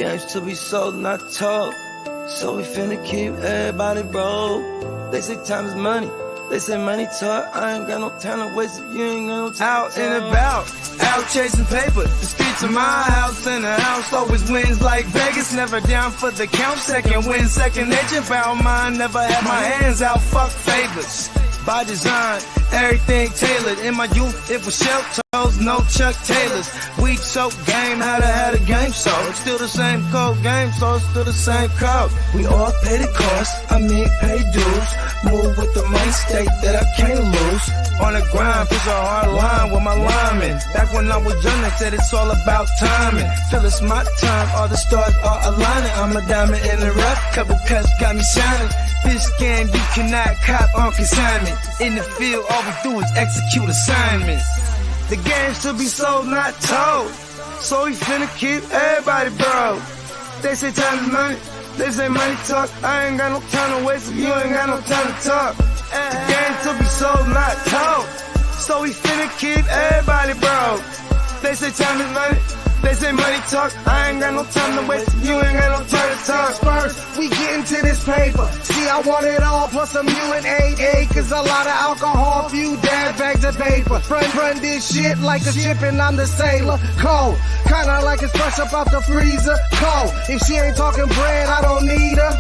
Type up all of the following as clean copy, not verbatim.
games to be sold, not told. So we finna keep everybody broke. They say time is money. They say money talk. I ain't got no time to waste it. You ain't got no time. Out and about, out chasing paper. The streets of my house and the house always wins like Vegas. Never down for the count. Second win, second nature. Found mine. Never had my hands out. Fuck favors. By design, everything tailored. In my youth, it was shell toes, no Chuck Taylors. Weak soap game, had a game, so it's still the same code game, so it's still the same code. We all pay the cost, pay dues. Move with the main state that I can't lose. On the grind, push a hard line with my linemen. Back when I was young, they said it's all about timing. Till it's my time, all the stars are aligning. I'm a diamond in the rough, couple cuts got me shining. This game, you cannot cop on consignment. In the field, all we do is execute assignments. The game should be sold, not told. So we finna keep everybody broke. They say time is money. They say money talk. I ain't got no time to waste. You ain't got no time to talk. The game should be sold, not told. So we finna keep everybody broke. They say time is money. They say money talk, I ain't got no time to waste, you ain't got no time to talk. First, we get into this paper. See, I want it all, plus some UNDERDOG acres, a lot of alcohol, few dad bags of paper. Run this shit like a ship and I'm the sailor. Cold, kinda like it's fresh up out the freezer. Cold, if she ain't talking bread, I don't need her.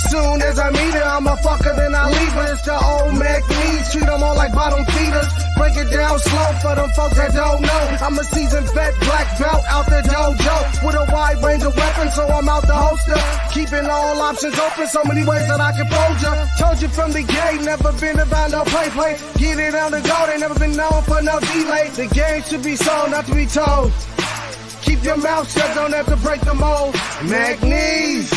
Soon as I meet her, I'ma fuck her, then I leave her. It's the old Mac needs, treat them all like bottom feeders. Break it down slow for them folks that don't know. I'm a seasoned vet, black belt out the dojo. With a wide range of weapons, so I'm out the holster. Keeping all options open, so many ways that I can fold ya. Told you from the gate, never been about no play. Get it on the go, they never been known for no delay. The game should be sold, not to be told. Keep your mouth shut, don't have to break the mold. Mac needs.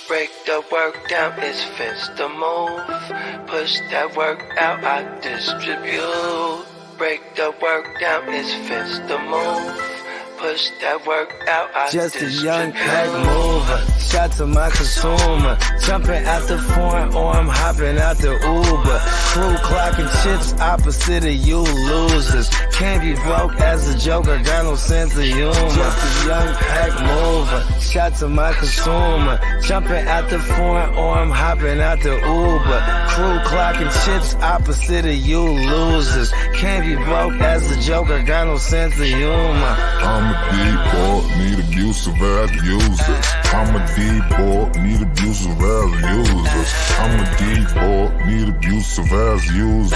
Break the work down, it's fence to move. Push that work out, I distribute. Break the work down, it's fence to move. Push that work out, I just distribute. A young pack mover, shot to my consumer. Jumping out the foreign or I'm hopping out the Uber. Crew clocking chips opposite of you losers. Can't be broke as a joker, got no sense of humor. Just a young pack mover, shot to my consumer. Jumping out the foreign or I'm hopping out the Uber. Crew clocking chips opposite of you losers. Can't be broke as a joker, got no sense of humor. I'm a D-boy, need abusive as users. I'm a D-boy, need abusive as users. I'm a D-boy, need abusive as users.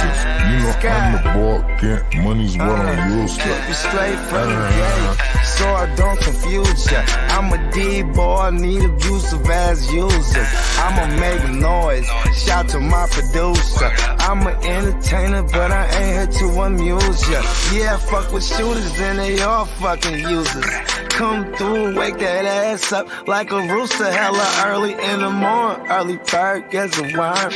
You know I'm the boy, get money's what I'm used to. Keep you straight from the gate, so I don't confuse ya. I'm a D-boy, need abusive as users. I'ma make noise, shout to my producer. I'm an entertainer, but I ain't here to amuse ya. Yeah, I fuck with shooters and they all fucking users. Come through, wake that ass up like a rooster, hella early in the morning. Early bird gets a worm.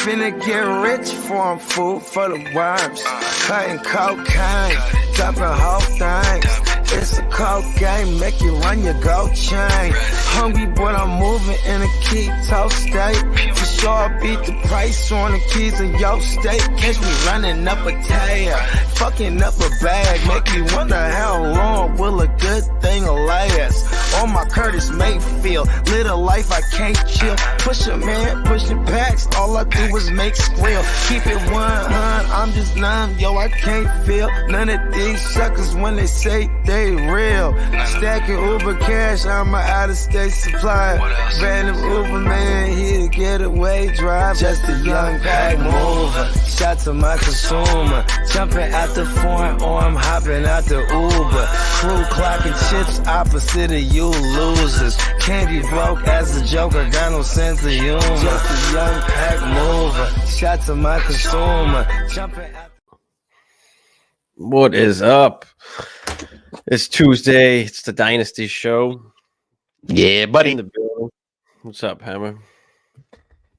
Finna get rich for 'em, food for the worms. Cutting cocaine, dropping whole things. It's a cold game, make you run your gold chain. Hungry, but I'm moving in a keto state. For sure, I beat the price on the keys in your state. Catch me running up a tail, fucking up a bag. Make me wonder how long will a good thing last. On my Curtis Mayfield, live a life I can't chill. Push a man, pushing packs, all I do is make squeal. Keep it 100, I'm just numb, yo, I can't feel none of these suckers when they say they real. Stacking Uber cash, I'm an out-of-state supplier. Random Uber man, he a getaway drive. Just a young pack mover, shot to my consumer. Jumping out the foreign or I'm hopping out the Uber. Crew clocking chips opposite of you losers. Can't be broke as a joker, got no sense of humor. Just a young pack mover, shot to my consumer. Jumping out. What is up? It's Tuesday. It's the Dynasty Show. Yeah, buddy. In the building. What's up, Hammer?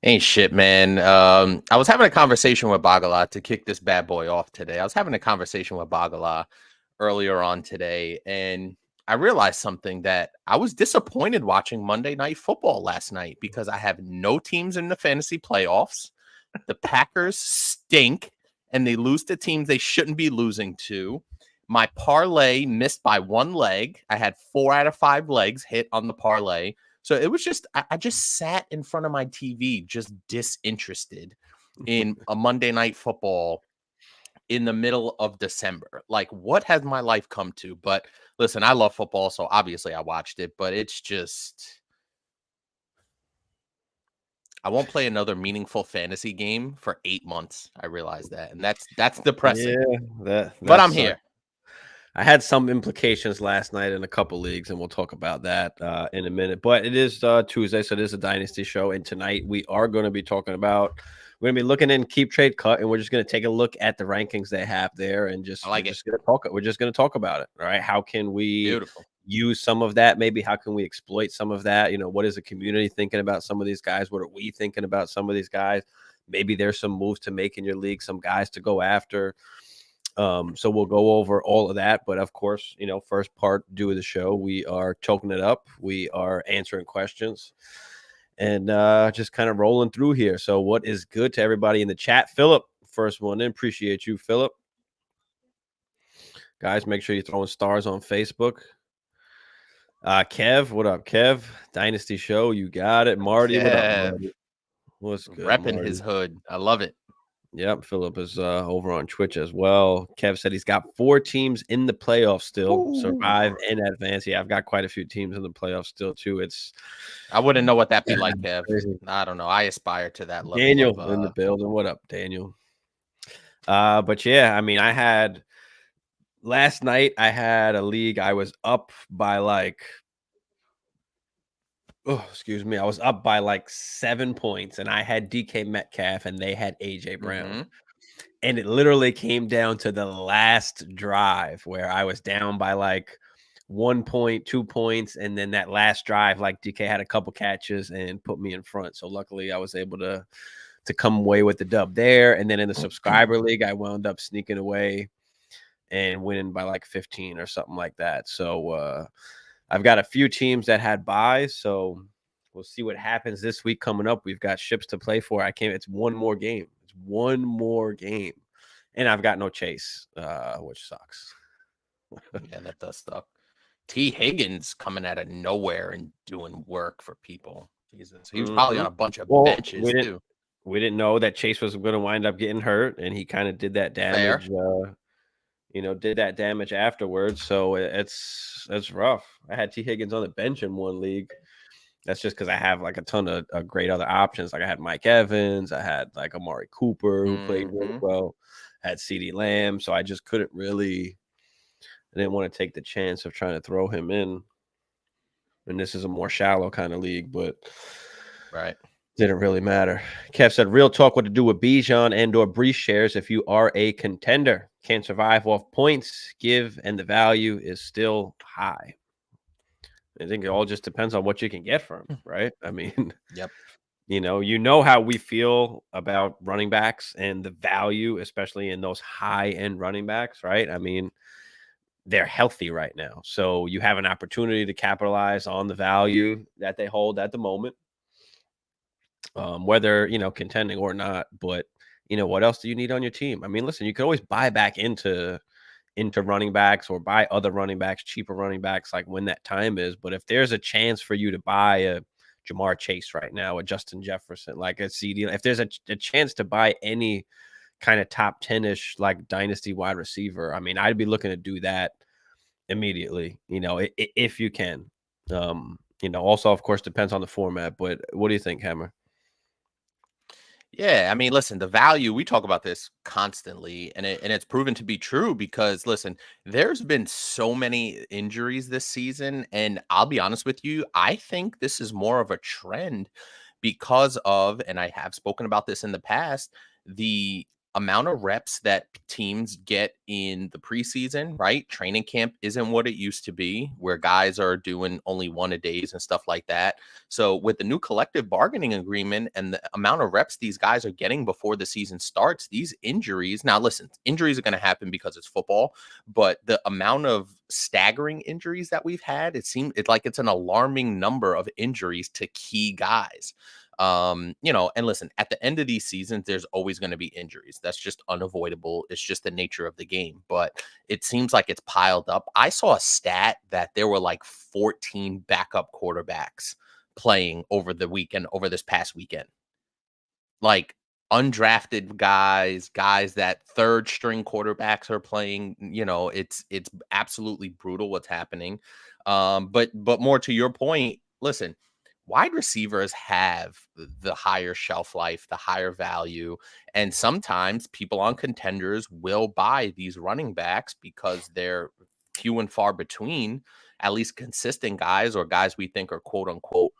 Ain't shit, man. I was having a conversation with Bagala to kick this bad boy off today. I was having a conversation with Bagala earlier on today, and I realized something that I was disappointed watching Monday Night Football last night because I have no teams in the fantasy playoffs. The Packers stink, and they lose to teams they shouldn't be losing to. My parlay missed by one leg. I had 4 out of 5 legs hit on the parlay. So it was just, I just sat in front of my TV, just disinterested in a Monday Night Football in the middle of December. Like, what has my life come to? But listen, I love football, so obviously I watched it, but it's just, I won't play another meaningful fantasy game for 8 months. I realize that, and that's depressing. Yeah, But I'm here. I had some implications last night in a couple leagues, and we'll talk about that in a minute. But it is Tuesday, so it is a Dynasty show. And tonight we are going to be talking about, we're going to be looking in Keep Trade Cut, and we're just going to take a look at the rankings they have there, and we're just going to talk about it. All right, how can we use some of that? Maybe how can we exploit some of that? You know, what is the community thinking about some of these guys? What are we thinking about some of these guys? Maybe there's some moves to make in your league, some guys to go after. So we'll go over all of that. But of course, you know, first part due of the show, we are choking it up. We are answering questions and just kind of rolling through here. So what is good to everybody in the chat? Philip, first one in. Appreciate you, Philip. Guys, make sure you're throwing stars on Facebook. Kev, what up, Kev? Dynasty Show, you got it. Marty, what up, Marty? What's good? Repping Marty? His hood. I love it. Yep, Philip is over on Twitch as well. Kev said he's got 4 teams in the playoffs still. Ooh. Survive and advance. Yeah, I've got quite a few teams in the playoffs still too. I wouldn't know what that'd be like, Kev. I don't know. I aspire to that level. Daniel in the building. What up, Daniel? But yeah, I mean, last night I had a league. I was up by I was up by like 7 points, and I had DK Metcalf, and they had AJ Brown. Mm-hmm. And it literally came down to the last drive where I was down by like 1 point, 2 points. And then that last drive, like DK had a couple catches and put me in front. So luckily I was able to come away with the dub there. And then in the subscriber league, I wound up sneaking away and winning by like 15 or something like that. So I've got a few teams that had buys. So we'll see what happens this week coming up. We've got ships to play for. It's one more game. One more game, and I've got no chase, which sucks. Yeah, that does suck. T. Higgins coming out of nowhere and doing work for people. Jesus, he was probably on a bunch of benches too. We didn't know that Chase was going to wind up getting hurt, and he kind of did that damage. Did that damage afterwards. So it's rough. I had T. Higgins on the bench in one league. That's just because I have like a ton of great other options. Like I had Mike Evans, I had like Amari Cooper who played really well, I had CeeDee Lamb, so I just couldn't really. I didn't want to take the chance of trying to throw him in. And this is a more shallow kind of league, but didn't really matter. Kev said, "Real talk, what to do with Bijan and/or Brees shares if you are a contender? Can't survive off points, and the value is still high." I think it all just depends on what you can get from him, right? I mean, you know how we feel about running backs and the value, especially in those high-end running backs, right? I mean, they're healthy right now. So you have an opportunity to capitalize on the value that they hold at the moment, whether, contending or not. But, what else do you need on your team? I mean, listen, you can always buy back into running backs or buy other running backs, cheaper running backs, like when that time is. But if there's a chance for you to buy a Jamar Chase right now, a Justin Jefferson, like a CD, if there's a chance to buy any kind of top 10-ish like dynasty wide receiver, I mean, I'd be looking to do that immediately, if you can. Also, of course, depends on the format. But what do you think, Hammer? Yeah, I mean, listen, the value, we talk about this constantly, and it's proven to be true because, listen, there's been so many injuries this season, and I'll be honest with you, I think this is more of a trend because of, and I have spoken about this in the past, the amount of reps that teams get in the preseason, right? Training camp isn't what it used to be, where guys are doing only 1 a days and stuff like that. So with the new collective bargaining agreement and the amount of reps these guys are getting before the season starts, these injuries, now listen, injuries are going to happen because it's football, but the amount of staggering injuries that we've had, it's like it's an alarming number of injuries to key guys. You know, and listen, at the end of these seasons, there's always going to be injuries. That's just unavoidable. It's just the nature of the game, but it seems like it's piled up. I saw a stat that there were like 14 backup quarterbacks playing over the weekend, over this past weekend. Like undrafted guys that third string quarterbacks are playing. You know, it's absolutely brutal what's happening. But more to your point, listen, wide receivers have the higher shelf life, the higher value, and sometimes people on contenders will buy these running backs because they're few and far between, at least consistent guys or guys we think are quote unquote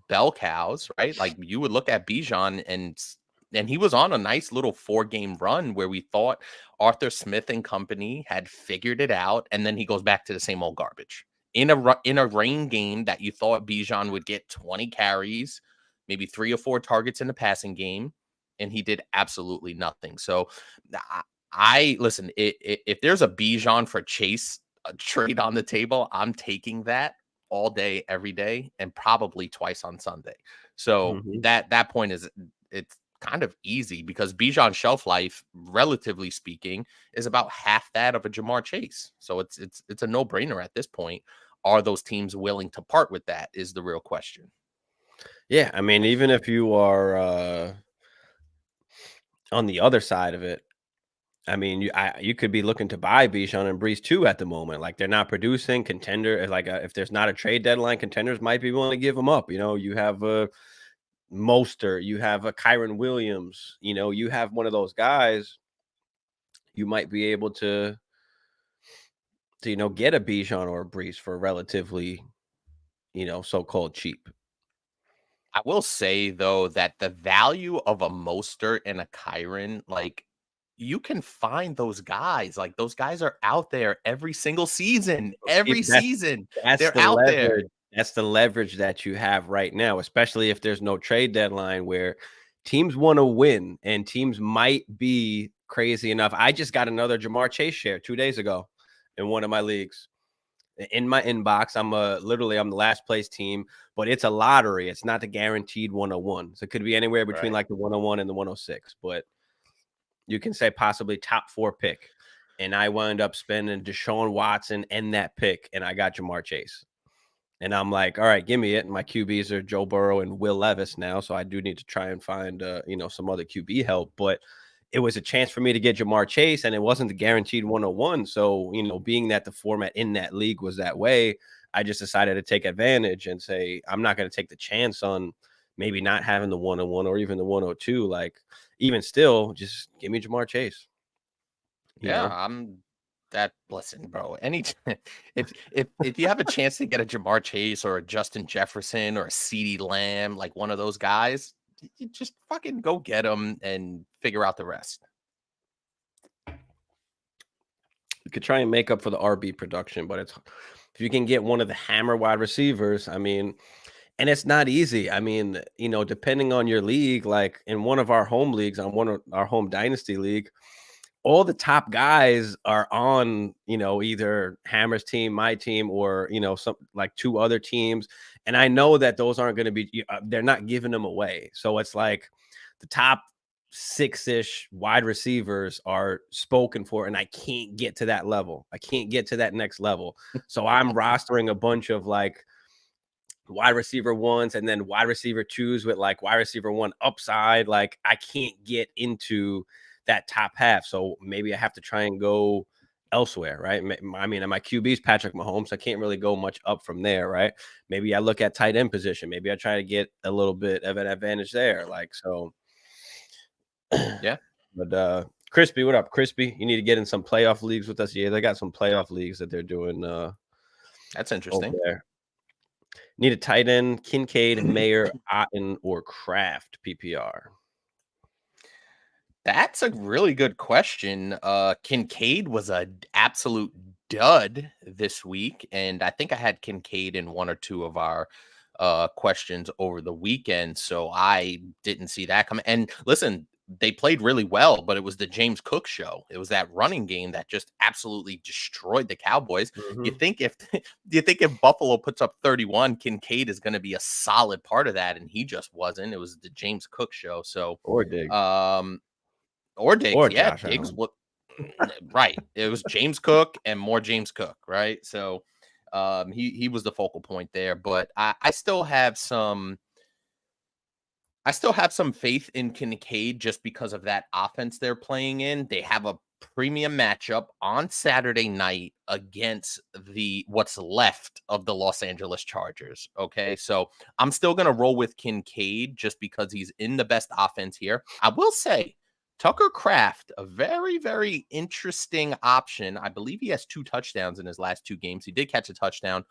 bell cows, right? Like you would look at Bijan and he was on a nice little 4-game run where we thought Arthur Smith and company had figured it out, and then he goes back to the same old garbage. In a rain game that you thought Bijan would get 20 carries, maybe 3 or 4 targets in the passing game, and he did absolutely nothing. So I listen, if there's a Bijan for Chase trade on the table, I'm taking that all day, every day, and probably twice on Sunday. So that point is, it's kind of easy because Bijan's shelf life, relatively speaking, is about half that of a Jamar Chase. So it's a no-brainer at this point. Are those teams willing to part with that is the real question. Yeah, I mean, even if you are on the other side of it, I mean, you could be looking to buy Bijan and Brees too at the moment. Like they're not producing. Contender, like if there's not a trade deadline, contenders might be willing to give them up. You know, you have a Mostert, you have a Kyron Williams. You know, you have one of those guys. You might be able to you know, get a Bijan or a Brees for relatively, you know, so-called cheap. I will say though that the value of a Mostert and a Kyron, like you can find those guys. Like those guys are out there every single season. Every season, they're out there. That's the leverage that you have right now, especially if there's no trade deadline where teams want to win and teams might be crazy enough. I just got another Jamar Chase share 2 days ago in one of my leagues. In my inbox, I'm the last place team, but it's a lottery. It's not the guaranteed 101. So it could be anywhere between like the 101 and the 106, but you can say possibly top 4 pick. And I wound up spending Deshaun Watson and that pick, and I got Jamar Chase. And I'm like, all right, give me it. And my QBs are Joe Burrow and Will Levis now. So I do need to try and find, you know, some other QB help. But it was a chance for me to get Jamar Chase, and it wasn't the guaranteed 101. So, you know, being that the format in that league was that way, I just decided to take advantage and say, I'm not going to take the chance on maybe not having the 101 or even the 102. Like, even still, just give me Jamar Chase. Yeah, I'm that. Listen, bro. If you have a chance to get a Jamar Chase or a Justin Jefferson or a CeeDee Lamb, like one of those guys, you just fucking go get them and figure out the rest. You could try and make up for the RB production, but it's if you can get one of the hammer wide receivers, I mean, and it's not easy. I mean, you know, depending on your league, like in one of our home leagues, on one of our home dynasty league, all the top guys are on, you know, either Hammer's team, my team, or, you know, some like 2 other teams. And I know that those aren't going to be, they're not giving them away. So it's like the top 6-ish wide receivers are spoken for, and I can't get to that level. I can't get to that next level. So I'm rostering a bunch of like wide receiver 1s and then wide receiver 2s with like wide receiver 1 upside. Like I can't get into that top half. So maybe I have to try and go elsewhere, right? I mean, my QB's Patrick Mahomes. I can't really go much up from there, right? Maybe I look at tight end position. Maybe I try to get a little bit of an advantage there. Like, so. Yeah. But Crispy, what up, Crispy? You need to get in some playoff leagues with us. Yeah, they got some playoff leagues that they're doing. That's interesting. There. Need a tight end, Kincaid, Mayer, Otten, or Kraft PPR. That's a really good question. Kincaid was an absolute dud this week, and I think I had Kincaid in one or two of our questions over the weekend, so I didn't see that coming. And listen, they played really well, but it was the James Cook show. It was that running game that just absolutely destroyed the Cowboys. You think if Buffalo puts up 31, Kincaid is going to be a solid part of that, and he just wasn't. It was the James Cook show. So Or Diggs. Or Diggs, Or yeah, Josh Diggs. Allen. What? Right. It was James Cook and more James Cook, right? So, he was the focal point there. But I still have some faith in Kincaid just because of that offense they're playing in. They have a premium matchup on Saturday night against what's left of the Los Angeles Chargers. Okay, so I'm still gonna roll with Kincaid just because he's in the best offense here. I will say Tucker Kraft, a very, very interesting option. I believe he has 2 touchdowns in his last 2 games. He did catch a touchdown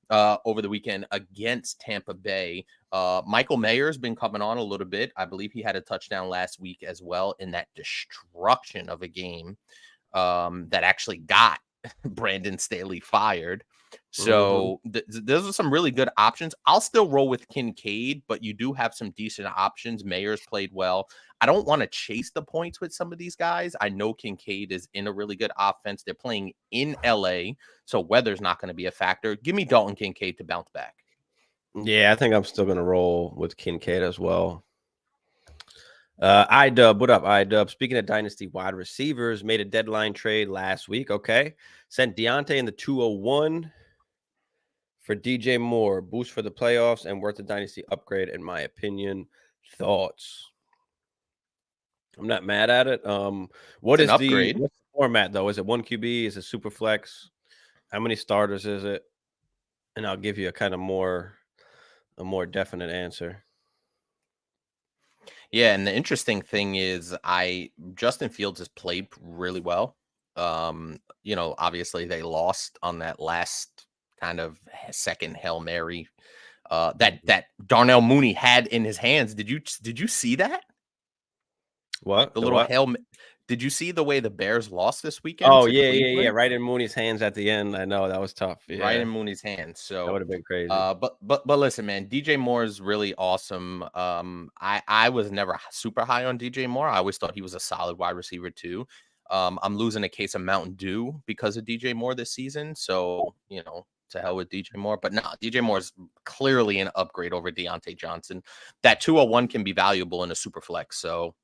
over the weekend against Tampa Bay. Michael Mayer's been coming on a little bit. I believe he had a touchdown last week as well in that destruction of a game that actually got Brandon Staley fired. So those are some really good options. I'll still roll with Kincaid, but you do have some decent options. Mayer's played well. I don't want to chase the points with some of these guys. I know Kincaid is in a really good offense. They're playing in LA, so weather's not going to be a factor. Give me Dalton Kincaid to bounce back. Yeah, I think I'm still going to roll with Kincaid as well. iDub, what up, iDub? Speaking of dynasty wide receivers, made a deadline trade last week. Okay, sent Deontay in the 201 for DJ Moore, boost for the playoffs and worth a dynasty upgrade, in my opinion. Thoughts? I'm not mad at it. What's the format though? Is it 1 QB? Is it super flex? How many starters is it? And I'll give you a more definite answer. Yeah, and the interesting thing is Justin Fields has played really well. Obviously they lost on that last kind of second Hail Mary that Darnell Mooney had in his hands. Did you see that? What? The little what? Did you see the way the Bears lost this weekend? Oh, yeah. Right in Mooney's hands at the end. I know that was tough. Yeah. Right in Mooney's hands. So that would have been crazy. But listen, man, DJ Moore is really awesome. I was never super high on DJ Moore. I always thought he was a solid wide receiver too. I'm losing a case of Mountain Dew because of DJ Moore this season. So, to hell with DJ Moore. But no, DJ Moore is clearly an upgrade over Deontay Johnson. That 201 can be valuable in a super flex. So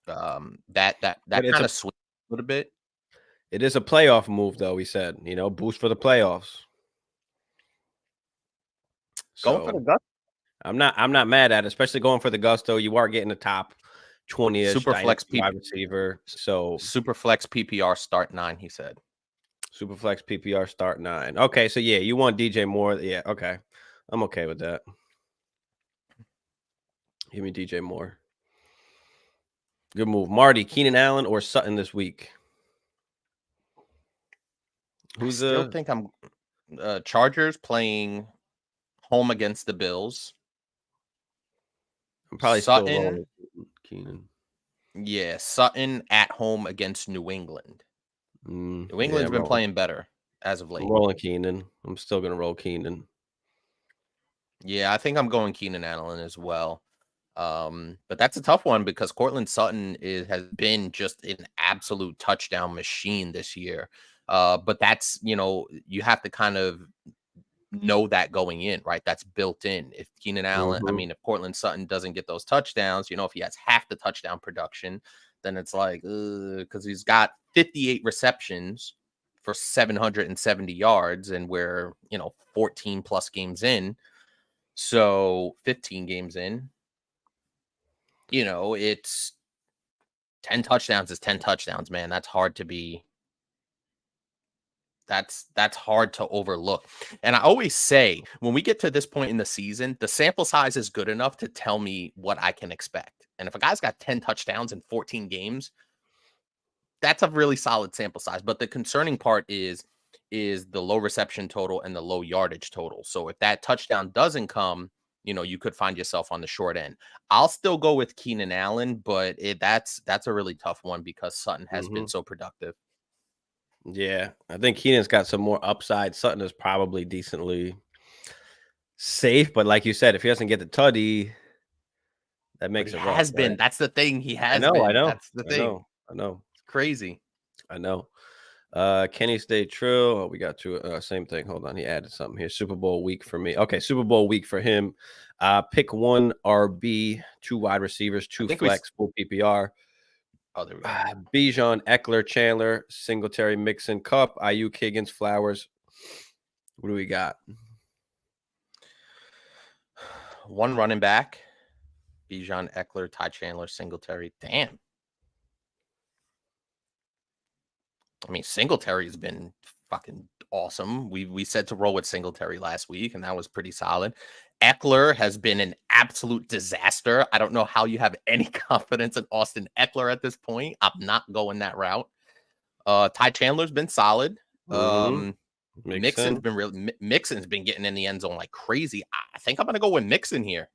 that kind of swings a little bit. It is a playoff move, though. We said, boost for the playoffs. Going for the gusto. I'm not mad at it, especially going for the gusto. You are getting the top 20-ish super flex wide receiver. So super flex PPR start 9. He said. Super flex PPR start 9. Okay, so yeah, you want DJ Moore? Yeah, okay, I'm okay with that. Give me DJ Moore. Good move, Marty. Keenan Allen or Sutton this week? I still think I'm Chargers playing home against the Bills. I'm probably Sutton, still rolling Keenan. Yeah, Sutton at home against New England. New England's been playing better as of late. I'm rolling Keenan. I'm still going to roll Keenan. Yeah, I think I'm going Keenan Allen as well. But that's a tough one because Cortland Sutton has been just an absolute touchdown machine this year. But that's, you have to kind of know that going in, right? That's built in. If Keenan Allen, if Cortland Sutton doesn't get those touchdowns, if he has half the touchdown production, then it's like, because he's got 58 receptions for 770 yards, and we're, 14 plus games in. So 15 games in, it's 10 touchdowns is 10 touchdowns, man. That's hard to be. That's hard to overlook. And I always say when we get to this point in the season, the sample size is good enough to tell me what I can expect. And if a guy's got 10 touchdowns in 14 games, that's a really solid sample size. But the concerning part is the low reception total and the low yardage total. So if that touchdown doesn't come, you could find yourself on the short end. I'll still go with Keenan Allen, but that's a really tough one because Sutton has been so productive. Yeah, I think Keenan's got some more upside. Sutton is probably decently safe, but like you said, if he doesn't get the tutty, that makes it rough. Has been. Right? That's the thing. He has I been. know. That's the thing. I know. It's crazy. I know. Kenny stayed true. Oh, we got to same thing. Hold on, he added something here. Super Bowl week for me. Okay, Super Bowl week for him. Pick 1 RB, 2 wide receivers, 2 flex, full PPR. Oh, there we go. Bijan, Eckler, Chandler, Singletary, Mixon, Cup, Ayuk, Higgins, Flowers. What do we got? 1 running back. Bijan, Eckler, Ty Chandler, Singletary. Damn. I mean, Singletary has been fucking awesome. We said to roll with Singletary last week, and that was pretty solid. Eckler has been an absolute disaster. I don't know how you have any confidence in Austin Eckler at this point. I'm not going that route. Ty Chandler's been solid. Mixon's been getting in the end zone like crazy. I think I'm gonna go with Mixon here.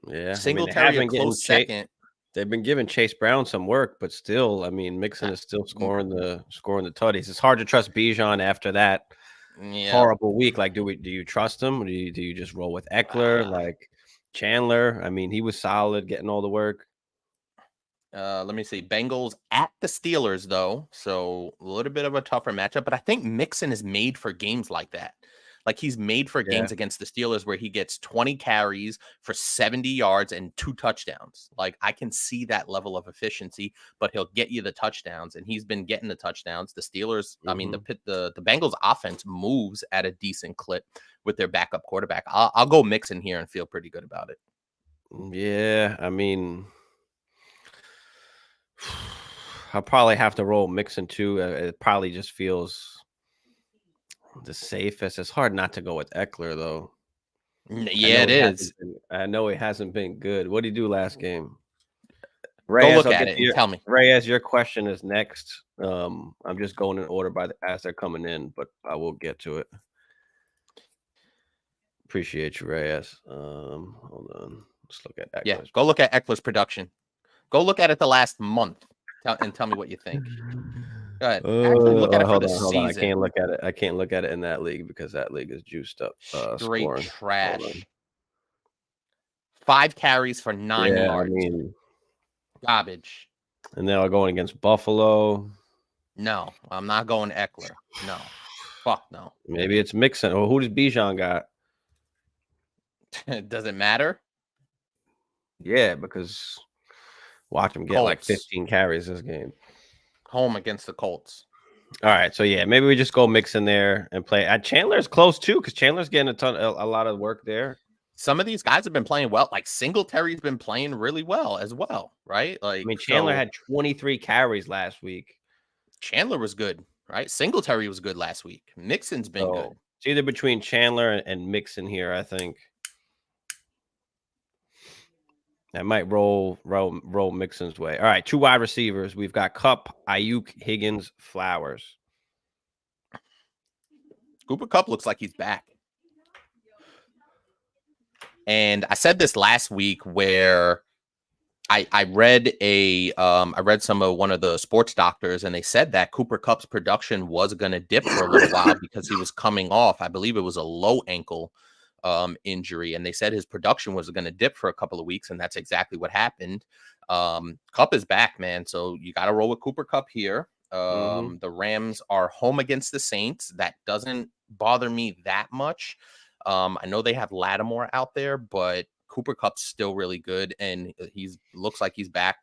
Yeah, Singletary a close second. They've been giving Chase Brown some work, but still, I mean, Mixon is still scoring the tutties. It's hard to trust Bijan after that horrible week. Like, do you trust him? Or do you just roll with Eckler? Like Chandler? I mean, he was solid, getting all the work. Let me see. Bengals at the Steelers, though, so a little bit of a tougher matchup. But I think Mixon is made for games like that. Like, he's made for games against the Steelers where he gets 20 carries for 70 yards and 2 touchdowns. Like, I can see that level of efficiency, but he'll get you the touchdowns, and he's been getting the touchdowns. The Steelers, I mean, the Bengals offense moves at a decent clip with their backup quarterback. I'll go Mixon here and feel pretty good about it. Yeah, I mean, I'll probably have to roll Mixon too. It probably just feels the safest. It's hard not to go with Eckler, though. Yeah, it is. I know it hasn't been good. What did he do last game? Reyes, go look at it and tell me. Reyes, your question is next. I'm just going in order as they're coming in, but I will get to it. Appreciate you, Reyes. Hold on. Let's look at Eckler's. Yeah, go look at Eckler's production. Go look at it the last month and tell me what you think. Go ahead. Actually, look at it for the season. I can't look at it. I can't look at it in that league because that league is juiced up. Straight scoring. trash. 5 carries for 9 yards. I mean, garbage. And now going against Buffalo. No, I'm not going Eckler. No. Fuck no. Maybe it's Mixon. Or who does Bijan got? Does it matter? Yeah, because watch him get like 15 carries this game. Home against the Colts. All right, so yeah, maybe we just go Mixon there and play. Chandler's close too, because Chandler's getting a lot of work there. Some of these guys have been playing well. Like Singletary's been playing really well as well, right? Like, I mean, Chandler had 23 carries last week. Chandler was good, right? Singletary was good last week. Mixon's been good. It's either between Chandler and Mixon here, I think. I might roll Mixon's way. All right, 2 wide receivers. We've got Kupp, Ayuk, Higgins, Flowers. Cooper Kupp looks like he's back. And I said this last week where I read one of the sports doctors, and they said that Cooper Kupp's production was going to dip for a little while because he was coming off, I believe it was a low ankle injury, and they said his production was going to dip for a couple of weeks, and that's exactly what happened. Kupp is back, man, so you got to roll with Cooper Kupp here. The Rams are home against the Saints. That doesn't bother me that much. I know they have Lattimore out there, but Cooper Kupp's still really good, and looks like he's back,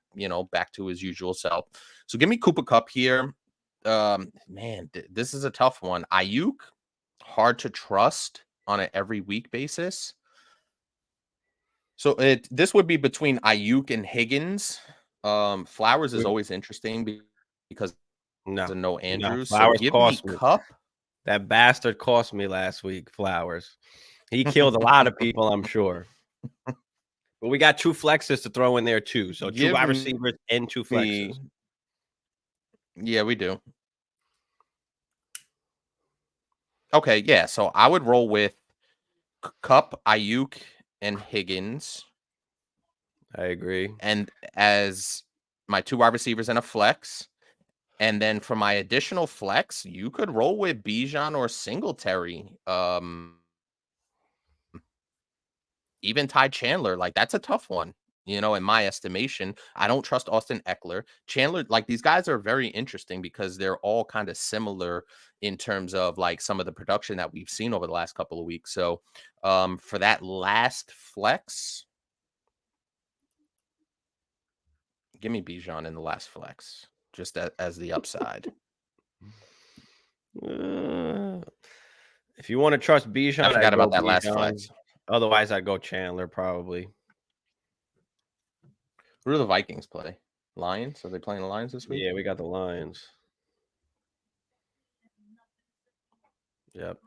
back to his usual self. So give me Cooper Kupp here. Man, this is a tough one. Ayuk, hard to trust on an every week basis. So this would be between Ayuk and Higgins. Flowers is always interesting because no Andrews. Flowers so give cost me Kupp. That bastard cost me last week, Flowers. He killed a lot of people, I'm sure. But we got 2 flexes to throw in there too. So 2 wide receivers and 2 flexes. Yeah, we do. Okay, yeah. So I would roll with Kupp, Ayuk, and Higgins. I agree. And as my 2 wide receivers and a flex. And then for my additional flex, you could roll with Bijan or Singletary. Even Ty Chandler, like that's a tough one. You know, in my estimation, I don't trust Austin Eckler. Chandler, like these guys are very interesting because they're all kind of similar in terms of like some of the production that we've seen over the last couple of weeks. So for that last flex, give me Bijan in the last flex, just as the upside. If you want to trust Bijan, I forgot about that Bijan. last flex. Otherwise, I'd go Chandler probably. Who do the Vikings play? Lions? Are they playing the Lions this week? Yeah, we got the Lions. Yep.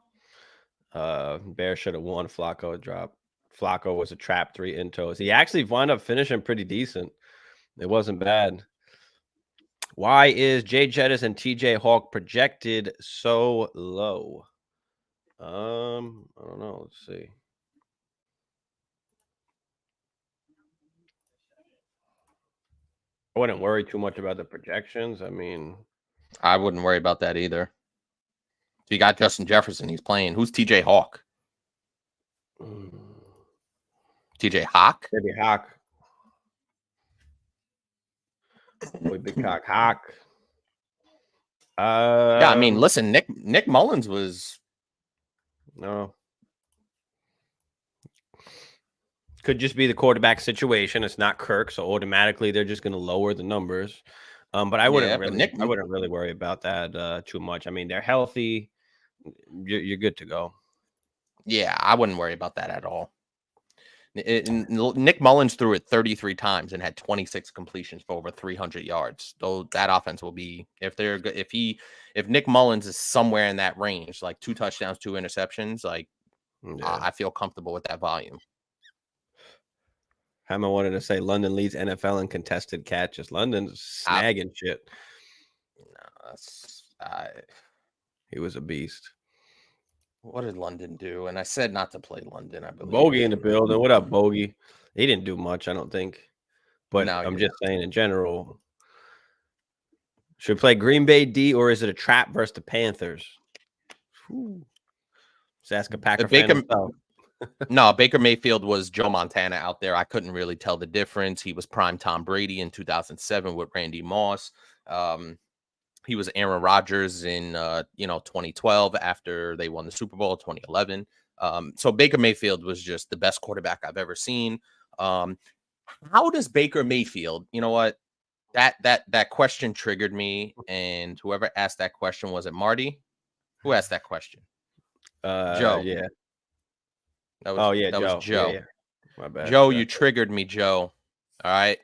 Bears should have won. Flacco dropped. Flacco was a trap 3 intos. He actually wound up finishing pretty decent. It wasn't bad. Why is Jay Jettis and TJ Hawk projected so low? I don't know. Let's see. I wouldn't worry too much about the projections. I mean, I wouldn't worry about that either. If you got Justin Jefferson, he's playing. Who's TJ Hawk? TJ Hawk? Maybe Hawk. Boy, big cock Hawk. Yeah, I mean, listen, Nick Mullins was no. Could just be the quarterback situation. It's not Kirk, so automatically they're just going to lower the numbers. But I wouldn't I wouldn't really worry about that too much. I mean, they're healthy. You're good to go. Yeah, I wouldn't worry about that at all. Nick Mullins threw it 33 times and had 26 completions for over 300 yards. So that offense will be if Nick Mullins is somewhere in that range, like 2 touchdowns, 2 interceptions, like I feel comfortable with that volume. Hammer wanted to say London leads NFL in contested catches. London's snagging shit. No, he was a beast. What did London do? And I said not to play London, I believe. Bogey in the building. What up, Bogey? He didn't do much, I don't think. But no, I'm just saying in general. Should we play Green Bay D or is it a trap versus the Panthers? Just ask a Packer fan himself. No, Baker Mayfield was Joe Montana out there. I couldn't really tell the difference. He was prime Tom Brady in 2007 with Randy Moss. He was Aaron Rodgers in 2012 after they won the Super Bowl 2011. So Baker Mayfield was just the best quarterback I've ever seen. How does Baker Mayfield? You know what? That question triggered me, and whoever asked that question, was it Marty? Who asked that question? Joe. Yeah. That was Joe. Yeah. My bad. Joe, you triggered me, Joe. All right.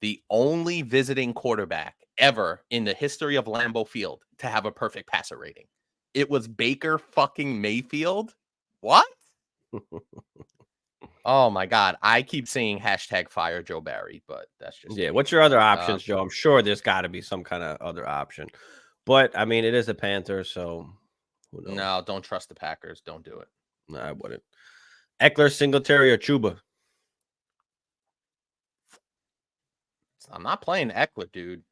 The only visiting quarterback ever in the history of Lambeau Field to have a perfect passer rating. It was Baker fucking Mayfield. What? Oh my God. I keep saying #fire Joe Barry, but that's just me. What's your other options, Joe? I'm sure there's got to be some kind of other option. But I mean, it is a Panther, so who knows? No, don't trust the Packers. Don't do it. No, I wouldn't. Eckler, Singletary, or Chuba? I'm not playing Eckler, dude.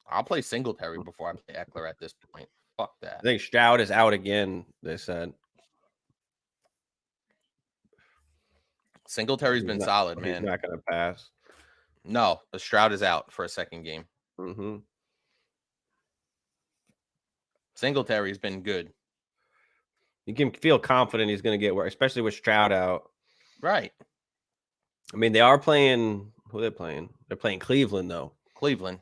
I'll play Singletary before I play Eckler at this point. Fuck that. I think Stroud is out again, they said. Singletary's been solid, man. He's not going to pass. No, the Stroud is out for a second game. Mm-hmm. Singletary's been good. You can feel confident he's going to get work, especially with Stroud out. Right. I mean, they are playing. Who are they playing? They're playing Cleveland, though. Cleveland.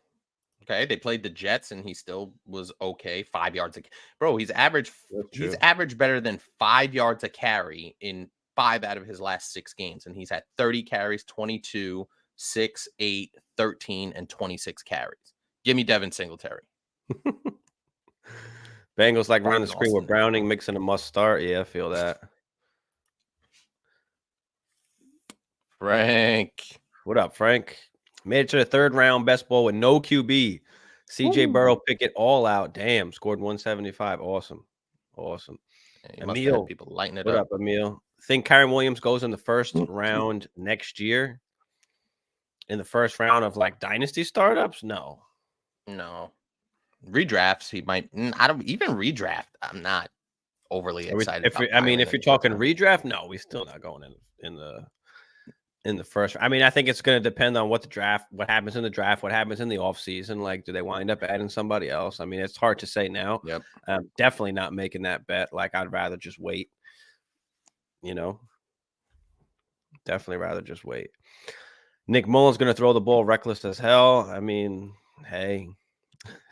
Okay, they played the Jets, and he still was okay. 5 yards. Bro, he's averaged better than 5 yards a carry in 5 out of his last 6 games, and he's had 30 carries, 22, 6, 8, 13, and 26 carries. Give me Devin Singletary. Bengals like running the screen with Browning, mixing a must start. Yeah, I feel that. Frank. What up, Frank? Made it to the 3rd round, best ball with no QB. CJ Burrow pick it all out. Damn, scored 175. Awesome. Emil, people lighting it up. What up, Emil? think Kyron Williams goes in the first round next year? In the first round of like dynasty startups? No. Redrafts, he might. I don't even redraft. I'm not overly excited. If you're talking redraft, no, we're still not going in the first. I mean, I think it's going to depend on what happens in the draft, what happens in the offseason. Like, do they wind up adding somebody else? I mean, it's hard to say now. Yep. I'm definitely not making that bet. Like, I'd rather just wait. Definitely rather just wait. Nick Mullen's going to throw the ball reckless as hell. I mean, hey,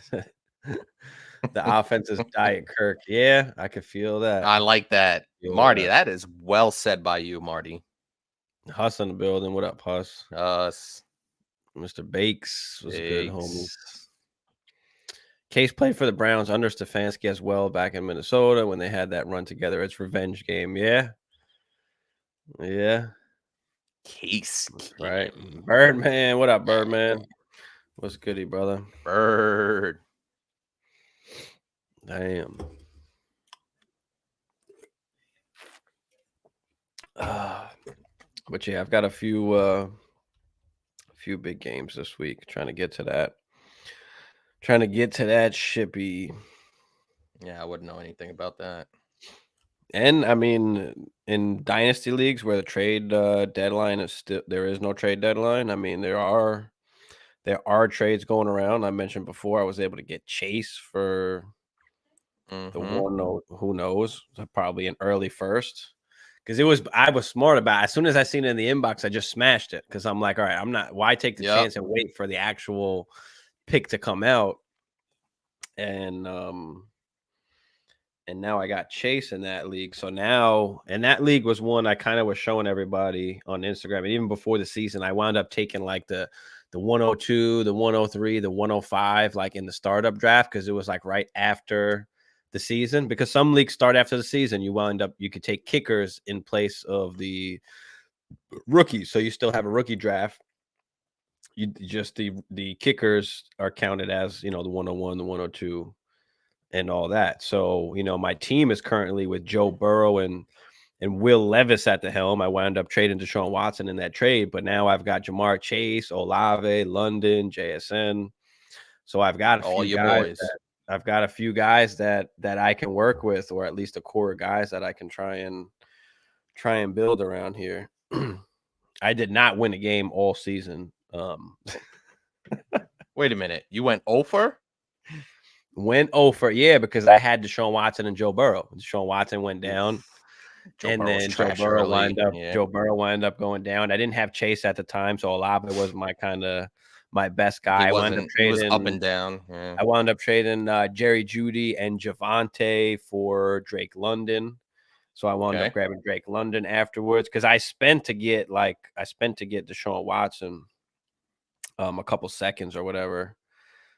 the offense is Diet Kirk. Yeah, I could feel that. I like that. Marty, that is well said by you, Marty. Huss in the building. What up, Huss? Mr. Bakes was good, homies. Case played for the Browns under Stefanski as well back in Minnesota when they had that run together. It's revenge game. Yeah. Case. Right. Birdman. What up, Birdman? What's goody, brother? Bird. Damn. But yeah, I've got a few big games this week. Trying to get to that shippy. Yeah, I wouldn't know anything about that. And I mean, in dynasty leagues where the trade deadline is there is no trade deadline. I mean, there are trades going around. I mentioned before I was able to get Chase for the one. Who knows? Probably an early first. Because I was smart about it. As soon as I seen it in the inbox, I just smashed it. Because I'm like, all right, why take the chance and wait for the actual pick to come out? And now I got Chase in that league. So now, and that league was one I kind of was showing everybody on Instagram. And even before the season, I wound up taking like the 102, the 103, the 105, like in the startup draft, because it was like right after the season. Because some leagues start after the season, you could take kickers in place of the rookies. So you still have a rookie draft. You just the kickers are counted as, the 101, the 102, and all that. So, my team is currently with Joe Burrow and Will Levis at the helm. I wound up trading Deshaun Watson in that trade, but now I've got Jamar Chase, Olave, London, JSN. So I've got I've got a few guys that I can work with, or at least a core of guys that I can try and build around here. I did not win a game all season. Wait a minute. You went over? Went over, yeah, because I had Deshaun Watson and Joe Burrow. Deshaun Watson went down, Joe Burrow wound up going down. I didn't have Chase at the time, so Olave was my best guy. He was up and down. Yeah. I wound up trading Jerry Jeudy and Javonte for Drake London. So I wound up grabbing Drake London afterwards because I spent to get Deshaun Watson a couple seconds or whatever.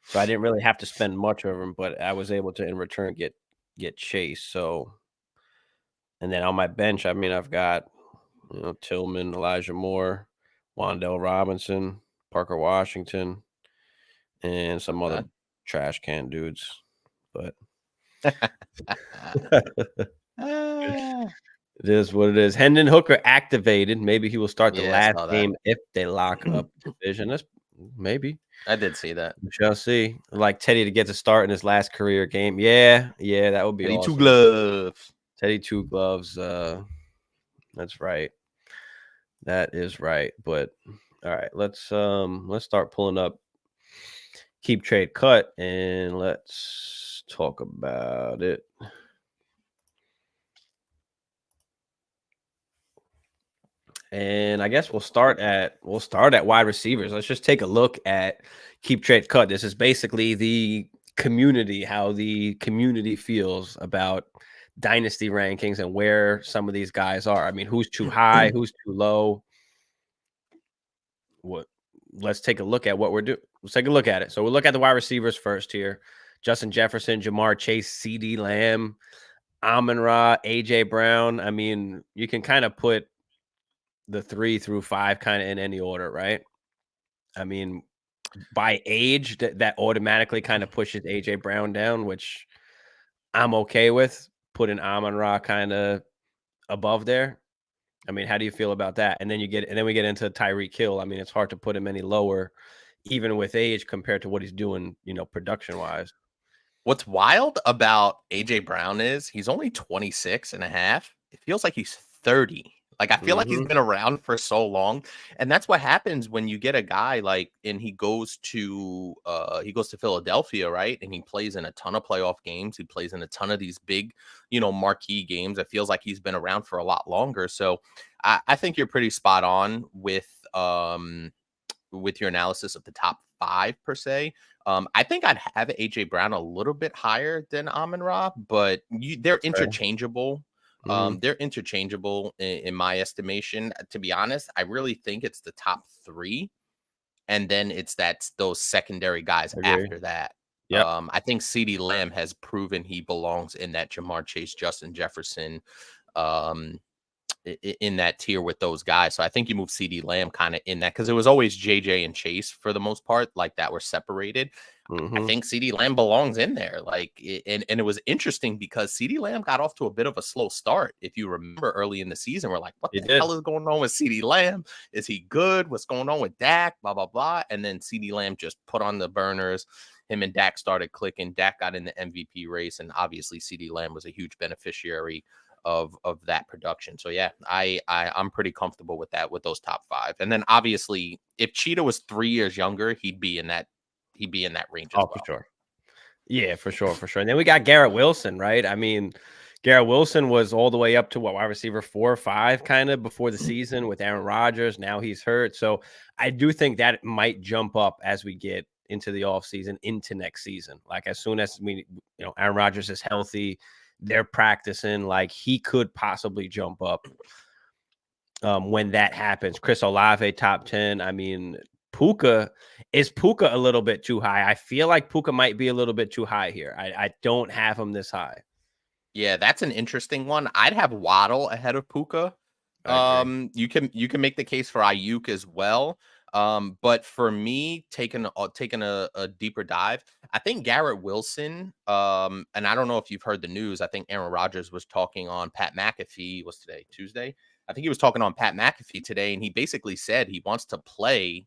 So I didn't really have to spend much of them, but I was able to in return get Chase. So, and then on my bench, I mean, I've got Tillman, Elijah Moore, Wan'Dale Robinson, Parker Washington, and some other trash can dudes. But it is what it is. Hendon Hooker activated. Maybe he will start the last game if they lock up the division. That's maybe. I did see that. We shall see. I'd like Teddy to get to start in his last career game. Yeah, that would be Teddy awesome. 2 gloves. Teddy 2 gloves. That's right. That is right. But all right, let's start pulling up Keep Trade Cut and let's talk about it. And I guess we'll start at wide receivers. Let's just take a look at Keep Trade Cut. This is basically the community, how the community feels about dynasty rankings and where some of these guys are. I mean, who's too high, who's too low. Let's take a look at what we're doing. Let's take a look at it. So we'll look at the wide receivers first here. Justin Jefferson, Jamar Chase, CD Lamb, Amon-Ra, AJ Brown. I mean, you can kind of put the 3 through 5 kind of in any order, right? I mean, by age, that automatically kind of pushes AJ Brown down, which I'm okay with, putting Amon-Ra kind of above there. I mean, how do you feel about that? And then we get into Tyreek Hill. I mean, it's hard to put him any lower, even with age, compared to what he's doing, production wise. What's wild about AJ Brown is he's only 26 and a half. It feels like he's 30. Like, I feel like he's been around for so long. And that's what happens when you get a guy and he goes to Philadelphia, right? And he plays in a ton of playoff games. He plays in a ton of these big, marquee games. It feels like he's been around for a lot longer. So I think you're pretty spot on with your analysis of the top 5 per se. I think I'd have AJ Brown a little bit higher than Amon-Ra, but they're interchangeable. They're interchangeable in my estimation. To be honest, I really think it's the top 3, and then it's those secondary guys after that. Yeah, I think CeeDee Lamb has proven he belongs in that Jamar Chase, Justin Jefferson, in that tier with those guys. So I think you move CeeDee Lamb kind of in that, because it was always JJ and Chase for the most part, like that were separated. I think CeeDee Lamb belongs in there. And it was interesting because CeeDee Lamb got off to a bit of a slow start. If you remember early in the season, we're like, what the hell is going on with CeeDee Lamb? Is he good? What's going on with Dak? Blah, blah, blah. And then CeeDee Lamb just put on the burners. Him and Dak started clicking. Dak got in the MVP race, and obviously CeeDee Lamb was a huge beneficiary of that production. So yeah, I'm pretty comfortable with that, with those top 5. And then obviously if Cheetah was 3 years younger, he'd be in that range as well. For sure. Yeah, for sure. And then we got Garrett Wilson, right? I mean, Garrett Wilson was all the way up to wide receiver 4 or 5 kind of before the season with Aaron Rodgers. Now he's hurt. So I do think that might jump up as we get into the offseason, into next season. Like, as soon as Aaron Rodgers is healthy, they're practicing, like, he could possibly jump up when that happens. Chris Olave, top 10. I mean, is Puka a little bit too high? I feel like Puka might be a little bit too high here. I don't have him this high. Yeah, that's an interesting one. I'd have Waddle ahead of Puka. You can make the case for Ayuk as well. But for me, taking a deeper dive, I think Garrett Wilson, and I don't know if you've heard the news. I think Aaron Rodgers was talking on Pat McAfee. Was today Tuesday? I think he was talking on Pat McAfee today, and he basically said he wants to play,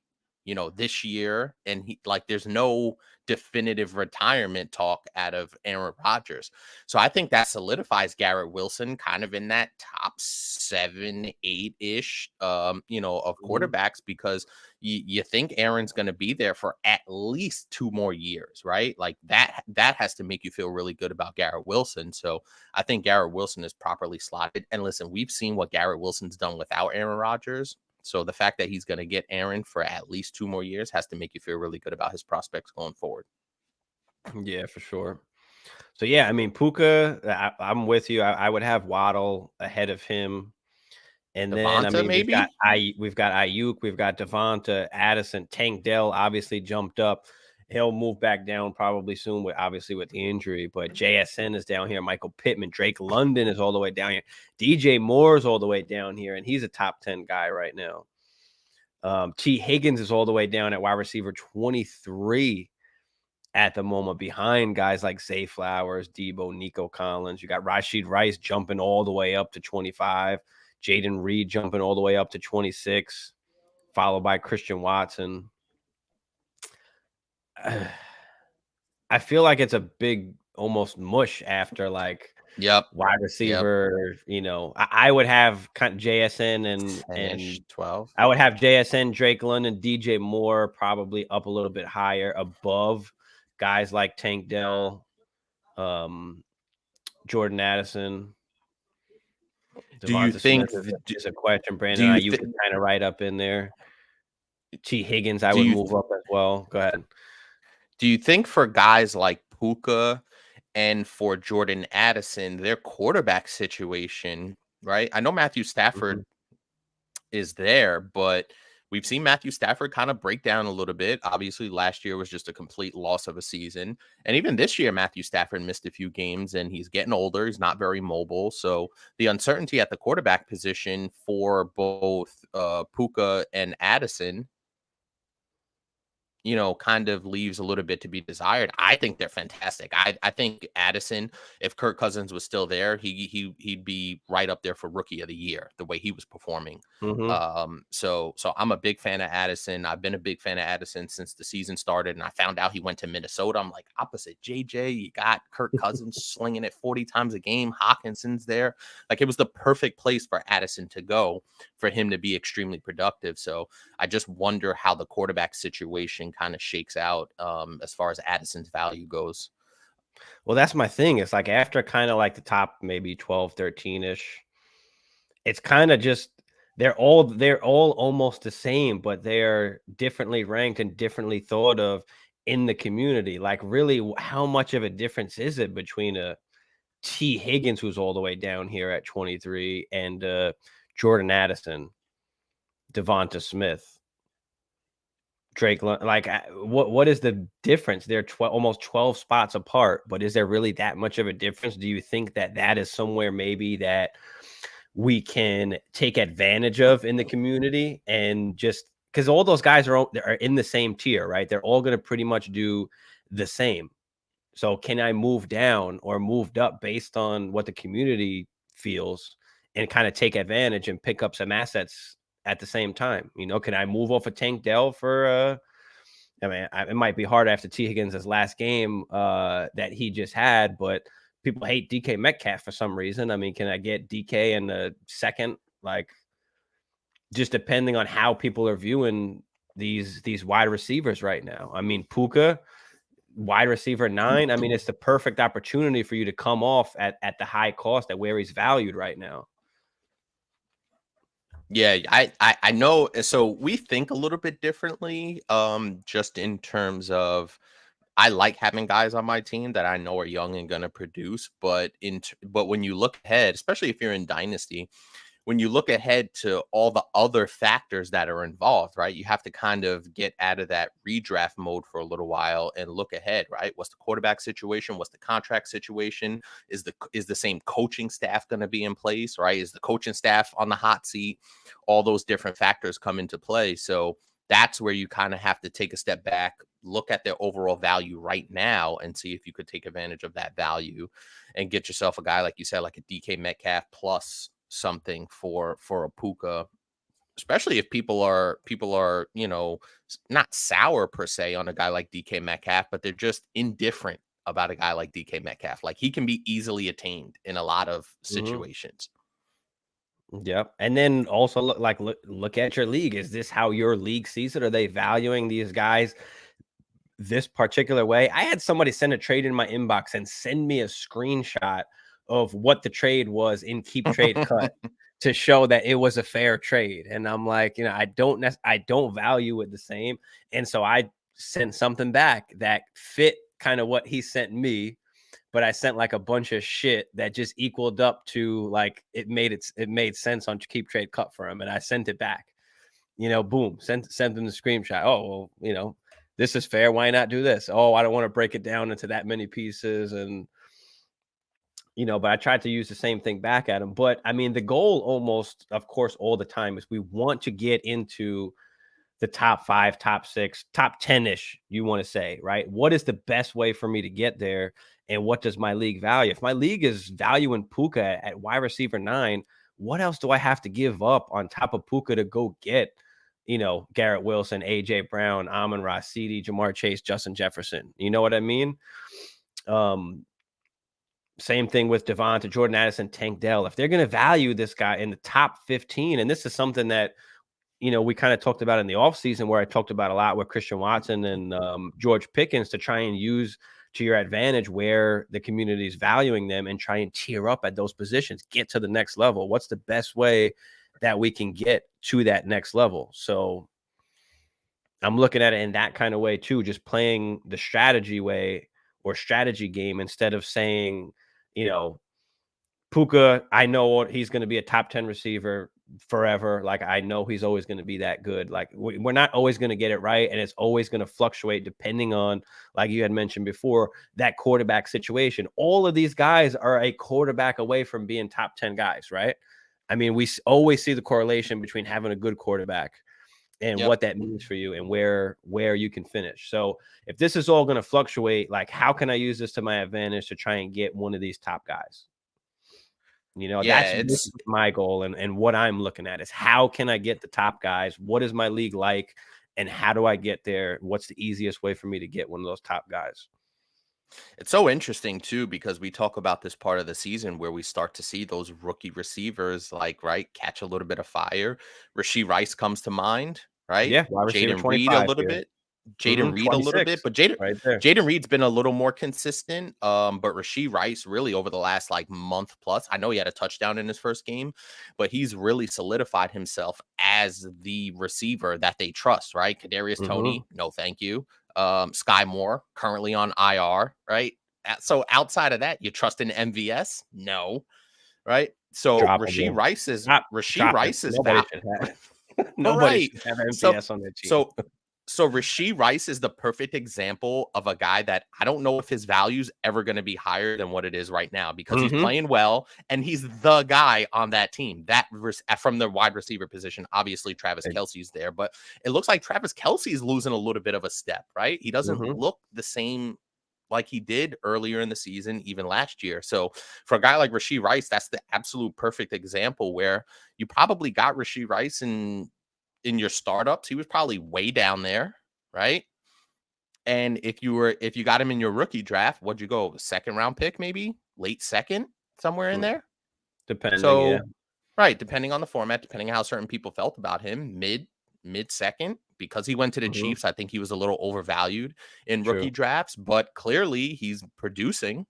this year, and there's no definitive retirement talk out of Aaron Rodgers. So I think that solidifies Garrett Wilson kind of in that top 7, 8-ish, of quarterbacks, because you think Aaron's going to be there for at least 2 more years, right? Like that has to make you feel really good about Garrett Wilson. So I think Garrett Wilson is properly slotted. And listen, we've seen what Garrett Wilson's done without Aaron Rodgers. So the fact that he's going to get Aaron for at least 2 more years has to make you feel really good about his prospects going forward. Yeah, for sure. So yeah, I mean, Puka, I'm with you. I would have Waddle ahead of him. And Devonta, then, maybe we've got Ayuk, we've got Devonta, Addison, Tank Dell obviously jumped up. He'll move back down probably soon with the injury, but JSN is down here. Michael Pittman, Drake London is all the way down here. DJ Moore is all the way down here, and he's a top 10 guy right now. T. Higgins is all the way down at wide receiver 23 at the moment, behind guys like Zay Flowers, Debo, Nico Collins. You got Rashid Rice jumping all the way up to 25. Jaden Reed jumping all the way up to 26, followed by Christian Watson. I feel like it's a big almost mush after wide receiver. I would have JSN and 12. I would have JSN, Drake London, DJ Moore probably up a little bit higher above guys like Tank Dell, Jordan Addison. Do you think is a question, Brandon? You can kind of right up in there. T. Higgins, I would move up as well. Go ahead. Do you think for guys like Puka and for Jordan Addison, their quarterback situation, right? I know Matthew Stafford is there, but we've seen Matthew Stafford kind of break down a little bit. Obviously, last year was just a complete loss of a season. And even this year, Matthew Stafford missed a few games, and he's getting older. He's not very mobile. So the uncertainty at the quarterback position for both Puka and Addison, kind of leaves a little bit to be desired. I think they're fantastic. I think Addison, if Kirk Cousins was still there, he'd be right up there for rookie of the year, the way he was performing. So I'm a big fan of Addison. I've been a big fan of Addison since the season started, and I found out he went to Minnesota. I'm like, opposite JJ, you got Kirk Cousins slinging it 40 times a game. Hawkinson's there. Like, it was the perfect place for Addison to go, for him to be extremely productive. So I just wonder how the quarterback situation kind of shakes out as far as Addison's value goes. Well, that's my thing. It's like, after kind of like the top maybe 12, 13-ish, it's kind of just they're all almost the same, but they're differently ranked and differently thought of in the community. Like, really, how much of a difference is it between a T. Higgins, who's all the way down here at 23, and Jordan Addison, Devonta Smith, Drake? Like, what is the difference? They're almost 12 spots apart, but is there really that much of a difference? Do you think that is somewhere maybe that we can take advantage of in the community, and just because all those guys are in the same tier, right? They're all going to pretty much do the same. So can I move down or moved up based on what the community feels, and kind of take advantage and pick up some assets at the same time? Can I move off of Tank Dell for I mean, it might be hard after T. Higgins' last game that he just had, but people hate DK Metcalf for some reason. I mean, can I get DK in the second? Like, just depending on how people are viewing these wide receivers right now. I mean, Puka, wide receiver 9. I mean, it's the perfect opportunity for you to come off at the high cost at where he's valued right now. Yeah, I know. So we think a little bit differently, just in terms of, I like having guys on my team that I know are young and going to produce. But when you look ahead, especially if you're in Dynasty, when you look ahead to all the other factors that are involved, right? You have to kind of get out of that redraft mode for a little while and look ahead, right? What's the quarterback situation? What's the contract situation? Is the same coaching staff going to be in place, right? Is the coaching staff on the hot seat? All those different factors come into play. So that's where you kind of have to take a step back, look at their overall value right now, and see if you could take advantage of that value and get yourself a guy, like you said, like a DK Metcalf plus something for a Puka, especially if people are not sour per se on a guy like DK Metcalf, but they're just indifferent about a guy like DK Metcalf. Like, he can be easily attained in a lot of situations. Yep. And then also look at your league. Is this how your league sees it? Are they valuing these guys this particular way? I had somebody send a trade in my inbox and send me a screenshot of what the trade was in Keep Trade Cut to show that it was a fair trade. And I'm like, I don't value it the same. And so I sent something back that fit kind of what he sent me, but I sent like a bunch of shit that just equaled up to, like, it made sense on Keep Trade Cut for him. And I sent it back, boom, sent them the screenshot. Oh, well, this is fair. Why not do this? Oh, I don't want to break it down into that many pieces. And, but I tried to use the same thing back at him. But I mean, the goal almost, of course, all the time is we want to get into the top 5, top 6, top 10-ish, you want to say, right? What is the best way for me to get there? And what does my league value? If my league is valuing Puka at wide receiver 9, what else do I have to give up on top of Puka to go get, Garrett Wilson, AJ Brown, Amon-Ra, CD, Jamar Chase, Justin Jefferson? You know what I mean? Same thing with Devonta, Jordan Addison, Tank Dell. If they're going to value this guy in the top 15, and this is something that, we kind of talked about in the offseason, where I talked about a lot with Christian Watson and George Pickens, to try and use to your advantage where the community is valuing them and try and tier up at those positions, get to the next level. What's the best way that we can get to that next level? So I'm looking at it in that kind of way too, just playing the strategy way or strategy game, instead of saying, Puka, I know he's going to be a top 10 receiver forever. Like, I know he's always going to be that good. Like, we're not always going to get it right. And it's always going to fluctuate depending on, like you had mentioned before, that quarterback situation. All of these guys are a quarterback away from being top 10 guys, right? I mean, we always see the correlation between having a good quarterback and Yep. what that means for you and where you can finish. So if this is all going to fluctuate, like how can I use this to my advantage to try and get one of these top guys? Yeah, That's it's basically my goal, and what I'm looking at is how can I get the top guys? What is my league like? And how do I get there? What's the easiest way for me to get one of those top guys? It's so interesting too, because we talk about this part of the season where we start to see those rookie receivers right catch a little bit of fire. Rashee Rice comes to mind, right? Yeah, wide receiver Jaden Reed a 25 little here. bit. Jaden Reed a little bit, 26 but Jaden right there. Jaden Reed's been a little more consistent. But Rashee Rice really over the last like month plus. I know he had a touchdown in his first game, but he's really solidified himself as the receiver that they trust, right? Kadarius Toney, no thank you. Sky Moore currently on IR, right? So outside of that, you trust in MVS? No, right? So Rashee Droppable. Rice is Drop Nobody that should have nobody right. should have MVS on their team. So Rashee Rice is the perfect example of a guy that I don't know if his value is ever going to be higher than what it is right now because he's playing well and he's the guy on that team that from the wide receiver position. Obviously, Travis Kelce's there, but it looks like Travis Kelce is losing a little bit of a step, right? He doesn't look the same like he did earlier in the season, even last year. So for a guy like Rashee Rice, that's the absolute perfect example where you probably got Rashee Rice in your startups. He was probably way down there, right? And if you got him in your rookie draft, what'd you go? Second round pick, maybe late second, somewhere in there. Depending, so, right, depending on the format, depending on how certain people felt about him, mid second, because he went to the Chiefs. I think he was a little overvalued in rookie drafts, but clearly he's producing.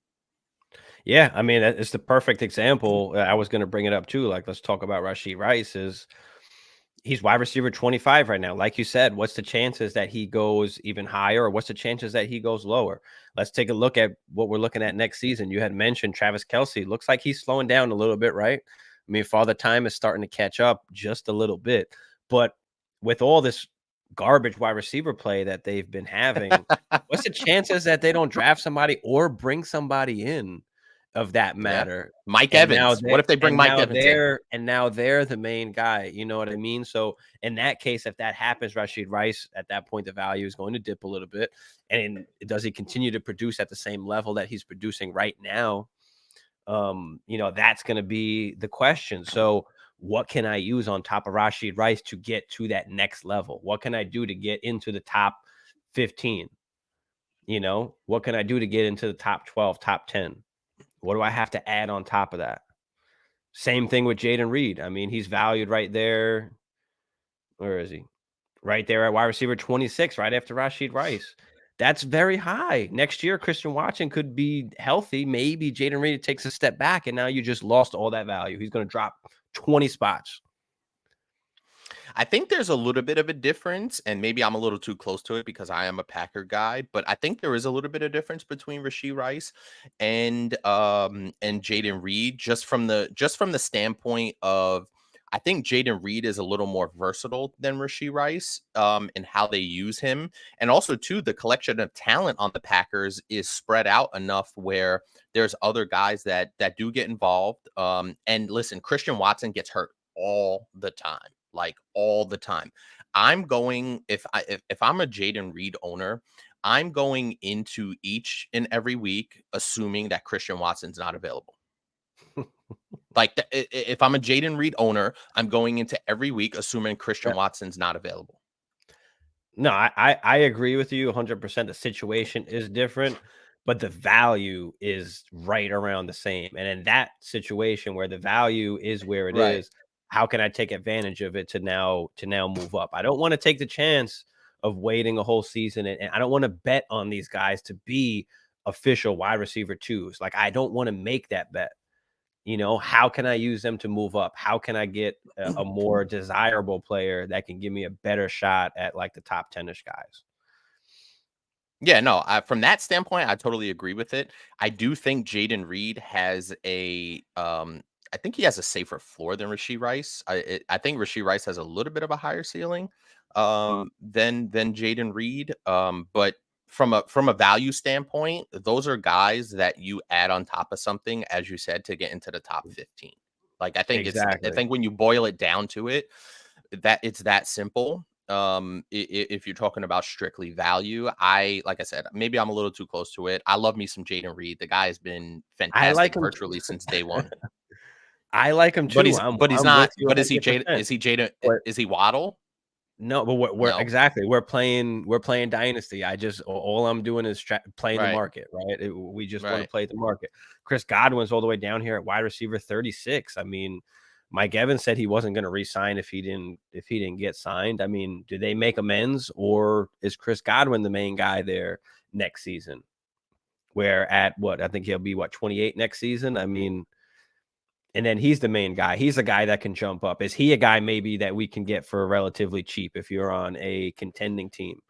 Yeah, I mean, it's the perfect example. I was going to bring it up too. Like, let's talk about Rashee Rice. He's wide receiver 25 right now. Like you said, what's the chances that he goes even higher, or what's the chances that he goes lower? Let's take a look at what we're looking at next season. You had mentioned Travis Kelce. Looks like he's slowing down a little bit, right? I mean, Father Time is starting to catch up just a little bit. But with all this garbage wide receiver play that they've been having, what's the chances that they don't draft somebody or bring somebody in of that matter? Mike Evans. What if they bring Mike Evans in? And now they're the main guy. You know what I mean? So in that case, if that happens, Rashee Rice, at that point, the value is going to dip a little bit. And does he continue to produce at the same level that he's producing right now? That's going to be the question. So what can I use on top of Rashee Rice to get to that next level? What can I do to get into the top 15? What can I do to get into the top 12, top 10? What do I have to add on top of that? Same thing with Jaden Reed. I mean, he's valued right there. Where is he? Right there at wide receiver 26, right after Rashee Rice. That's very high. Next year, Christian Watson could be healthy. Maybe Jaden Reed takes a step back, and now you just lost all that value. He's going to drop 20 spots. I think there's a little bit of a difference, and maybe I'm a little too close to it because I am a Packer guy, but I think there is a little bit of difference between Rashee Rice and Jaden Reed, just from the standpoint of I think Jaden Reed is a little more versatile than Rashee Rice in how they use him. And also, too, the collection of talent on the Packers is spread out enough where there's other guys that do get involved. And listen, Christian Watson gets hurt all the time. Like all the time. I'm going if I'm a Jaden Reed owner, I'm going into each and every week assuming that Christian Watson's not available. Like if I'm a Jaden Reed owner, I'm going into every week assuming Christian Watson's not available. No, I agree with you 100%. The situation is different, but the value is right around the same. And in that situation where the value is where it is, how can I take advantage of it to now move up? I don't want to take the chance of waiting a whole season, and I don't want to bet on these guys to be official wide receiver twos. Like, I don't want to make that bet. How can I use them to move up? How can I get a more desirable player that can give me a better shot at like the top 10-ish guys? Yeah, no, from that standpoint, I totally agree with it. I do think Jaden Reed has I think he has a safer floor than Rashee Rice. I think Rashee Rice has a little bit of a higher ceiling than Jaden Reed. But from a value standpoint, those are guys that you add on top of something, as you said, to get into the top 15. Like I think I think when you boil it down to it, that it's that simple. If you're talking about strictly value, like I said, maybe I'm a little too close to it. I love me some Jaden Reed. The guy has been I like fantastic him. virtually since day one. I like him But too. he's I'm with not. you But is he Jaden? 100%. Is he Jaden? But Is he Waddle? no, but we're No. exactly we're playing Dynasty. All I'm doing is playing the Right. market, right? We just want to Right. play the market. Chris Godwin's all the way down here at wide receiver 36. I mean, Mike Evans said he wasn't going to re-sign if he didn't get signed. I mean, do they make amends, or is Chris Godwin the main guy there next season? Where at what I think he'll be 28 next season. I mean, and then he's the main guy. He's a guy that can jump up. Is he a guy maybe that we can get for relatively cheap if you're on a contending team?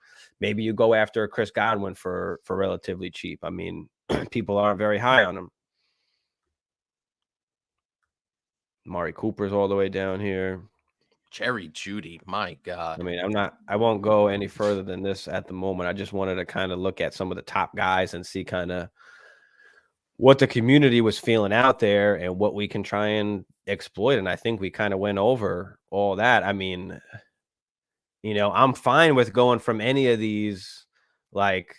Maybe you go after Chris Godwin for relatively cheap. I mean, people aren't very high on him. Amari Cooper's all the way down here. Jerry Jeudy, my God. I mean, I won't go any further than this at the moment. I just wanted to kind of look at some of the top guys and see kind of what the community was feeling out there and what we can try and exploit. And I think we kind of went over all that. I mean, I'm fine with going from any of these, like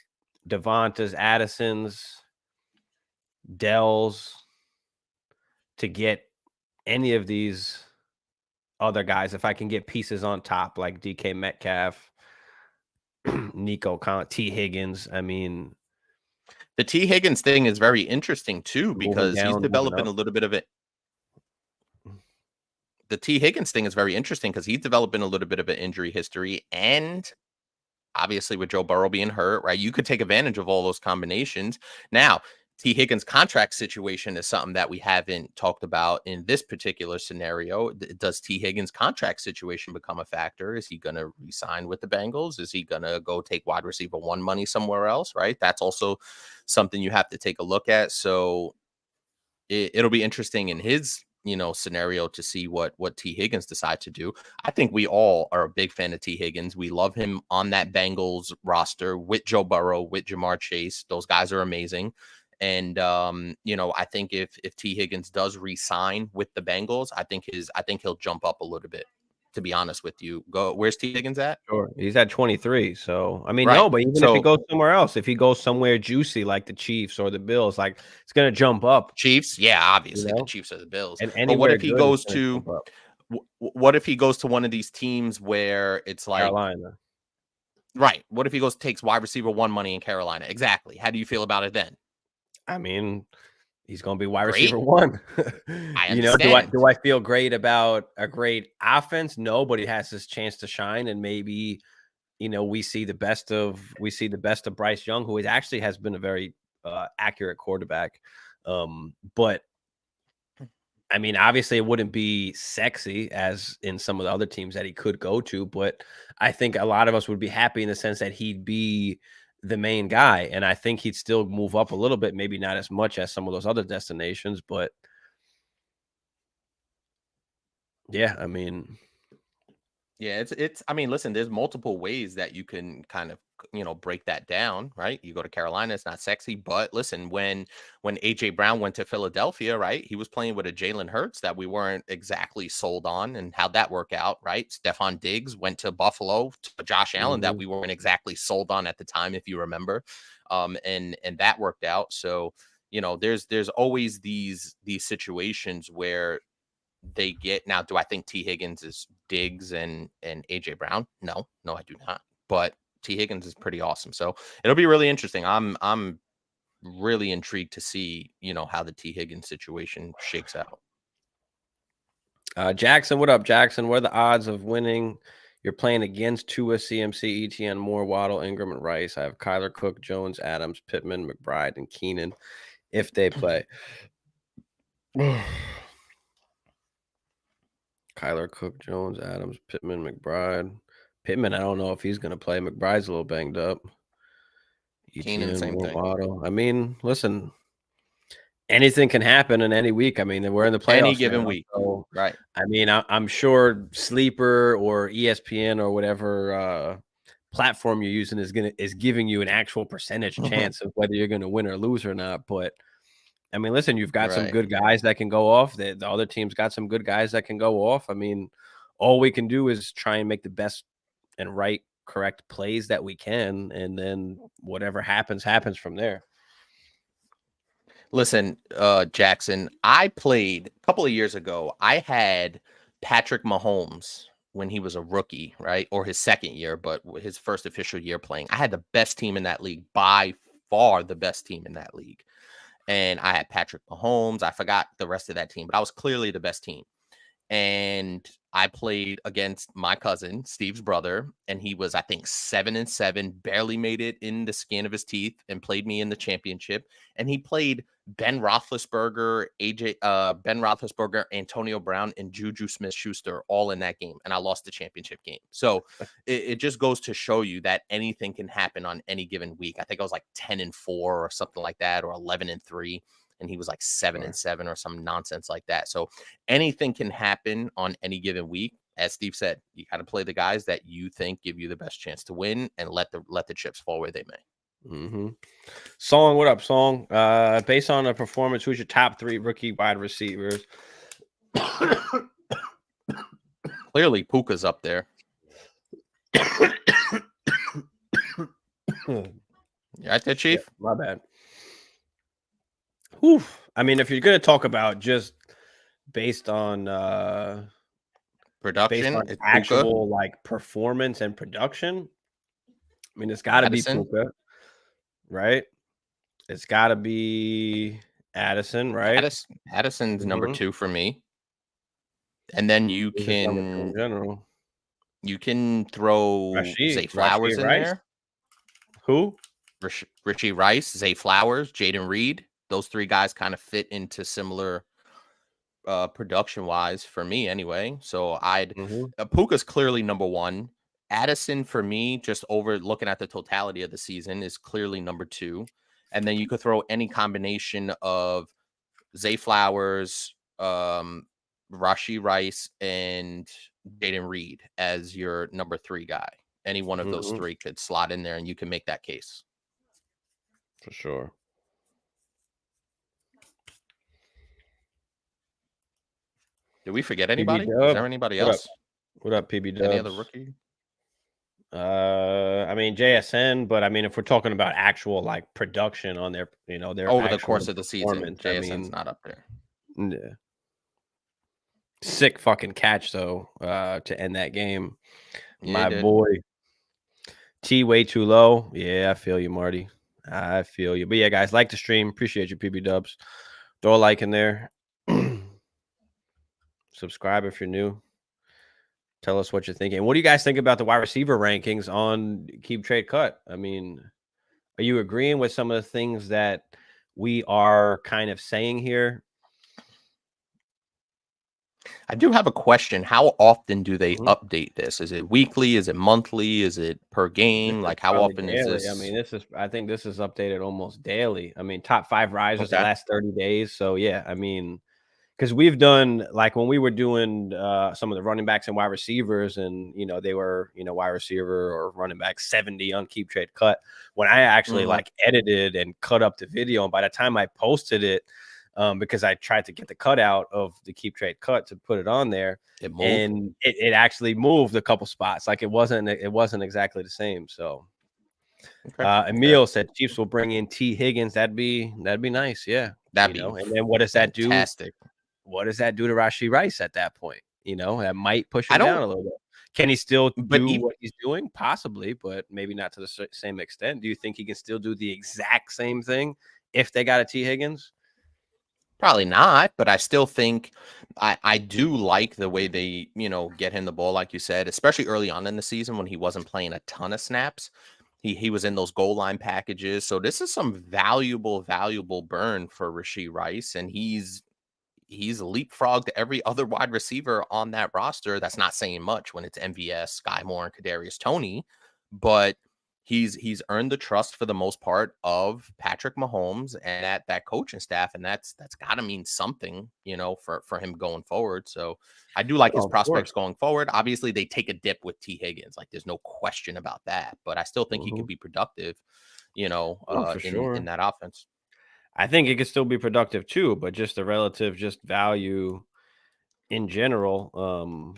Devonta's, Addison's, Dell's, to get any of these other guys. If I can get pieces on top, like DK Metcalf, Nico Collins, T. Higgins. I mean, the T. Higgins thing is very interesting too, because he's developing a little bit of it. The T. Higgins thing is very interesting because he's developing a little bit of an injury history, and obviously with Joe Burrow being hurt, right? You could take advantage of all those combinations. Now, T. Higgins' contract situation is something that we haven't talked about in this particular scenario. Does T. Higgins' contract situation become a factor? Is he going to re-sign with the Bengals? Is he going to go take wide receiver 1 money somewhere else, right? That's also something you have to take a look at. So it'll be interesting in his scenario to see what T. Higgins decides to do. I think we all are a big fan of T. Higgins. We love him on that Bengals roster with Joe Burrow, with Jamar Chase. Those guys are amazing. And I think if T. Higgins does re-sign with the Bengals, I think he'll jump up a little bit. To be honest with you, where's T. Higgins at? Sure, he's at 23. So I mean, right. No, but even if he goes somewhere else, if he goes somewhere juicy like the Chiefs or the Bills, like it's gonna jump up. Chiefs, yeah, obviously the Chiefs are the Bills. And but what if he goes to? What if he goes to one of these teams where it's like Carolina? Right. What if he takes wide receiver 1 money in Carolina? Exactly. How do you feel about it then? I mean, he's going to be wide receiver 1. I understand. Do I feel great about a great offense? No, but he has his chance to shine, and maybe we see the best of Bryce Young, who actually has been a very accurate quarterback. But I mean, obviously, it wouldn't be sexy as in some of the other teams that he could go to, but I think a lot of us would be happy in the sense that he'd be the main guy, and I think he'd still move up a little bit, maybe not as much as some of those other destinations, but yeah, I mean, yeah, it's I mean, listen, there's multiple ways that you can kind of break that down, right? You go to Carolina, it's not sexy, but listen, when AJ Brown went to Philadelphia, right, he was playing with a Jalen Hurts that we weren't exactly sold on, and how'd that work out, right? Stephon Diggs went to Buffalo to Josh Allen that we weren't exactly sold on at the time, if you remember, and that worked out. So there's always these situations where they get. Now, do I think T. Higgins is Diggs and AJ Brown? No, I do not. But T. Higgins is pretty awesome. So it'll be really interesting. I'm really intrigued to see, how the T. Higgins situation shakes out. Jackson, what up, Jackson? What are the odds of winning? You're playing against Tua, CMC, ETN, Moore, Waddle, Ingram, and Rice. I have Kyler, Cook, Jones, Adams, Pittman, McBride, and Keenan if they play. Kyler, Cook, Jones, Adams, Pittman, McBride. Pittman, I don't know if he's going to play. McBride's a little banged up. Keenan, same thing. Waddle. I mean, listen, anything can happen in any week. I mean, we're in the playoffs any given now, week, so, right? I mean, I'm sure Sleeper or ESPN or whatever platform you're using is giving you an actual percentage chance of whether you're going to win or lose or not. But I mean, listen, you've got some good guys that can go off. The other team's got some good guys that can go off. I mean, all we can do is try and make the best and write correct plays that we can, and then whatever happens from there. Listen, Jackson, I played a couple of years ago. I had Patrick Mahomes when he was a rookie, right? Or his second year, but his first official year playing. I had the best team in that league, by far the best team in that league. And I had Patrick Mahomes. I forgot the rest of that team, but I was clearly the best team. And I played against my cousin, Steve's brother, and he was, I think, 7-7, barely made it in the skin of his teeth, and played me in the championship. And he played Ben Roethlisberger, Antonio Brown, and Juju Smith-Schuster all in that game, and I lost the championship game. So it just goes to show you that anything can happen on any given week. I think I was like 10-4 or something like that, or 11-3. And he was like 7-7 or some nonsense like that. So anything can happen on any given week. As Steve said, you got to play the guys that you think give you the best chance to win, and let the chips fall where they may. Mm-hmm. Song, what up, Song? Based on a performance, who's your top 3 rookie wide receivers? Clearly, Puka's up there. You right there, Chief? Yeah, my bad. Whew. I mean, if you're going to talk about just based on production, based on actual like performance and production, I mean, it's got to be Puka, right? It's got to be Addison, right? Addison's number 2 for me. And then you can throw Zay Flowers in there. Who? Richie Rice, Zay Flowers, Jaden Reed. Those 3 guys kind of fit into similar production wise for me anyway. So Puka's clearly number 1. Addison for me, just over looking at the totality of the season, is clearly number 2. And then you could throw any combination of Zay Flowers, Rashee Rice, and Jaden Reed as your number 3 guy. Any one of those 3 could slot in there, and you can make that case. For sure. Did we forget anybody? Is there anybody else? What up, PB Dubs? Any other rookie? I mean JSN, but I mean if we're talking about actual like production on their, their over the course of the season, JSN's not up there. Yeah. Sick fucking catch though, to end that game. Yeah, my boy. T way too low. Yeah, I feel you, Marty. I feel you. But yeah, guys, like the stream. Appreciate you, PB Dubs. Throw a like in there. Subscribe if you're new. Tell us what you're thinking. What do you guys think about the wide receiver rankings on Keep Trade Cut? I mean, are you agreeing with some of the things that we are kind of saying here? I do have a question. How often do they update this? Is it weekly? Is it monthly? Is it per game? Like how often daily. is this? I mean, I think this is updated almost daily. I mean, top 5 risers the last 30 days. So yeah, I mean, because we've done like when we were doing some of the running backs and wide receivers, and they were wide receiver or running back 70 on Keep Trade Cut. When I actually like edited and cut up the video, and by the time I posted it, because I tried to get the cutout of the Keep Trade Cut to put it on there, and it actually moved a couple spots. Like it wasn't exactly the same. So Emil said Chiefs will bring in T. Higgins. That'd be nice. Yeah, that'd be. And then what does that do? Fantastic. What does that do to Rashee Rice at that point? That might push him down a little bit. Can he still do what he's doing? Possibly, but maybe not to the same extent. Do you think he can still do the exact same thing if they got a T. Higgins? Probably not, but I still think I do like the way they, get him the ball, like you said, especially early on in the season when he wasn't playing a ton of snaps. He was in those goal line packages. So this is some valuable burn for Rashee Rice, and he's leapfrogged every other wide receiver on that roster. That's not saying much when it's MVS, Sky Moore, and Kadarius Toney, but he's earned the trust for the most part of Patrick Mahomes and that coaching staff, and that's got to mean something, for him going forward. So I do like his prospects going forward. Obviously, they take a dip with T. Higgins, like there's no question about that, but I still think he could be productive, in that offense. I think it could still be productive too, but just the relative value in general.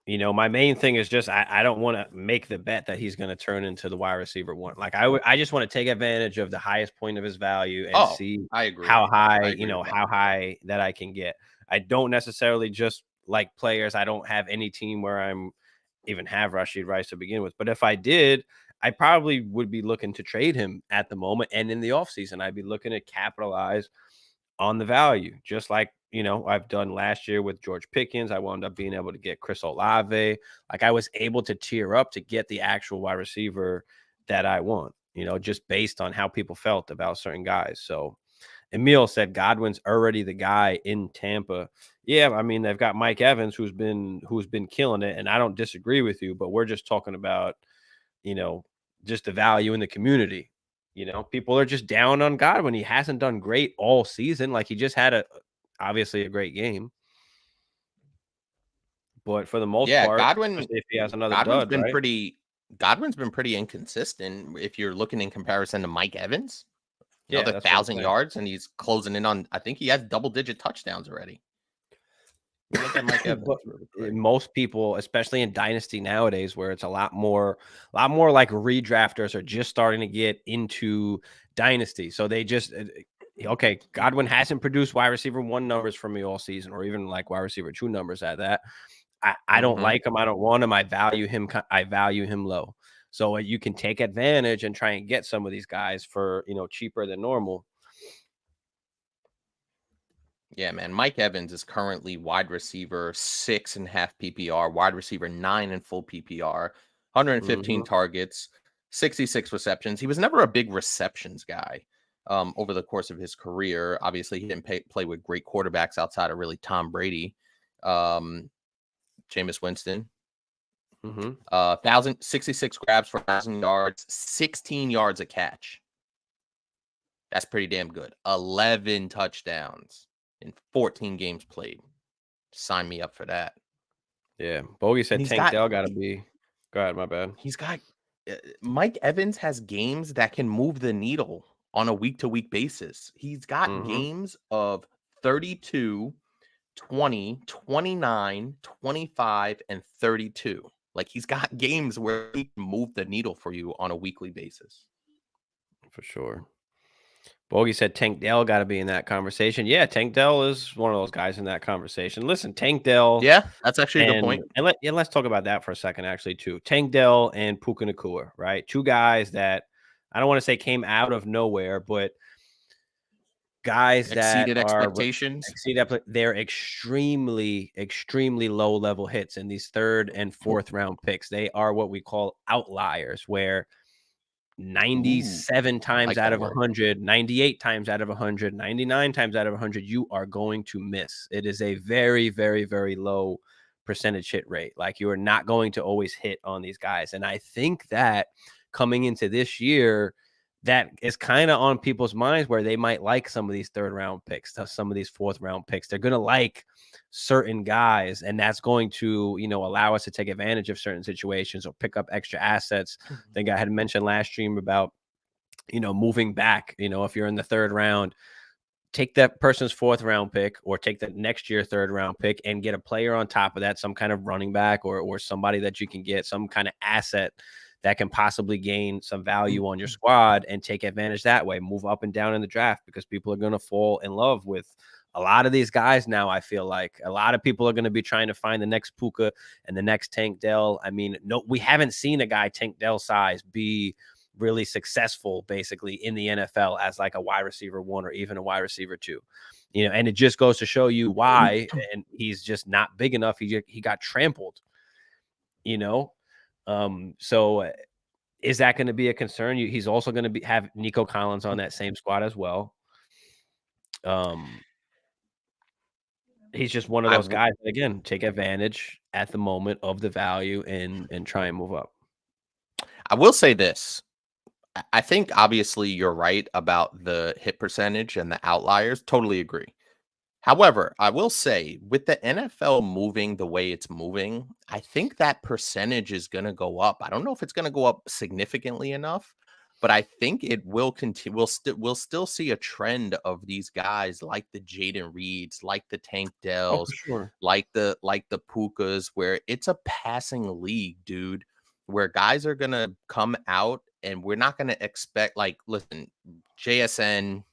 You know, my main thing is just I don't want to make the bet that he's going to turn into the wide receiver one. Like I just want to take advantage of the highest point of his value and see I agree. how high, I agree how high that I can get. I don't necessarily just like players. I don't have any team where I'm even have Rashid Rice to begin with. But if I did, I probably would be looking to trade him at the moment. And in the offseason, I'd be looking to capitalize on the value, just like, I've done last year with George Pickens. I wound up being able to get Chris Olave. Like I was able to tier up to get the actual wide receiver that I want, just based on how people felt about certain guys. So Emil said Godwin's already the guy in Tampa. Yeah, I mean, they've got Mike Evans who's been killing it, and I don't disagree with you, but we're just talking about, just the value in the community. People are just down on Godwin. He hasn't done great all season. Like he just had obviously a great game. But for the most part, Godwin, if he has another Godwin's dud, been right? Godwin's been pretty inconsistent if you're looking in comparison to Mike Evans. Another That's what I'm 1,000 saying. yards, and he's closing in on, I think he has double-digit touchdowns already. Look at Mike Evans. Most people, especially in Dynasty nowadays, where it's a lot more like redrafters are just starting to get into Dynasty. So they just, okay, Godwin hasn't produced wide receiver 1 numbers for me all season, or even like wide receiver 2 numbers at that. I don't like him. I don't want him. I value him low. So you can take advantage and try and get some of these guys for, cheaper than normal. Yeah, man. Mike Evans is currently wide receiver 6.5 PPR, wide receiver 9 in full PPR, 115 targets, 66 receptions. He was never a big receptions guy over the course of his career. Obviously, he didn't play with great quarterbacks outside of really Tom Brady, Jameis Winston. 1,066 grabs for 1,000 yards, 16 yards a catch. That's pretty damn good. 11 touchdowns in 14 games played. Sign me up for that. Yeah. Bogey said Tank Dell got to be. Go ahead, my bad. He's got Mike Evans has games that can move the needle on a week-to-week basis. He's got games of 32, 20, 29, 25, and 32. Like he's got games where he can move the needle for you on a weekly basis. For sure. Bogey said Tank Dell got to be in that conversation. Yeah, Tank Dell is one of those guys in that conversation. Listen, Tank Dell. Yeah, that's actually a good point. And let's talk about that for a second, actually, too. Tank Dell and Puka Nacua, right? 2 guys that I don't want to say came out of nowhere, but guys exceeded that expectations. They're extremely, extremely low level hits in these 3rd and 4th round picks. They are what we call outliers, where 97 times out of 100, 98 times out of 100, 99 times out of 100, you are going to miss. It is a very, very, very low percentage hit rate. Like you are not going to always hit on these guys. And I think that coming into this year, that is kind of on people's minds where they might like some of these 3rd round picks, some of these 4th round picks. They're going to like certain guys, and that's going to, allow us to take advantage of certain situations or pick up extra assets. I think I had mentioned last stream about, moving back, if you're in the 3rd round, take that person's 4th round pick or take the next year 3rd round pick and get a player on top of that, some kind of running back or somebody that you can get, some kind of asset that can possibly gain some value on your squad and take advantage that way, move up and down in the draft, because people are going to fall in love with a lot of these guys now. I feel like a lot of people are going to be trying to find the next Puka and the next Tank Dell. I mean, no, we haven't seen a guy Tank Dell size be really successful basically in the NFL as like a wide receiver 1 or even a wide receiver 2. And it just goes to show you why. And he's just not big enough. He got trampled, so is that going to be a concern? He's also going to have Nico Collins on that same squad as well. He's just one of those guys that, again, take advantage at the moment of the value and try and move up. I will say this. I think obviously you're right about the hit percentage and the outliers. Totally agree. However, I will say with the NFL moving the way it's moving, I think that percentage is going to go up. I don't know if it's going to go up significantly enough, but I think it will continue. We'll still see a trend of these guys like the Jaden Reeds, like the Tank Oh, Dells, for sure. like the Pukas, where it's a passing league, dude, where guys are gonna come out and we're not gonna expect, like, listen, JSN,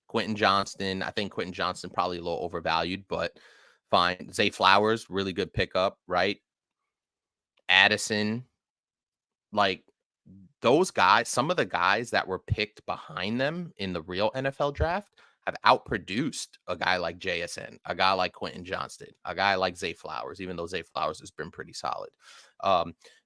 Quentin Johnston. I think Quentin Johnston probably a little overvalued, but fine. Zay Flowers, really good pickup, right? Addison, like those guys, some of the guys that were picked behind them in the real NFL draft have outproduced a guy like JSN, a guy like Quentin Johnston, a guy like Zay Flowers, even though Zay Flowers has been pretty solid.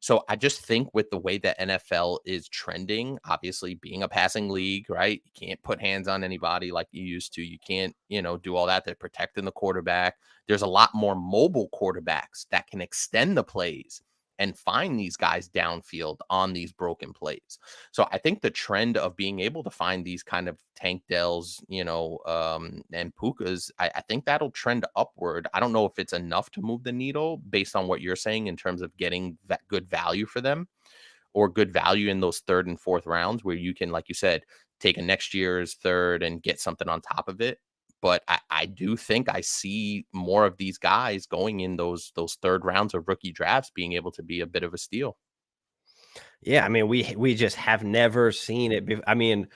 So I just think with the way that NFL is trending, obviously being a passing league, right? You can't put hands on anybody like you used to. You can't, do all that. They're protecting the quarterback. There's a lot more mobile quarterbacks that can extend the plays and find these guys downfield on these broken plays. So I think the trend of being able to find these kind of Tank Dells, and Pukas, I think that'll trend upward. I don't know if it's enough to move the needle based on what you're saying in terms of getting that good value for them, or good value in those third and fourth rounds where you can, like you said, take a next year's third and get something on top of it. But I do think I see more of these guys going in those third rounds of rookie drafts being able to be a bit of a steal. Yeah, I mean, we just have never seen it. I mean,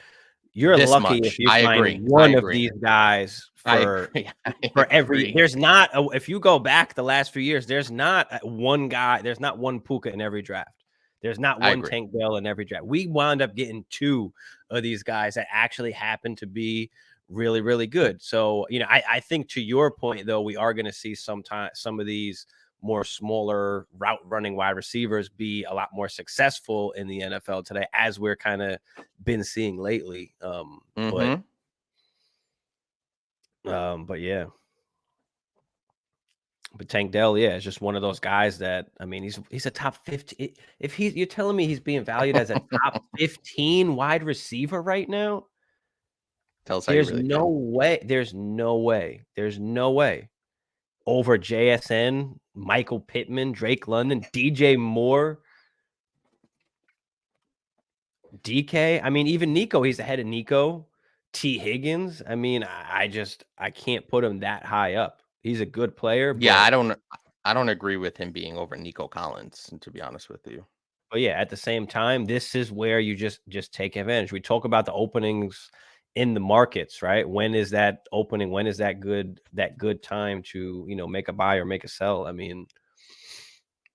you're This lucky much. if you I find agree. one I of agree. these guys for every. agree. There's not if you go back the last few years, there's not one guy. There's not one Puka in every draft. There's not one Tank Dell in every draft. We wound up getting two of these guys that actually happen to be really, really good. So, I think to your point, though, we are going to see some of these more smaller route running wide receivers be a lot more successful in the NFL today, as we're kind of been seeing lately. But yeah. But Tank Dell, yeah, is just one of those guys that, I mean, he's a top 15. If you're telling me he's being valued as a top 15 wide receiver right now, there's no way. There's no way. There's no way over JSN, Michael Pittman, Drake London, DJ Moore, DK. I mean, even Nico, he's ahead of Nico. T. Higgins. I mean, I can't put him that high up. He's a good player. Yeah, I don't agree with him being over Nico Collins, to be honest with you. But yeah, at the same time, this is where you just take advantage. We talk about the openings in the markets, right? When is that opening? When is that good time to, make a buy or make a sell? I mean,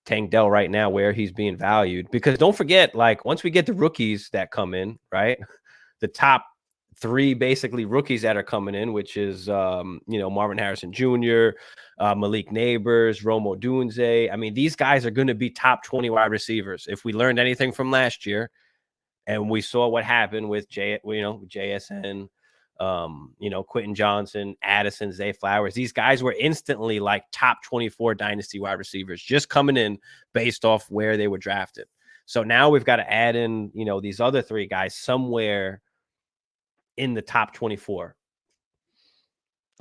Tank Dell right now, where he's being valued, because don't forget, like, once we get the rookies that come in, right? The top three basically rookies that are coming in, which is, Marvin Harrison Jr., Malik Neighbors, Romo Dunze. I mean, these guys are going to be top 20 wide receivers. If we learned anything from last year, and we saw what happened with JSN, Quentin Johnson, Addison, Zay Flowers. These guys were instantly like top 24 dynasty wide receivers just coming in based off where they were drafted. So now we've got to add in, these other three guys somewhere in the top 24.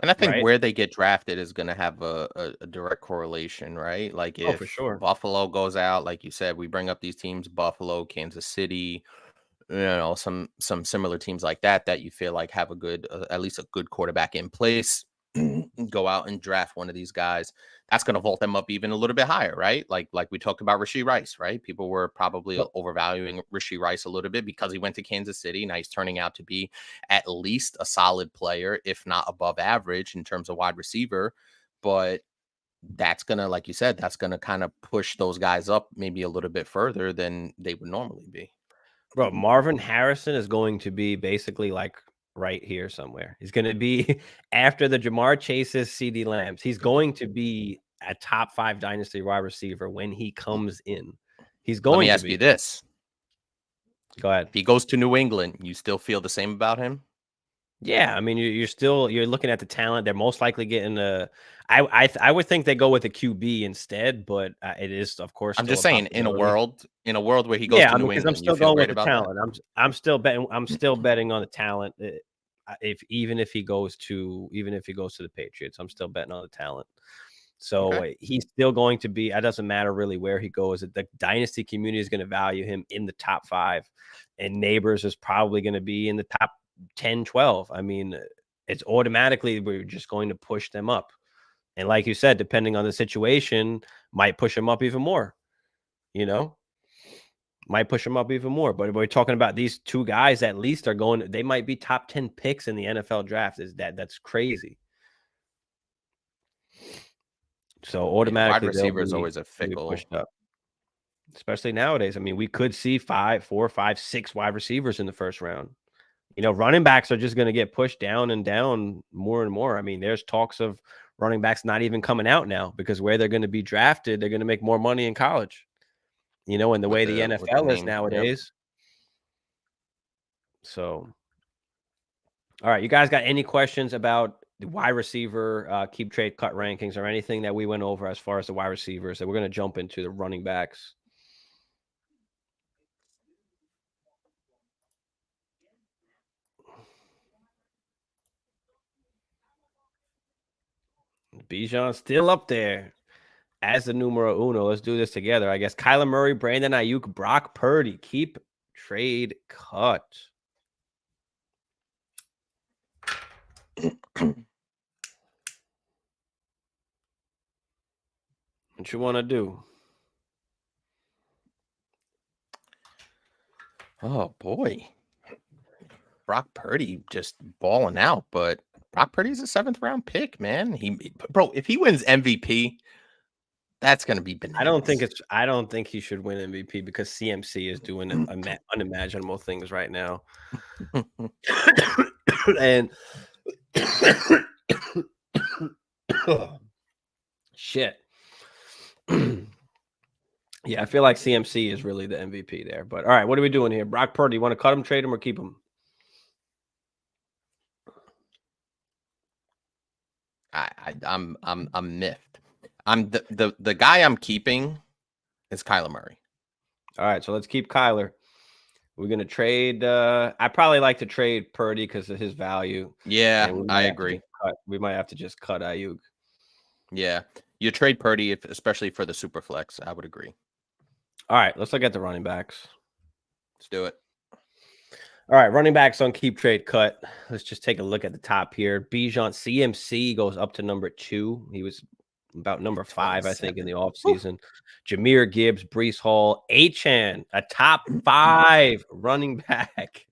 And I think where they get drafted is going to have a direct correlation, right? Like if for sure. Buffalo goes out, like you said, we bring up these teams, Buffalo, Kansas City, some similar teams like that you feel like have a good, at least a good quarterback in place, go out and draft one of these guys. That's going to vault them up even a little bit higher, right? Like we talked about Rashee Rice, right? People were probably overvaluing Rashee Rice a little bit because he went to Kansas City. Now he's turning out to be at least a solid player, if not above average in terms of wide receiver. But that's going to, like you said, that's going to kind of push those guys up maybe a little bit further than they would normally be. Bro, Marvin Harrison is going to be basically like right here somewhere. He's going to be after the Jamar Chases, CeeDee Lambs. He's going to be a top 5 dynasty wide receiver when he comes in. He's going to be. Let me ask you this. Go ahead. If he goes to New England, you still feel the same about him? Yeah, I mean, you're looking at the talent. They're most likely getting I would think they go with a QB instead, but it is, of course. I'm just saying, in a world where he goes to New England, I'm still going with the talent. I'm still betting. I'm still betting on the talent. Even if he goes to the Patriots, I'm still betting on the talent. So Okay. he's still going to be, it doesn't matter really where he goes. The dynasty community is going to value him in the top 5, and Neighbors is probably going to be in the top 10, 12. I mean, it's automatically, we're just going to push them up. And like you said, depending on the situation, might push them up even more, you know, might push them up even more. But we're talking about these 2 guys at least are going, they might be top 10 picks in the NFL draft. That's crazy. So automatically, wide receiver is always a they'll be fickle. pushed up, especially nowadays. I mean, we could see 4, 5, 6 wide receivers in the first round. You know, running backs are just going to get pushed down and down more and more. I mean, there's talks of running backs not even coming out now because where they're going to be drafted, they're going to make more money in college. You know, and the way the NFL is nowadays. Yep. So, all right, you guys got any questions about the wide receiver keep trade cut rankings or anything that we went over as far as the wide receivers? That we're going to jump into the running backs. Bijan's still up there as the numero uno. Let's do this together. I guess Kyler Murray, Brandon Ayuk, Brock Purdy keep trade cut. What you want to do? Oh boy, Brock Purdy just balling out, but Brock Purdy's a 7th round pick, man. Bro, if he wins MVP, that's gonna be bananas. I don't think he should win MVP because CMC is doing unimaginable things right now. And shit. Yeah, I feel like CMC is really the MVP there. But all right, what are we doing here? Brock Purdy, you want to cut him, trade him, or keep him? I'm miffed. I'm the guy I'm keeping is Kyler Murray. All right, so let's keep Kyler. We're gonna trade. I probably like to trade Purdy because of his value. Yeah, I agree. We might have to just cut Ayuk. Yeah, you trade Purdy, especially for the super flex. I would agree. All right, let's look at the running backs. Let's do it. All right, running backs on keep trade cut. Let's just take a look at the top here. Bijan CMC goes up to number 2. He was about number 5, I think, in the offseason. Jahmyr Gibbs, Breece Hall, Achane, a top 5 running back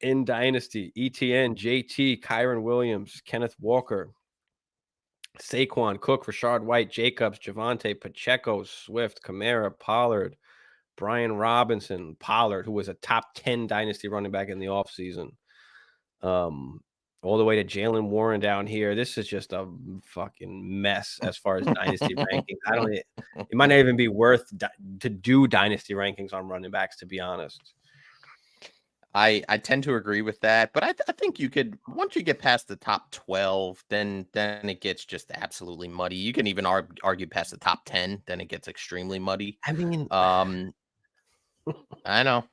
in Dynasty. ETN, JT, Kyron Williams, Kenneth Walker, Saquon, Cook, Rashard White, Jacobs, Javonte, Pacheco, Swift, Kamara, Pollard, Brian Robinson, Pollard, who was a top 10 Dynasty running back in the offseason. All the way to Jalen Warren down here. This is just a fucking mess as far as Dynasty rankings. It might not even be worth to do Dynasty rankings on running backs, to be honest. I tend to agree with that, but I think you could, once you get past the top 12, then it gets just absolutely muddy. You can even argue past the top 10, then it gets extremely muddy. I mean, I know.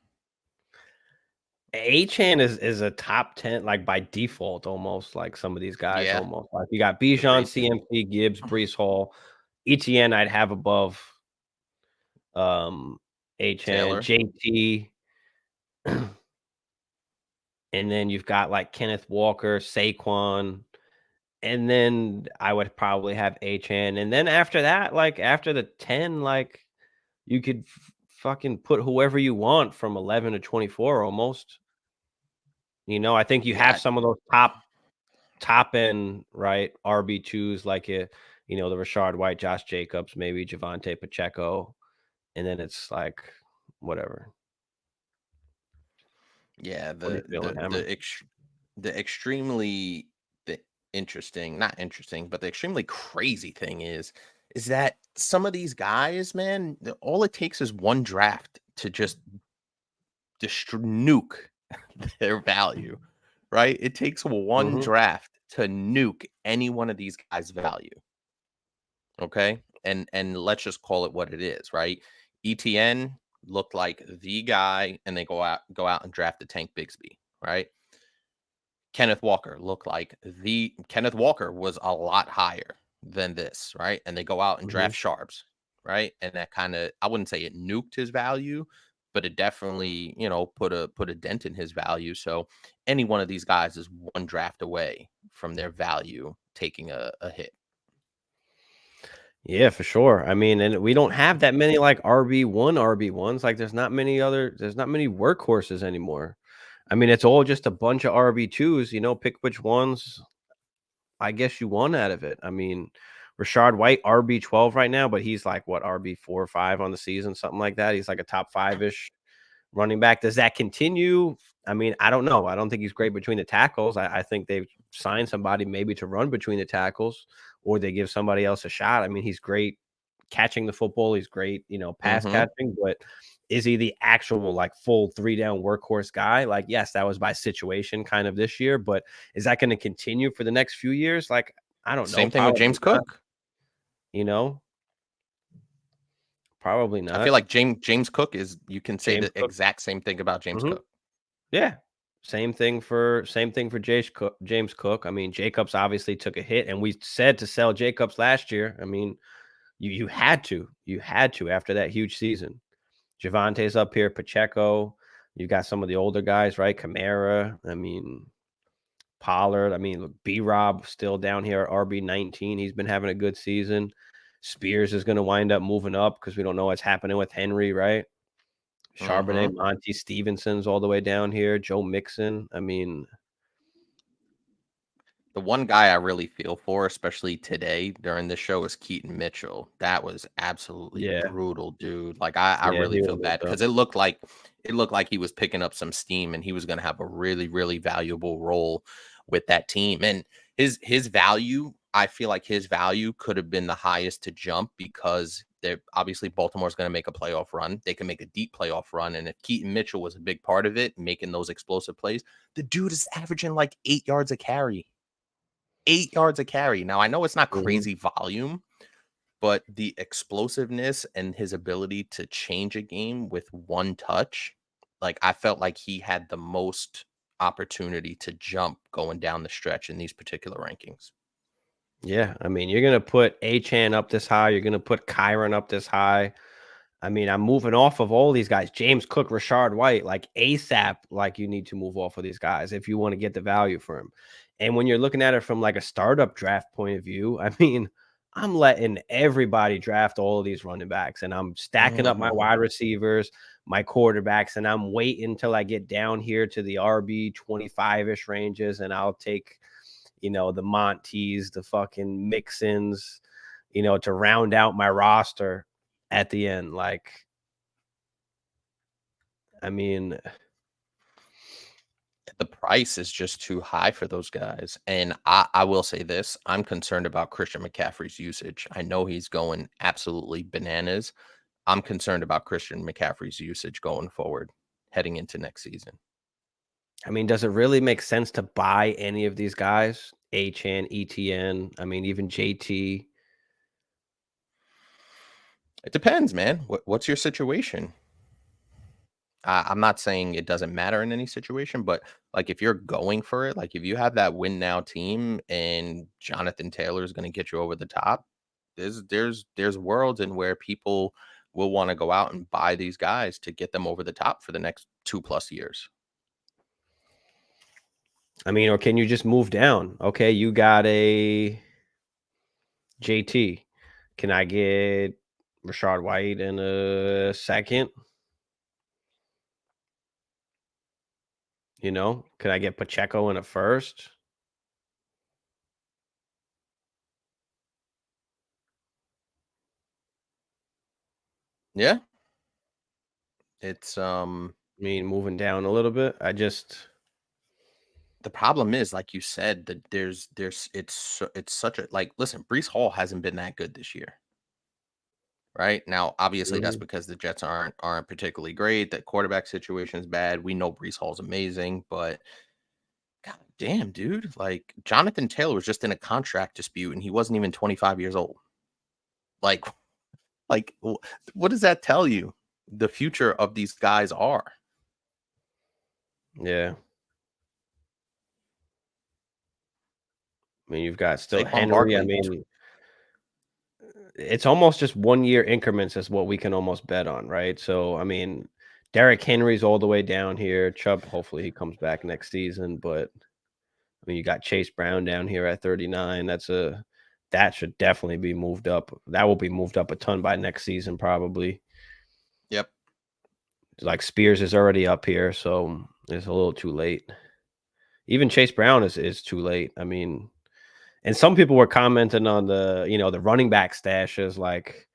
Achane is a top 10, like by default, almost like some of these guys. Yeah. Almost like you got Bijan, CMC, Gibbs, Breece Hall, ETN. I'd have above Achane, JT. And then you've got like Kenneth Walker, Saquon, and then I would probably have Achane. And then after that, like after the 10, like you could fucking put whoever you want from 11 to 24 almost. You know, I think you have some of those top end, right, RB2s like the Rashard White, Josh Jacobs, maybe Javonte Pacheco, and then it's like whatever. Yeah, the extremely not interesting, but the extremely crazy thing is that some of these guys, man, all it takes is one draft to just nuke their value, right? It takes one draft to nuke any one of these guys' value. Okay, and let's just call it what it is, right? ETN looked like the guy, and they go out and draft the Tank Bigsby, right? Kenneth Walker looked like Kenneth Walker was a lot higher than this, right? And they go out and draft sharps, right? And that kind of, I wouldn't say it nuked his value, but it definitely, put a dent in his value. So any one of these guys is one draft away from their value taking a hit. Yeah, for sure. I mean, and we don't have that many like RB1s. Like there's not many workhorses anymore. I mean, it's all just a bunch of RB2s, pick which ones I guess you want out of it. I mean, Rashard White, RB12 right now, but he's like what, RB4 or 5 on the season, something like that. He's like a top 5-ish running back. Does that continue? I mean, I don't know. I don't think he's great between the tackles. I think they've signed somebody maybe to run between the tackles, or they give somebody else a shot. I mean, he's great catching the football. He's great, pass catching, but is he the actual like full 3-down workhorse guy? Like, yes, that was by situation kind of this year, but is that going to continue for the next few years? Like, I don't know. Same thing with James Cook. Probably not. I feel like James Cook is, you can say the exact same thing about James Cook. Yeah. Same thing for James Cook. I mean, Jacobs obviously took a hit, and we said to sell Jacobs last year. I mean, you had to after that huge season. Javante's up here, Pacheco. You got some of the older guys, right? Kamara. I mean, Pollard. I mean, B-Rob still down here at RB19. He's been having a good season. Spears is going to wind up moving up because we don't know what's happening with Henry, right? Charbonnet, Monty Stevenson's all the way down here. Joe Mixon. I mean, the one guy I really feel for, especially today during this show, is Keaton Mitchell. That was absolutely brutal, dude. Like I really feel bad because it looked like he was picking up some steam and he was going to have a really, really valuable role with that team. And his value, I feel like his value could have been the highest to jump because they're obviously Baltimore's going to make a playoff run. They can make a deep playoff run. And if Keaton Mitchell was a big part of it, making those explosive plays, the dude is averaging like 8 yards a carry. 8 yards a carry. Now, I know it's not crazy volume, but the explosiveness and his ability to change a game with one touch, like I felt like he had the most opportunity to jump going down the stretch in these particular rankings. Yeah, I mean, you're going to put Achane up this high. You're going to put Kyron up this high. I mean, I'm moving off of all these guys. James Cook, Rashard White, like ASAP, like you need to move off of these guys if you want to get the value for him. And when you're looking at it from like a startup draft point of view, I mean, I'm letting everybody draft all of these running backs, and I'm stacking up my wide receivers, my quarterbacks, and I'm waiting until I get down here to the RB 25-ish ranges, and I'll take, the Monties, the fucking Mixins, to round out my roster at the end. Like, I mean, the price is just too high for those guys. And I will say this, I'm concerned about Christian McCaffrey's usage. I know he's going absolutely bananas. I'm concerned about Christian McCaffrey's usage going forward, heading into next season. I mean, does it really make sense to buy any of these guys? Achane, ETN, I mean, even JT. It depends, man. What's your situation? I'm not saying it doesn't matter in any situation, but like if you're going for it, like if you have that win now team and Jonathan Taylor is going to get you over the top, there's worlds in where people will want to go out and buy these guys to get them over the top for the next 2+ years. I mean, or can you just move down? Okay, you got a JT. Can I get Rashard White in a second? Could I get Pacheco in a first? Yeah. It's I mean, moving down a little bit. The problem is, like you said, that it's such a, like, listen, Breece Hall hasn't been that good this year. Right now, obviously, that's because the Jets aren't particularly great. That quarterback situation is bad. We know Breece Hall's amazing, but god damn, dude, like Jonathan Taylor was just in a contract dispute, and he wasn't even 25 years old. Like, what does that tell you? The future of these guys are. Yeah. I mean, you've got still Saquon Henry. Barkley, I mean, it's almost just 1 year increments is what we can almost bet on, right? So I mean, Derrick Henry's all the way down here. Chubb, hopefully he comes back next season, but I mean, you got Chase Brown down here at 39. That should definitely be moved up. That will be moved up a ton by next season, probably. Yep. Like Spears is already up here, so it's a little too late. Even Chase Brown is too late. I mean, and some people were commenting on the, the running back stashes, like,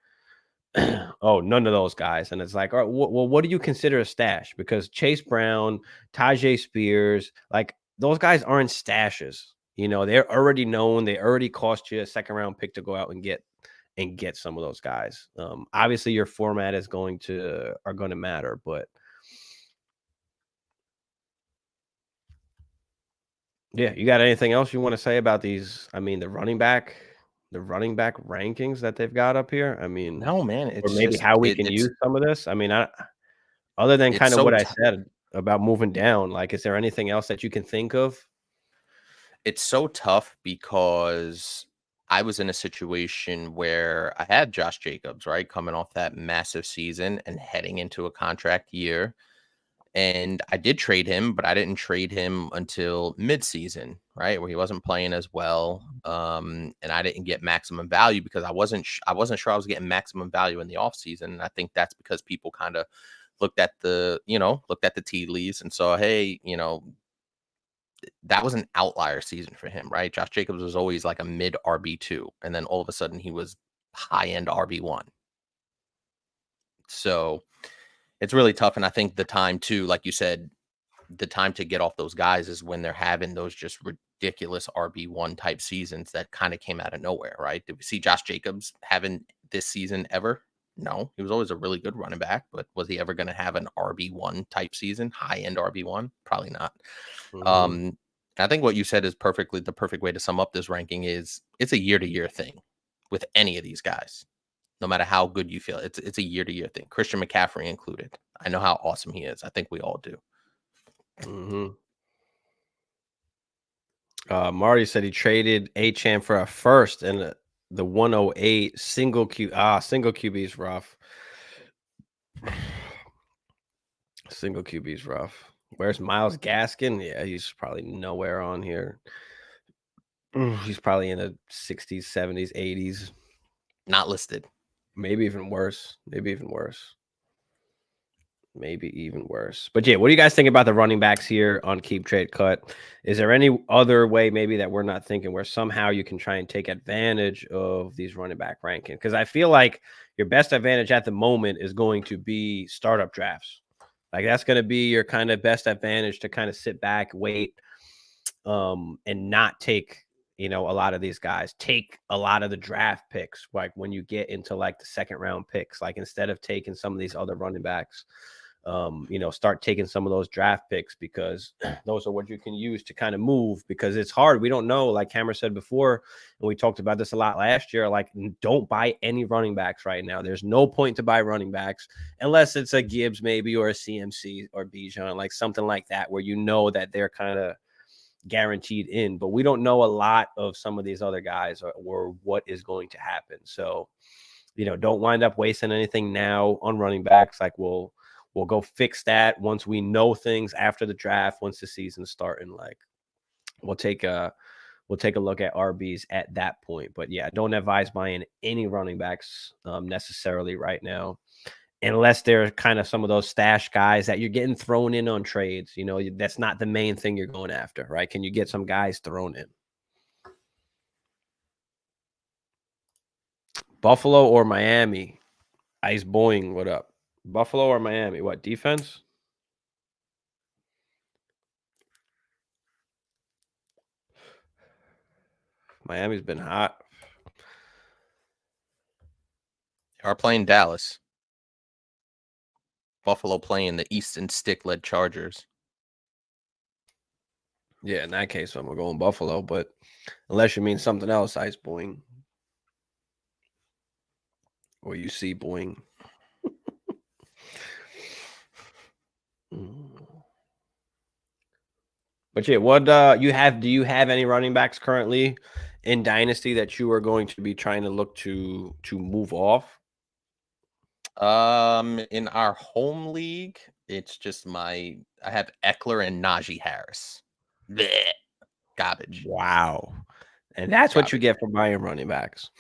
oh, none of those guys. And it's like, all right, well, what do you consider a stash? Because Chase Brown, Tajay Spears, like those guys aren't stashes. They're already known. They already cost you a second round pick to go out and get some of those guys. Obviously, your format are going to matter, but yeah, you got anything else you want to say about these? I mean, the running back rankings that they've got up here. I mean, no, man, it's or maybe just how we can use some of this. I mean, other than kind of so what I said about moving down, like, is there anything else that you can think of? It's so tough because I was in a situation where I had Josh Jacobs, right, coming off that massive season and heading into a contract year. And I did trade him, but I didn't trade him until midseason, right, where he wasn't playing as well. And I didn't get maximum value because I wasn't sure I was getting maximum value in the offseason. And I think that's because people kind of looked at the tea leaves and saw, hey, that was an outlier season for him, right? Josh Jacobs was always like a mid RB2, and then all of a sudden he was high end RB1. So it's really tough. And I think the time to, like you said, the time to get off those guys is when they're having those just ridiculous RB1 type seasons that kind of came out of nowhere, right? Did we see Josh Jacobs having this season ever? No, he was always a really good running back, but was he ever going to have an RB1 type season, high end RB1? Probably not. Mm-hmm. I think what you said is the perfect way to sum up this ranking is it's a year-to-year thing with any of these guys. No matter how good you feel, it's a year-to-year thing. Christian McCaffrey included. I know how awesome he is. I think we all do. Mm-hmm. Marty said he traded Achane for a first and the 108 single QB is rough. Single QB is rough. Where's Myles Gaskin? Yeah, he's probably nowhere on here. He's probably in the 60s, 70s, 80s. Not listed. Maybe even worse. But yeah, what do you guys think about the running backs here on Keep Trade Cut? Is there any other way maybe that we're not thinking where somehow you can try and take advantage of these running back rankings? Because I feel like your best advantage at the moment is going to be startup drafts. Like that's going to be your kind of best advantage to kind of sit back, wait, and not take, a lot of these guys. Take a lot of the draft picks, like when you get into like the second round picks, like instead of taking some of these other running backs, start taking some of those draft picks because those are what you can use to kind of move because it's hard. We don't know, like Hammer said before, and we talked about this a lot last year, like don't buy any running backs right now. There's no point to buy running backs unless it's a Gibbs maybe or a CMC or Bijan, like something like that where that they're kind of guaranteed in, but we don't know a lot of some of these other guys or what is going to happen. So, don't wind up wasting anything now on running backs. Like we'll go fix that once we know things after the draft, once the season's starting. Like we'll take a look at RBs at that point. But yeah, don't advise buying any running backs necessarily right now, unless they're kind of some of those stash guys that you're getting thrown in on trades. That's not the main thing you're going after, right? Can you get some guys thrown in? Buffalo or Miami? Ice Boeing, what up? Buffalo or Miami? What, defense? Miami's been hot. They are playing Dallas. Buffalo playing the Easton Stick-led Chargers. Yeah, in that case, I'm going Buffalo, but unless you mean something else, Ice Boeing. Or you see Boeing. But yeah, what do you have any running backs currently in Dynasty that you are going to be trying to look to move off? In our home league, it's just I have Eckler and Najee Harris. Blech. Garbage. Wow. And that's what you get for buying running backs.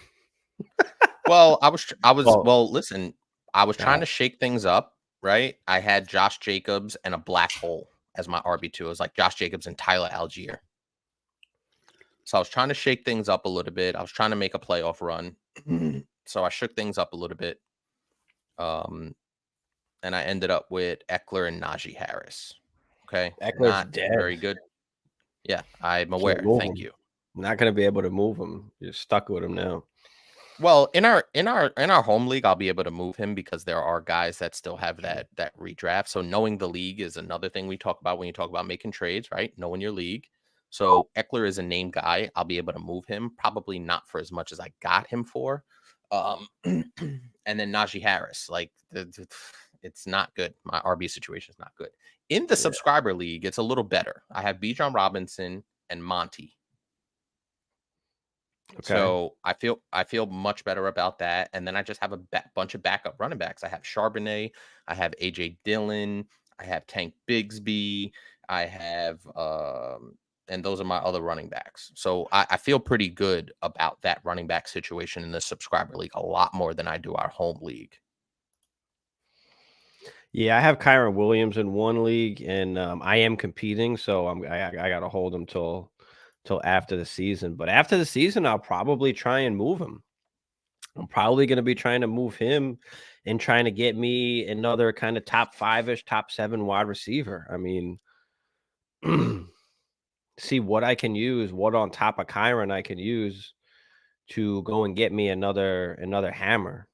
Well, I was Well, listen, I was trying to shake things up, right? I had Josh Jacobs and a black hole as my RB2. It was like Josh Jacobs and Tyler Algier. So I was trying to shake things up a little bit. I was trying to make a playoff run. So I shook things up a little bit. And I ended up with Eckler and Najee Harris. Okay. Eckler's not dead. very good. Yeah, I'm aware. Thank you. Not going to be able to move him. You're stuck with him now. Well, in our home league, I'll be able to move him because there are guys that still have that redraft. So knowing the league is another thing we talk about when you talk about making trades, right? Knowing your league. So Eckler is a named guy. I'll be able to move him, probably not for as much as I got him for. And then Najee Harris, like it's not good. My RB situation is not good. In the subscriber league, it's a little better. I have Bijan Robinson and Monty. Okay. So I feel much better about that. And then I just have a bunch of backup running backs. I have Charbonnet, I have AJ Dillon, I have Tank Bigsby, I have and those are my other running backs. So I feel pretty good about that running back situation in the subscriber league, a lot more than I do our home league. Yeah, I have Kyron Williams in one league, and I am competing, so I got to hold him till after the season. But after the season, I'll probably try and move him. I'm probably going to be trying to move him and trying to get me another kind of top 5-ish, top 7 wide receiver. I mean, see what I can use, what on top of Kyron I can use to go and get me another hammer,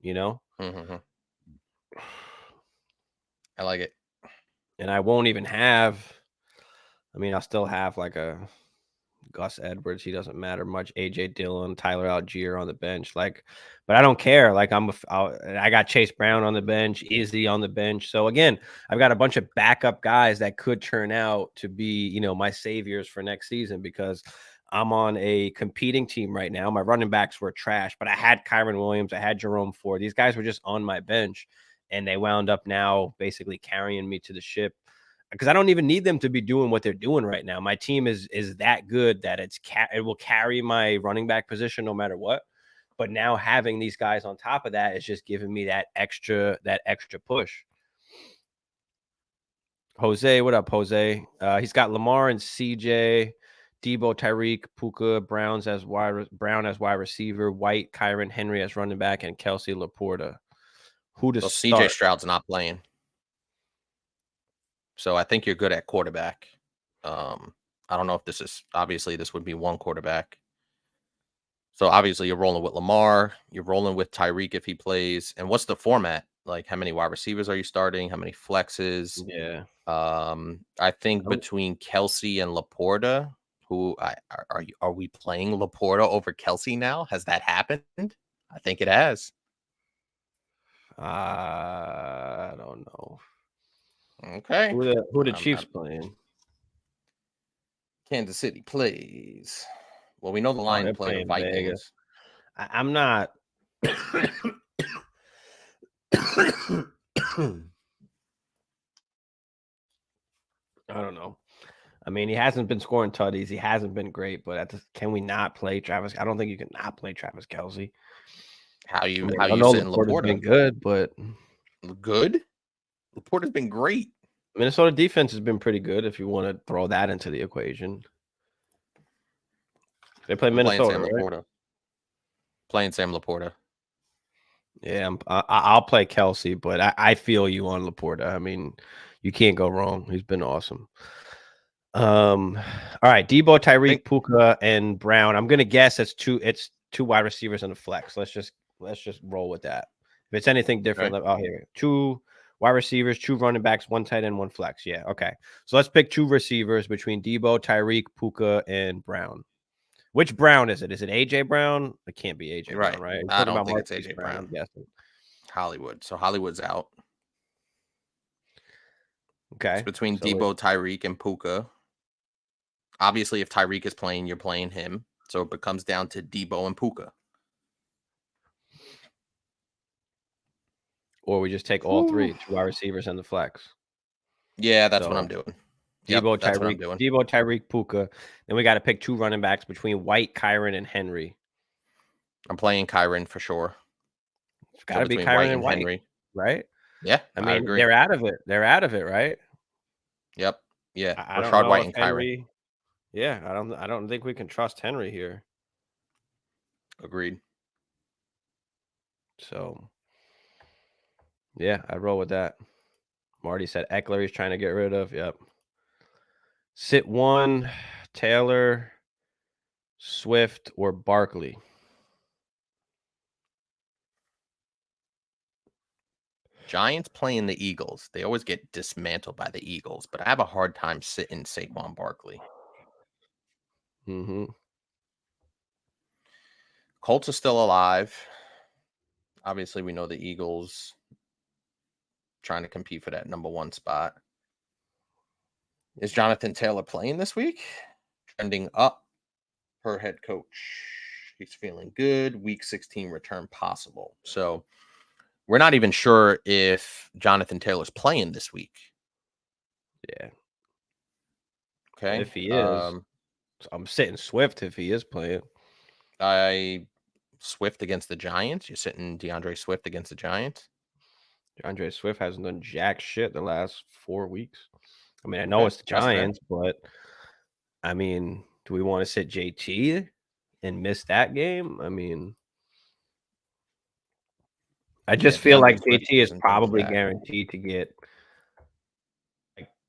you know? Mm-hmm. I like it. And I won't even have, I mean, I'll still have like a Gus Edwards. He doesn't matter much. AJ Dillon, Tyler Algier on the bench. Like, but I don't care. Like I got Chase Brown on the bench, Izzy on the bench. So again, I've got a bunch of backup guys that could turn out to be, you know, my saviors for next season because I'm on a competing team right now. My running backs were trash, but I had Kyron Williams. I had Jerome Ford. These guys were just on my bench. And they wound up now basically carrying me to the ship because I don't even need them to be doing what they're doing right now. My team is that good that it will carry my running back position no matter what. But now having these guys on top of that is just giving me that extra push. Jose, what up, Jose? He's got Lamar and CJ, Debo, Tyreek, Puka, Brown as wide receiver, White, Kyron, Henry as running back, and Kelsey Laporta. Who to start? CJ Stroud's not playing. So I think you're good at quarterback. I don't know if this would be one quarterback. So obviously you're rolling with Lamar, you're rolling with Tyreek if he plays. And what's the format? Like how many wide receivers are you starting? How many flexes? Yeah. I think between Kelsey and Laporta, are we playing Laporta over Kelsey now? Has that happened? I think it has. I don't know. Okay. Who the Chiefs playing? Kansas City plays. Well, we know the Lions play the Vikings. Vegas. I'm not. I don't know. I mean, he hasn't been scoring tutties. He hasn't been great, but can we not play Travis? I don't think you can not play Travis Kelce. How you sitting Laporta? Been good, but good. Laporta's been great. Minnesota defense has been pretty good. If you want to throw that into the equation, they play Minnesota. Playing Sam Laporta. Yeah, I'll play Kelsey, but I feel you on Laporta. I mean, you can't go wrong. He's been awesome. All right, Debo, Tyreek, Puka, and Brown. I'm gonna guess it's two wide receivers and a flex. Let's just roll with that. If it's anything different, I'll hear it. 2 wide receivers, 2 running backs, 1 tight end, 1 flex. Yeah, okay. So let's pick 2 receivers between Debo, Tyreek, Puka, and Brown. Which Brown is it? Is it AJ Brown? It can't be AJ Brown, right? I don't think it's AJ Brown. Yes. Hollywood. So Hollywood's out. Okay. It's between Debo, Tyreek, and Puka. Obviously, if Tyreek is playing, you're playing him. So it becomes down to Debo and Puka. Or we just take all three, 2 wide receivers and the flex. Yeah, that's what I'm doing. Debo, that's what I'm doing. Debo, Tyreek, Puka. Then we got to pick 2 running backs between White, Kyron, and Henry. I'm playing Kyron for sure. It's got to be Kyron and White, Henry, right? Yeah, I mean, agree. they're out of it. They're out of it, right? Yep. Yeah. I don't Rashad know White if and Henry. Kyron. Yeah, I don't think we can trust Henry here. Agreed. So, yeah, I'd roll with that. Marty said Eckler he's trying to get rid of. Yep. Sit 1, Taylor, Swift, or Barkley. Giants playing the Eagles. They always get dismantled by the Eagles, but I have a hard time sitting Saquon Barkley. Mm-hmm. Colts are still alive. Obviously, we know the Eagles trying to compete for that number 1 spot. Is Jonathan Taylor playing this week? Trending up per head coach. He's feeling good. Week 16 return possible. So we're not even sure if Jonathan Taylor's playing this week. Yeah. Okay. If he is, I'm sitting Swift if he is playing. Swift against the Giants. You're sitting DeAndre Swift against the Giants. DeAndre Swift hasn't done jack shit the last 4 weeks. I mean, I know it's the Giants, but I mean, do we want to sit JT and miss that game? I mean, I just feel like JT is probably guaranteed to get,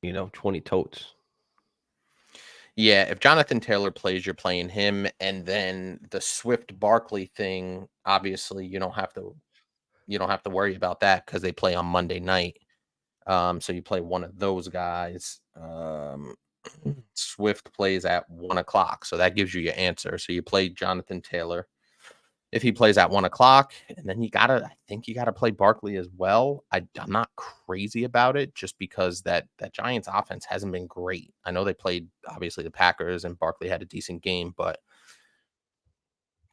20 totes. Yeah, if Jonathan Taylor plays, you're playing him, and then the Swift Barkley thing. Obviously, you don't have to worry about that because they play on Monday night. So you play one of those guys. Swift plays at 1:00, so that gives you your answer. So you play Jonathan Taylor if he plays at 1:00, and then I think you gotta play Barkley as well. I'm not crazy about it just because that Giants offense hasn't been great. I know they played obviously the Packers and Barkley had a decent game, but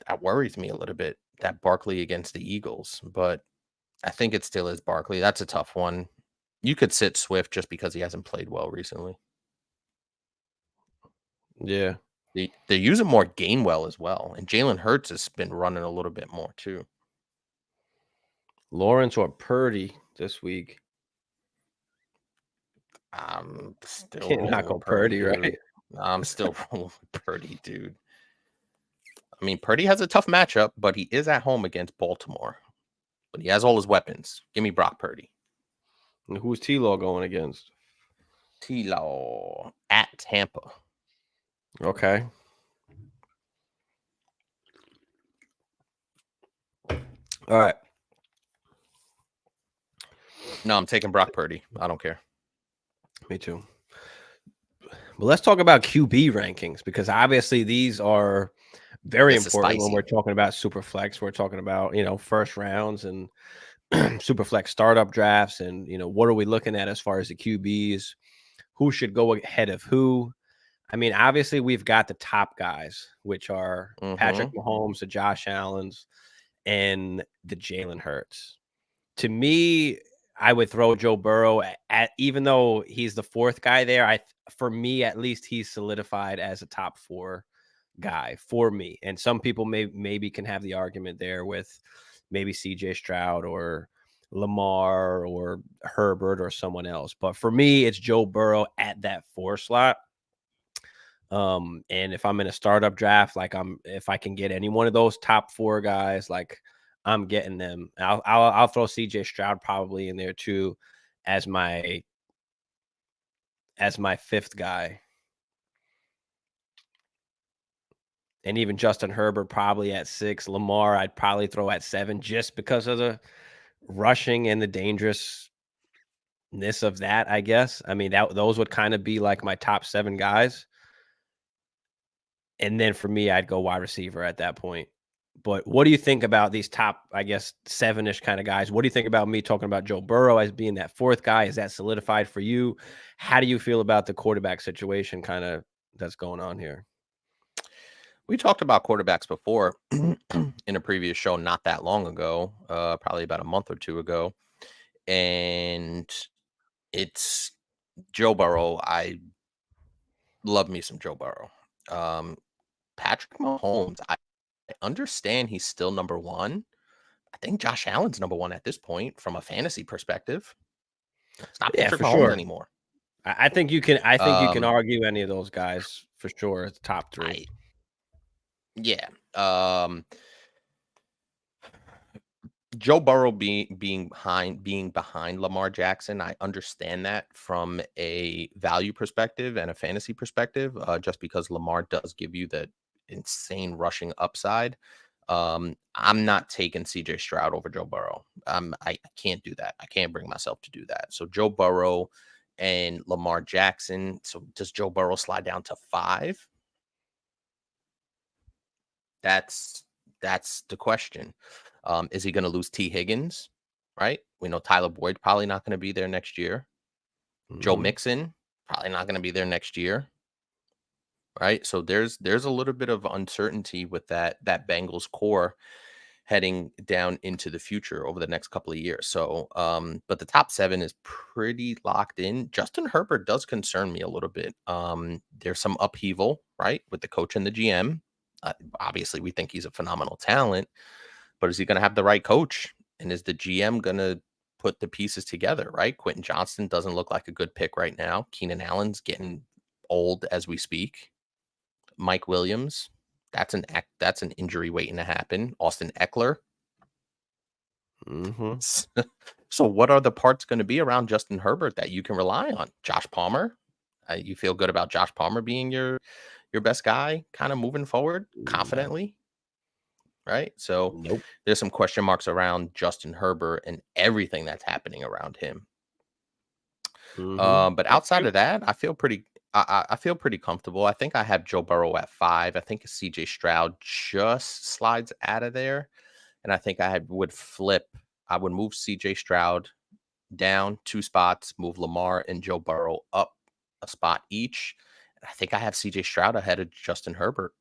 that worries me a little bit, that Barkley against the Eagles. But I think it still is Barkley. That's a tough one. You could sit Swift just because he hasn't played well recently. Yeah. They're using more Gainwell as well. And Jalen Hurts has been running a little bit more too. Lawrence or Purdy this week? I'm still can't knock on Purdy, right? I'm still rolling with Purdy, dude. I mean, Purdy has a tough matchup, but he is at home against Baltimore. But he has all his weapons. Give me Brock Purdy. And who's T-Law going against? T-Law at Tampa. Okay. All right. No, I'm taking Brock Purdy. I don't care. Me too. But let's talk about QB rankings, because obviously these are very important when we're talking about super flex. We're talking about, first rounds and super flex startup drafts, and what are we looking at as far as the QBs? Who should go ahead of who? I mean, obviously we've got the top guys, which are Patrick Mahomes, the Josh Allens, and the Jalen Hurts. To me, I would throw Joe Burrow at, even though he's the 4th guy there. For me, at least, he's solidified as a top 4 guy for me. And some people maybe can have the argument there with maybe CJ Stroud or Lamar or Herbert or someone else. But for me, it's Joe Burrow at that 4 slot. And if I'm in a startup draft, if I can get any one of those top 4 guys, I'm getting them. I'll throw CJ Stroud probably in there too as my 5th guy. And even Justin Herbert probably at 6. Lamar I'd probably throw at 7 just because of the rushing and the dangerousness of that, I guess. I mean, those would kind of be like my top 7 guys. And then for me, I'd go wide receiver at that point. But what do you think about these top, I guess, 7-ish kind of guys? What do you think about me talking about Joe Burrow as being that 4th guy? Is that solidified for you? How do you feel about the quarterback situation kind of that's going on here? We talked about quarterbacks before in a previous show not that long ago, probably about a month or two ago. And it's Joe Burrow. I love me some Joe Burrow. Patrick Mahomes, I understand he's still number one. I think Josh Allen's number one at this point from a fantasy perspective. It's not Patrick for Mahomes sure. anymore. I think you can. I think you can argue any of those guys for sure. It's top three. Yeah. Joe Burrow being behind Lamar Jackson, I understand that from a value perspective and a fantasy perspective, just because Lamar does give you the insane rushing upside. I'm not taking CJ Stroud over Joe Burrow. I can't do that. I can't bring myself to do that. So Joe Burrow and Lamar Jackson. So does Joe Burrow slide down to 5? That's the question. Is he going to lose T. Higgins? Right. We know Tyler Boyd probably not going to be there next year. Joe Mixon probably not going to be there next year. Right. So there's a little bit of uncertainty with that Bengals core heading down into the future over the next couple of years. So, but the top 7 is pretty locked in. Justin Herbert does concern me a little bit. There's some upheaval, right, with the coach and the GM. Obviously, we think he's a phenomenal talent, but is he going to have the right coach? And is the GM going to put the pieces together, right? Quentin Johnston doesn't look like a good pick right now. Keenan Allen's getting old as we speak. Mike Williams, that's an injury waiting to happen. Austin Eckler. So what are the parts going to be around Justin Herbert that you can rely on? Josh Palmer. You feel good about Josh Palmer being your best guy kind of moving forward confidently? Right. So there's some question marks around Justin Herbert and everything that's happening around him. But outside of that, I feel pretty comfortable. I think I have Joe Burrow at 5. I think CJ Stroud just slides out of there. And I think I would move CJ Stroud down 2 spots, move Lamar and Joe Burrow up a spot each. And I think I have CJ Stroud ahead of Justin Herbert.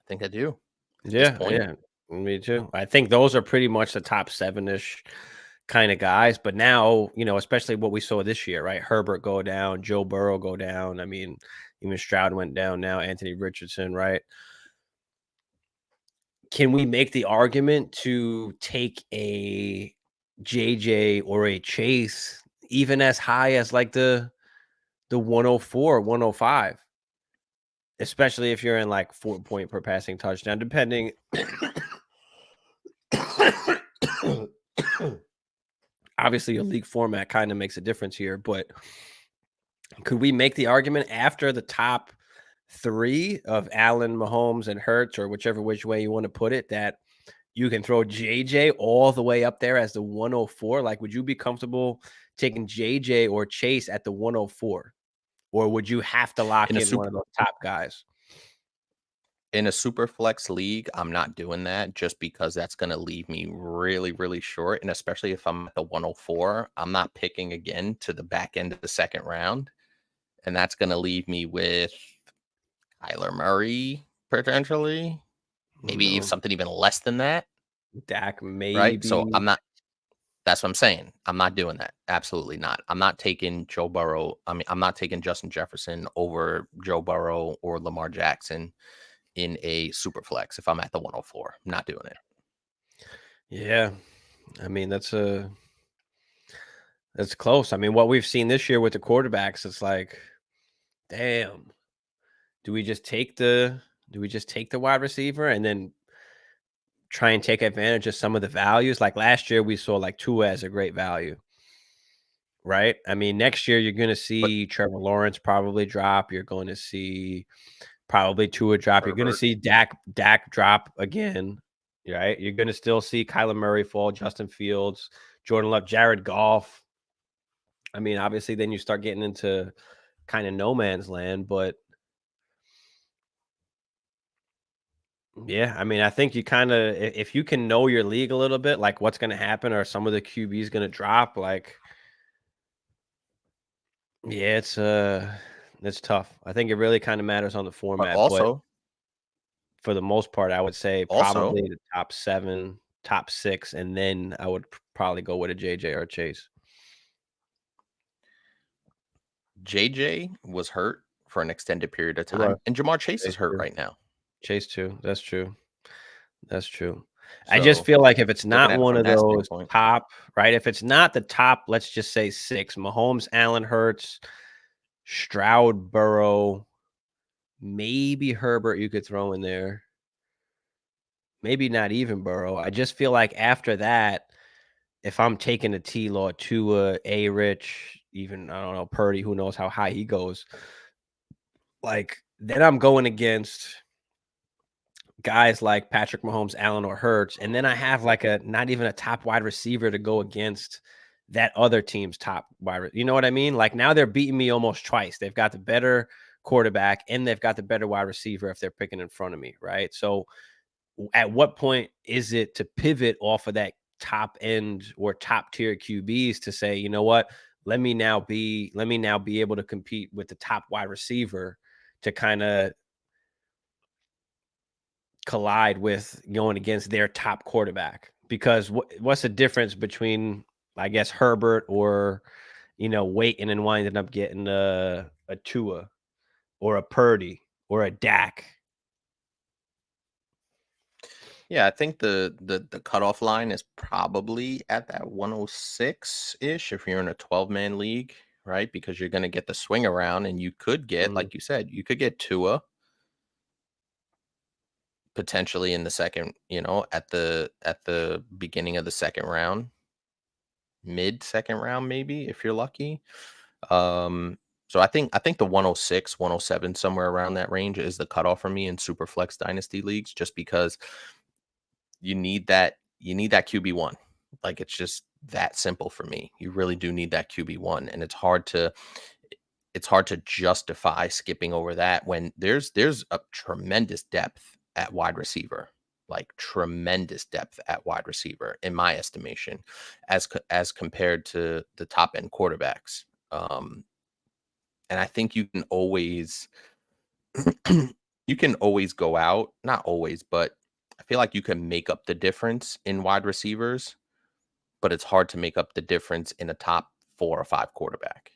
I think I do. Yeah, me too. I think those are pretty much the top 7-ish kind of guys. But now, especially what we saw this year, right? Herbert go down, Joe Burrow go down. I mean, even Stroud went down now, Anthony Richardson, right? Can we make the argument to take a JJ or a Chase even as high as like the 104, 105? Especially if you're in like 4-point per passing touchdown, depending. Obviously, a league format kind of makes a difference here, but could we make the argument after the top 3 of Allen, Mahomes, and Hurts, or which way you want to put it, that you can throw JJ all the way up there as the 104? Like, would you be comfortable taking JJ or Chase at the 104? Or would you have to lock in one of those top guys? In a super flex league, I'm not doing that just because that's going to leave me really, really short. And especially if I'm at the 104, I'm not picking again to the back end of the second round. And that's going to leave me with Kyler Murray, potentially. Maybe something even less than that. Dak, maybe. Right? So I'm not. That's what I'm saying. I'm not doing that. Absolutely not. I'm not taking Joe Burrow. I'm not taking Justin Jefferson over Joe Burrow or Lamar Jackson in a super flex if I'm at the 104. I'm not doing it. Yeah. I mean, that's close. I mean, what we've seen this year with the quarterbacks, it's like, damn. Do we just take the wide receiver and then try and take advantage of some of the values? Like last year, we saw like Tua as a great value, right? I mean, next year you're going to see Trevor Lawrence probably drop. You're going to see probably Tua drop. You're going to see Dak drop again, right? You're going to still see Kyler Murray fall, Justin Fields, Jordan Love, Jared Goff. I mean, obviously, then you start getting into kind of no man's land, but yeah, I mean, I think you kind of, if you can know your league a little bit, like what's going to happen, or some of the QBs going to drop, like, yeah, it's tough. I think it really kind of matters on the format. Also, for the most part, I would say Also, probably the top 7, top 6, and then I would probably go with a JJ or a Chase. JJ was hurt for an extended period of He was. time, and Jamar Chase is Chase hurt too. right now. Chase too. That's true. That's true. I just So feel like if it's looking not at it one from of that those standpoint, top, right? If it's not the top, let's just say 6, Mahomes, Allen, Hurts, Stroud, Burrow, maybe Herbert you could throw in there. Maybe not even Burrow. I just feel like after that, if I'm taking a T-Law, Tua, A-Rich, even, I don't know, Purdy, who knows how high he goes, like, then I'm going against guys like Patrick Mahomes, Allen, or Hurts, and then I have like a not even a top wide receiver to go against that other team's top wide. You know what I mean? Like now they're beating me almost twice. They've got the better quarterback and they've got the better wide receiver if they're picking in front of me, right? So at what point is it to pivot off of that top end or top tier QBs to say, you know what? Let me now be able to compete with the top wide receiver to kind of collide with going against their top quarterback. Because what's the difference between, I guess, Herbert or, waiting and winding up getting a Tua or a Purdy or a Dak? yeah, I think the cutoff line is probably at that 106-ish if you're in a 12-man league, right? Because you're going to get the swing around, and you could get, like you said, you could get Tua potentially in the second, at the beginning of the second round, mid second round, maybe if you're lucky. So I think the 106, 107, somewhere around that range is the cutoff for me in super flex dynasty leagues, just because you need that QB1. Like, it's just that simple for me. You really do need that QB1, and it's hard to justify skipping over that when there's a tremendous depth at wide receiver, like tremendous depth at wide receiver, in my estimation, as compared to the top end quarterbacks. And I think you can always go out, not always, but I feel like you can make up the difference in wide receivers, but it's hard to make up the difference in a top 4 or 5 quarterback.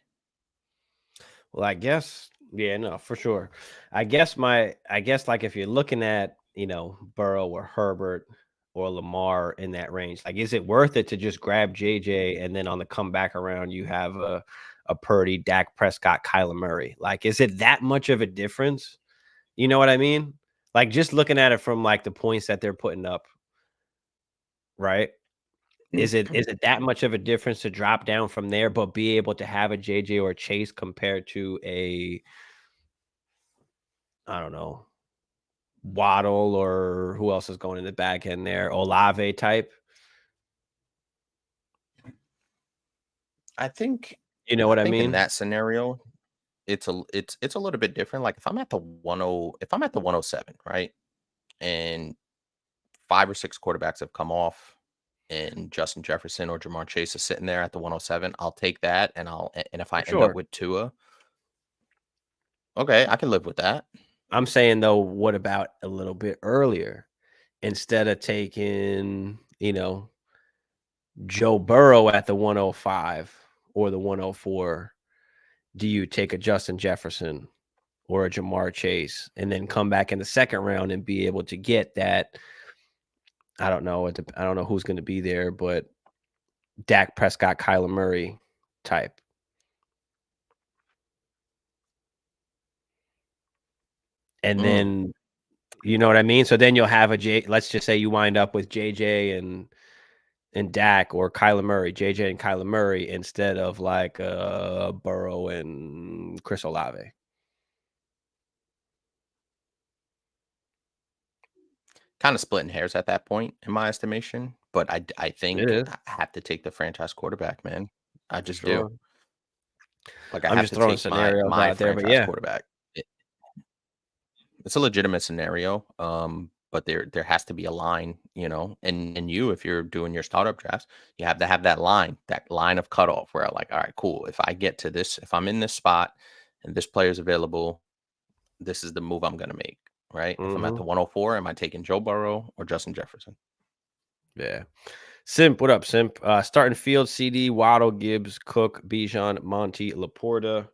Well, I guess, yeah, no, for sure. I guess like if you're looking at, Burrow or Herbert or Lamar in that range, like, is it worth it to just grab JJ and then on the comeback around you have a Purdy, Dak Prescott, Kyler Murray? Like, is it that much of a difference? You know what I mean? Like, just looking at it from like the points that they're putting up, right? Is it that much of a difference to drop down from there, but be able to have a JJ or a Chase compared to a, I don't know, Waddle, or who else is going in the back end there, Olave type? I think You know what I in mean? that scenario, it's a little bit different. Like, if I'm at the 107, right? And 5 or 6 quarterbacks have come off, and Justin Jefferson or Jamar Chase is sitting there at the 107, I'll take that, and if I end up with Tua, okay, I can live with that. I'm saying, though, what about a little bit earlier? Instead of taking, Joe Burrow at the 105 or the 104, do you take a Justin Jefferson or a Jamar Chase and then come back in the second round and be able to get that? I don't know. I don't know who's going to be there, but Dak Prescott, Kyler Murray type. And then, you know what I mean? So then you'll have let's just say you wind up with JJ and Dak, or Kyler Murray, JJ and Kyler Murray, instead of like Burrow and Chris Olave. Kind of splitting hairs at that point, in my estimation. But I think I have to take the franchise quarterback, man. I just do. Like, I I'm have just to throwing take scenarios my out there, but franchise yeah, quarterback. It's a legitimate scenario. But there has to be a line, and if you're doing your startup drafts, you have to have that line of cutoff where, like, all right, cool. If I get to this, if I'm in this spot and this player's available, this is the move I'm going to make, right? If I'm at the 104, am I taking Joe Burrow or Justin Jefferson? Yeah. Simp, what up, Simp? Starting field, CD, Waddle, Gibbs, Cook, Bijan, Monty, Laporta,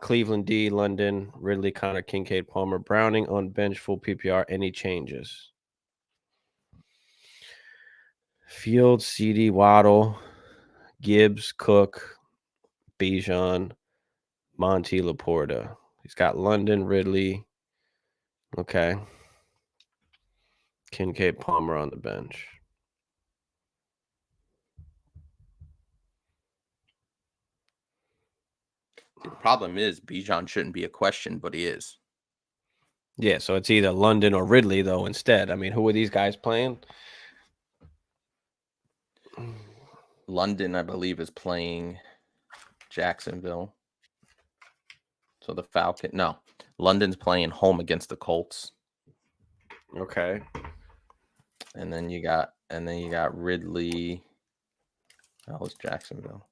Cleveland, D, London, Ridley, Connor, Kincaid, Palmer, Browning on bench, full PPR. Any changes? Field, CD, Waddle, Gibbs, Cook, Bijan, Monty, Laporta. He's got London, Ridley. Okay. Kincaid, Palmer on the bench. The problem is Bijan shouldn't be a question, but he is. Yeah, so it's either London or Ridley, though, instead. I mean, who are these guys playing? London, I believe, is playing Jacksonville. So the Falcon. No, London's playing home against the Colts. Okay. And then you got Ridley. That was Jacksonville.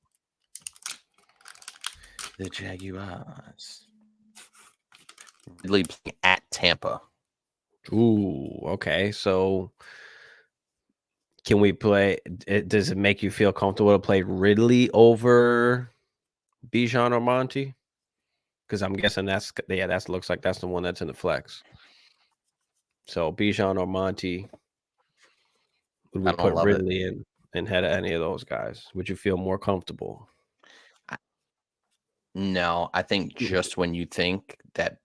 The Jaguars. Ridley playing at Tampa. Ooh, okay. So can we play? Does it make you feel comfortable to play Ridley over Bijan or Monty? Because I'm guessing that looks like that's the one that's in the flex. So Bijan or Monty, would we put Ridley in and head of any of those guys? Would you feel more comfortable? No, I think just when you think that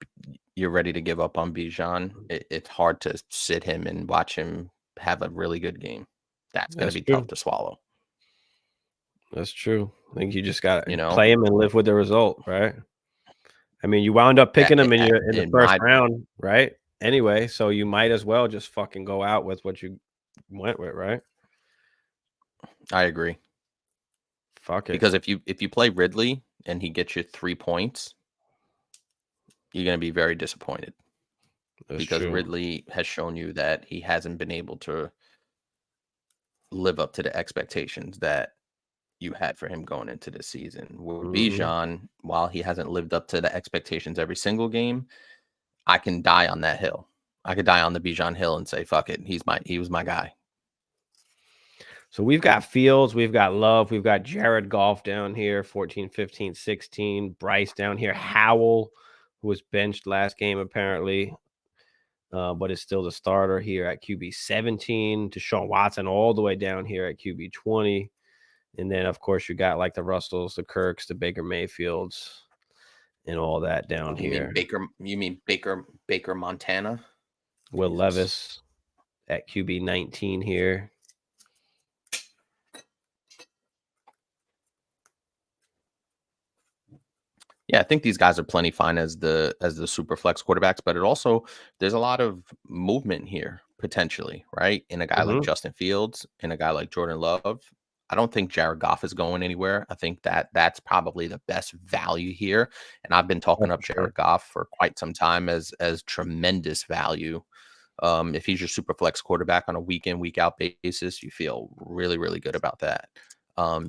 you're ready to give up on Bijan, it's hard to sit him and watch him have a really good game. That's going to be tough to swallow. That's true. I think you just got to play him and live with the result, right? I mean, you wound up picking him in the first round, right? Anyway, so you might as well just fucking go out with what you went with, right? I agree. Fuck it. Because if you play Ridley and he gets you 3 points, you're going to be very disappointed. That's because true. Ridley has shown you that he hasn't been able to live up to the expectations that you had for him going into the season. With Bijan, while he hasn't lived up to the expectations every single game, I can die on that hill. I could die on the Bijan hill and say, fuck it. He was my guy. So we've got Fields, we've got Love, we've got Jared Goff down here, 14, 15, 16. Bryce down here. Howell, who was benched last game apparently, but is still the starter here at QB 17. Deshaun Watson all the way down here at QB 20. And then, of course, you got like the Russells, the Kirks, the Baker Mayfields, and all that down here. You mean Baker Montana? Will Levis at QB 19 here. Yeah, I think these guys are plenty fine as the super flex quarterbacks, but there's a lot of movement here potentially, right? In a guy like Justin Fields, in a guy like Jordan Love. I don't think Jared Goff is going anywhere. I think that's probably the best value here. And I've been talking up Jared Goff for quite some time as tremendous value. If he's your super flex quarterback on a week in, week out basis, you feel really, really good about that.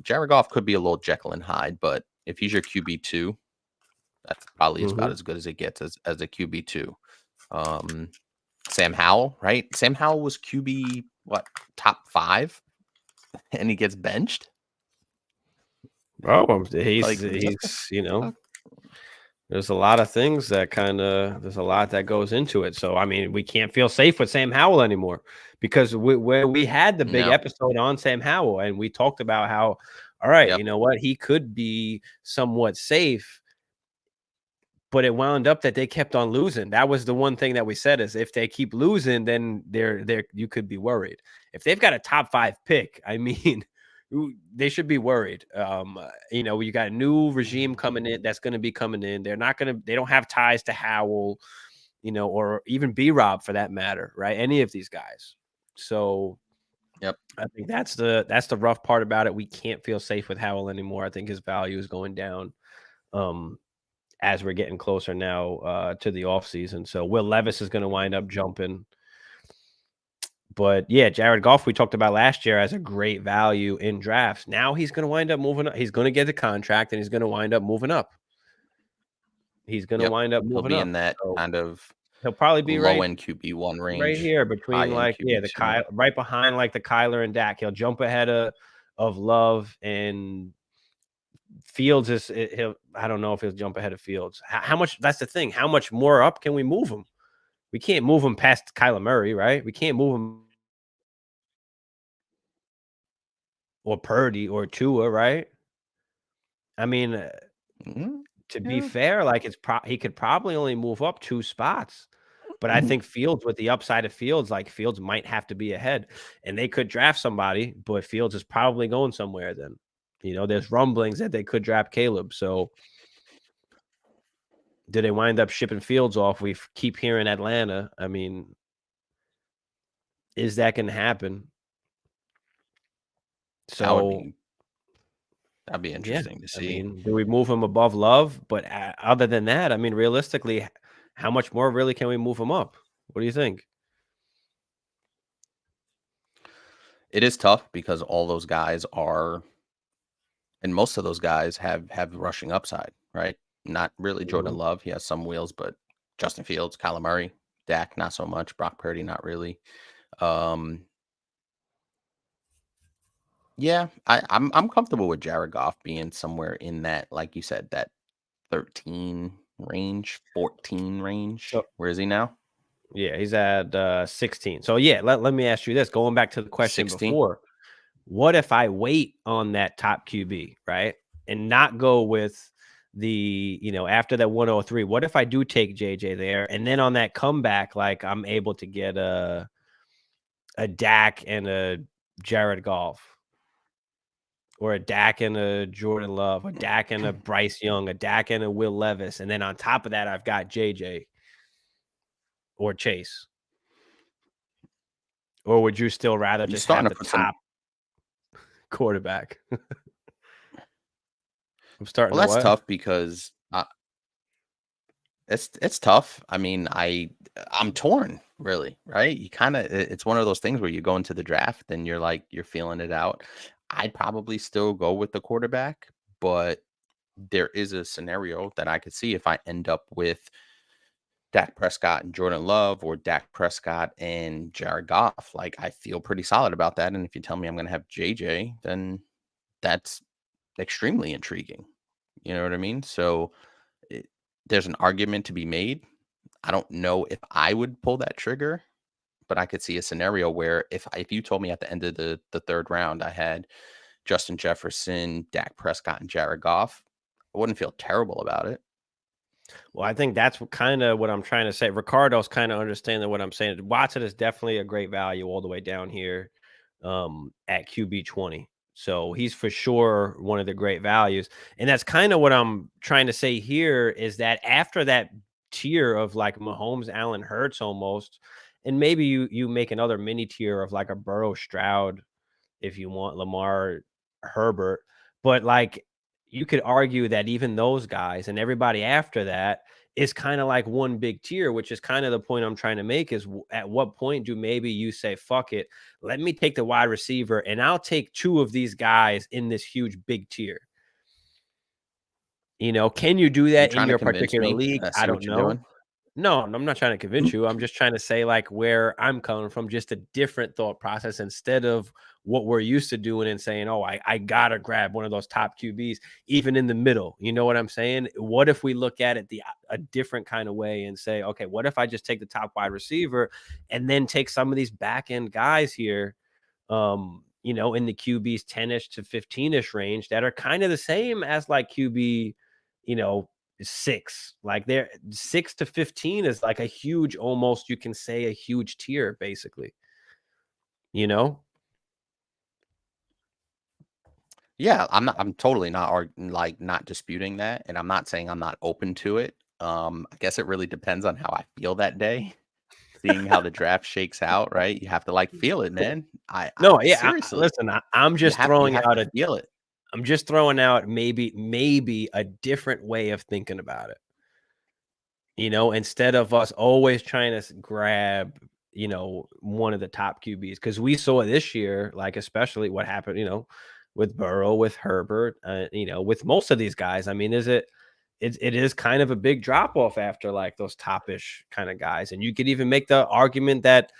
Jared Goff could be a little Jekyll and Hyde, but if he's your QB2, that's probably about as good as it gets as a QB2. Sam Howell, right? Sam Howell was QB, top 5? And he gets benched. Oh, he's there's a lot of things that there's a lot that goes into it. So I mean, we can't feel safe with Sam Howell anymore because we had the big episode on Sam Howell and we talked about how, all right, you know what, he could be somewhat safe. But it wound up that they kept on losing. That was the one thing that we said is if they keep losing, then you could be worried. If they've got a top 5 pick, I mean, they should be worried. You got a new regime coming in that's going to be coming in. They don't have ties to Howell, or even B-Rob for that matter, right? Any of these guys. So I think that's the rough part about it. We can't feel safe with Howell anymore. I think his value is going down. As we're getting closer now to the offseason. So Will Levis is going to wind up jumping. But, yeah, Jared Goff, we talked about last year as a great value in drafts. Now he's going to wind up moving up. He's going to get the contract, and he's going to wind up moving up. He's going to wind up moving up. He'll be in that kind of He'll probably be low end QB1 range, right here between high-end the QB2. right behind like the Kyler and Dak. He'll jump ahead of Love, and Fields he'll, I don't know if he'll jump ahead of Fields. How much? That's the thing. How much more up can we move him? We can't move him past Kyler Murray, right? We can't move him or Purdy or Tua, right? I mean, to be fair, like he could probably only move up 2 spots. But I think Fields, with the upside of Fields, like Fields might have to be ahead, and they could draft somebody, but Fields is probably going somewhere then. There's rumblings that they could draft Caleb. So do they wind up shipping Fields off? We keep hearing Atlanta. I mean, is that going to happen? So that'd be interesting to see. I mean, do we move him above Love? But other than that, I mean, realistically, how much more really can we move him up? What do you think? It is tough because all those guys are, and most of those guys have rushing upside, right? Not really Jordan Love. He has some wheels, but Justin Fields, Kyler Murray, Dak, not so much. Brock Purdy, not really. Yeah, I'm comfortable with Jared Goff being somewhere in that, like you said, that 13 range, 14 range. So, where is he now? Yeah, he's at 16. So yeah, let me ask you this. Going back to the question 16? before, what if I wait on that top QB, right? And not go with the, after that 103, what if I do take JJ there, and then on that comeback, like I'm able to get a Dak and a Jared Goff, or a Dak and a Jordan Love, a Dak and a Bryce Young, a Dak and a Will Levis, and then on top of that, I've got JJ or Chase? Or would you still rather just have the top quarterback? I'm starting. Well, that's tough because it's tough. I mean, I'm torn, really, right? You kind of, it's one of those things where you go into the draft and you're feeling it out. I'd probably still go with the quarterback, but there is a scenario that I could see if I end up with Dak Prescott and Jordan Love, or Dak Prescott and Jared Goff. Like, I feel pretty solid about that. And if you tell me I'm going to have JJ, then that's extremely intriguing. You know what I mean? So there's an argument to be made. I don't know if I would pull that trigger, but I could see a scenario where if you told me at the end of the third round I had Justin Jefferson, Dak Prescott, and Jared Goff, I wouldn't feel terrible about it. Well, I think that's kind of what I'm trying to say. Ricardo's kind of understanding what I'm saying. Watson is definitely a great value all the way down here at QB 20. So he's for sure one of the great values. And that's kind of what I'm trying to say here, is that after that tier of like Mahomes, Allen, Hurts almost, and maybe you make another mini tier of like a Burrow, Stroud, if you want, Lamar, Herbert. But like, you could argue that even those guys and everybody after that is kind of like one big tier, which is kind of the point I'm trying to make, is at what point do maybe you say, fuck it, let me take the wide receiver and I'll take 2 of these guys in this huge big tier. Can you do that in your particular league? I don't know. No, I'm not trying to convince you. I'm just trying to say like where I'm coming from, just a different thought process, instead of what we're used to doing and saying, oh, I got to grab one of those top QBs, even in the middle. You know what I'm saying? What if we look at it a different kind of way and say, okay, what if I just take the top wide receiver and then take some of these back end guys here, in the QBs 10-ish to 15-ish range that are kind of the same as like QB, 6, like they're 6 to 15 is like a huge, almost you can say a huge tier, basically. Yeah, I'm totally not not disputing that, and I'm not saying I'm not open to it. I guess it really depends on how I feel that day, seeing how the draft shakes out, right? You have to feel it, man. Seriously, listen, I'm just throwing out feel it. I'm just throwing out maybe a different way of thinking about it. Instead of us always trying to grab, one of the top QBs, because we saw this year, like especially what happened, with Burrow, with Herbert, with most of these guys. I mean, is it is kind of a big drop off after like those top-ish kind of guys. And you could even make the argument that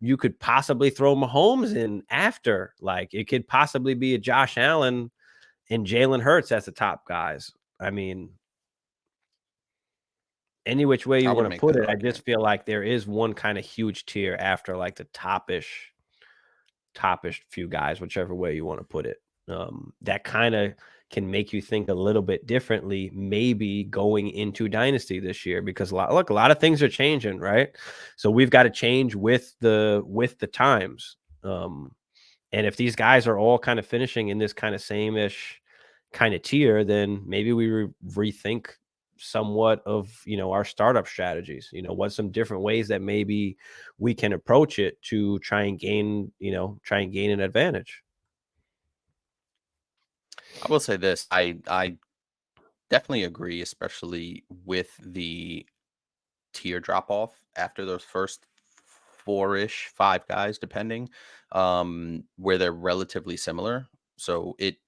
you could possibly throw Mahomes in after. Like it could possibly be a Josh Allen and Jalen Hurts as the top guys. I mean, any which way you want to put it, I just feel like there is one kind of huge tier after like the top-ish few guys, whichever way you want to put it. That kind of can make you think a little bit differently, maybe going into Dynasty this year, because a lot of things are changing, right? So we've got to change with the times. And if these guys are all kind of finishing in this kind of same-ish kind of tier, then maybe we rethink somewhat of, our startup strategies, what's some different ways that maybe we can approach it to try and gain an advantage. I will say this. I definitely agree, especially with the tier drop off after those first 5 guys, depending, where they're relatively similar. So it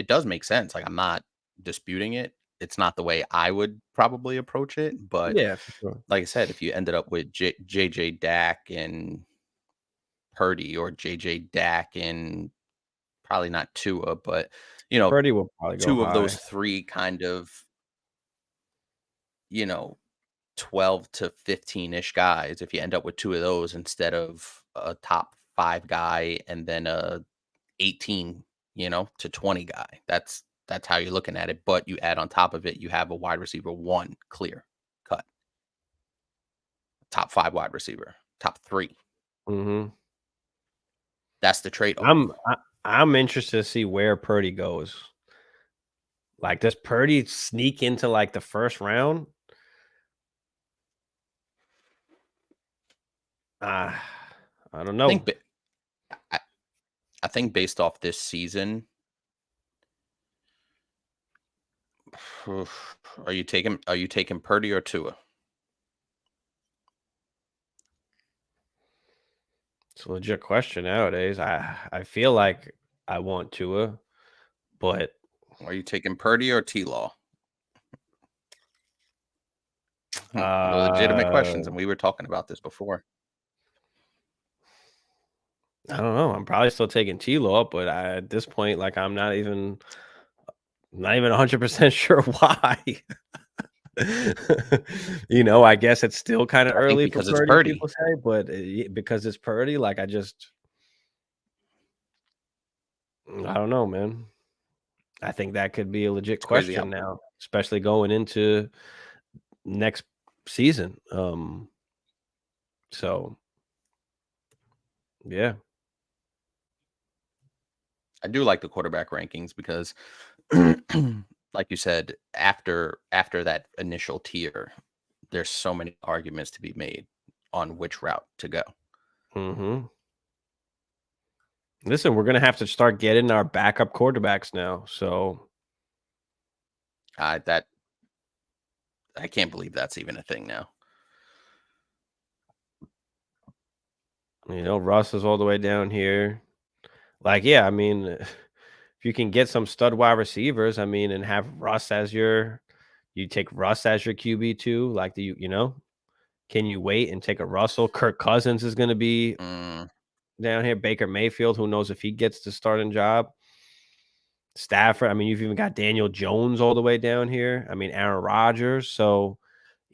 does make sense. Like, I'm not disputing it. It's not the way I would probably approach it, but yeah, for sure. Like I said, if you ended up with JJ Dak and Purdy, or JJ Dak and probably not Tua, but Purdy will probably go 2 of high. those 3 kind of 12 to 15-ish guys, if you end up with 2 of those instead of a top 5 guy and then a 18 to 20 guy, that's how you're looking at it. But you add on top of it, you have a wide receiver 1 clear cut, top 5 wide receiver, top 3. Mm-hmm. That's the trade-off. I'm interested to see where Purdy goes. Like, does Purdy sneak into like the first round? I don't know. I think based off this season, are you taking Purdy or Tua? It's a legit question nowadays. I feel like I want Tua, but are you taking Purdy or T-Law? Legitimate questions, and we were talking about this before. I don't know. I'm probably still taking T-Law, but at this point, like, I'm not even 100% sure why. I guess it's still kind of early because for it's Purdy. People say, but because it's Purdy, like, I don't know, man. I think that could be a legit question now, especially going into next season. So yeah, I do like the quarterback rankings because like you said, after that initial tier, there's so many arguments to be made on which route to go. Mm-hmm. Listen, we're gonna have to start getting our backup quarterbacks now. So I can't believe that's even a thing now. Russ is all the way down here. Like, yeah, I mean, if you can get some stud wide receivers, I mean, and have Russ as you take Russ as your QB2, like can you wait and take a Russell? Kirk Cousins is going to be down here. Baker Mayfield, who knows if he gets the starting job. Stafford, I mean, you've even got Daniel Jones all the way down here. I mean, Aaron Rodgers. So,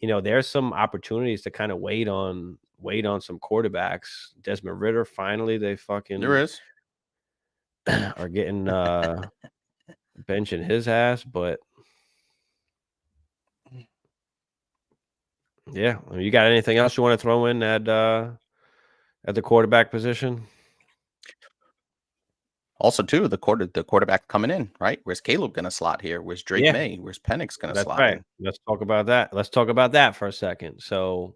there's some opportunities to kind of wait on some quarterbacks. Desmond Ridder, finally, there is. Are getting benching his ass, but yeah, you got anything else you want to throw in at the quarterback position? Also, too, the quarterback coming in, right? Where's Caleb going to slot here? Where's Drake May? Where's Penix going to slot in? Let's talk about that. Let's talk about that for a second. So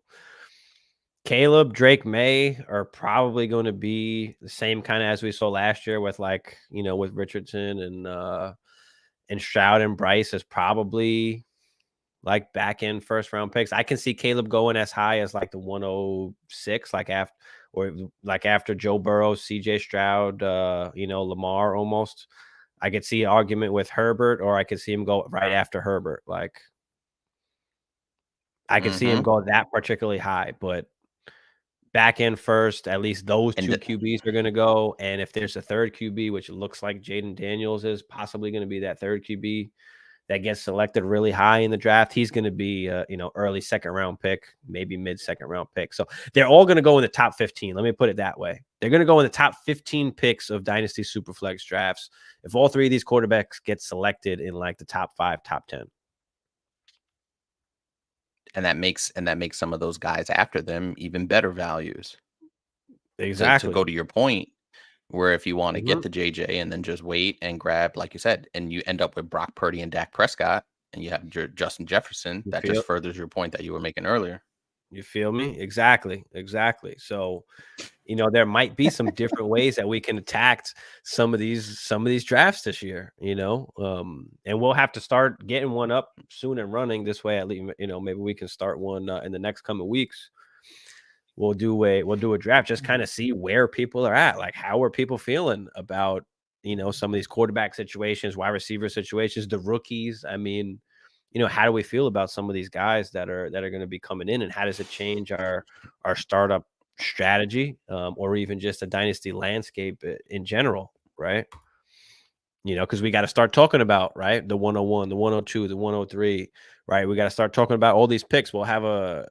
Caleb, Drake May are probably going to be the same kind of as we saw last year with with Richardson and Stroud and Bryce is probably like back end first round picks. I can see Caleb going as high as like the 106, after Joe Burrow, CJ Stroud, Lamar almost. I could see an argument with Herbert, or I could see him go right after Herbert. Like, I could see him go that particularly high, but back end first, at least those two QBs are going to go. And if there's a third QB, which it looks like Jaden Daniels is possibly going to be that third QB that gets selected really high in the draft, he's going to be, early second round pick, maybe mid second round pick. So they're all going to go in the top 15. Let me put it that way. They're going to go in the top 15 picks of Dynasty Superflex drafts. If all three of these quarterbacks get selected in like the top 5, top 10. And that makes some of those guys after them even better values. Exactly. To go to your point, where if you want to get the JJ and then just wait and grab, like you said, and you end up with Brock Purdy and Dak Prescott, and you have Justin Jefferson, that just furthers your point that you were making earlier. You feel me? Exactly. So, there might be some different ways that we can attack some of these drafts this year, and we'll have to start getting one up soon and running this way. At least, maybe we can start one in the next coming weeks. We'll do a draft, just kind of see where people are at. Like, how are people feeling about, some of these quarterback situations, wide receiver situations, the rookies. I mean, how do we feel about some of these guys that are going to be coming in, and how does it change our startup strategy, or even just a dynasty landscape in general, right? Because we got to start talking about, right, the 101, the 102, the 103, right? We got to start talking about all these picks. We'll have a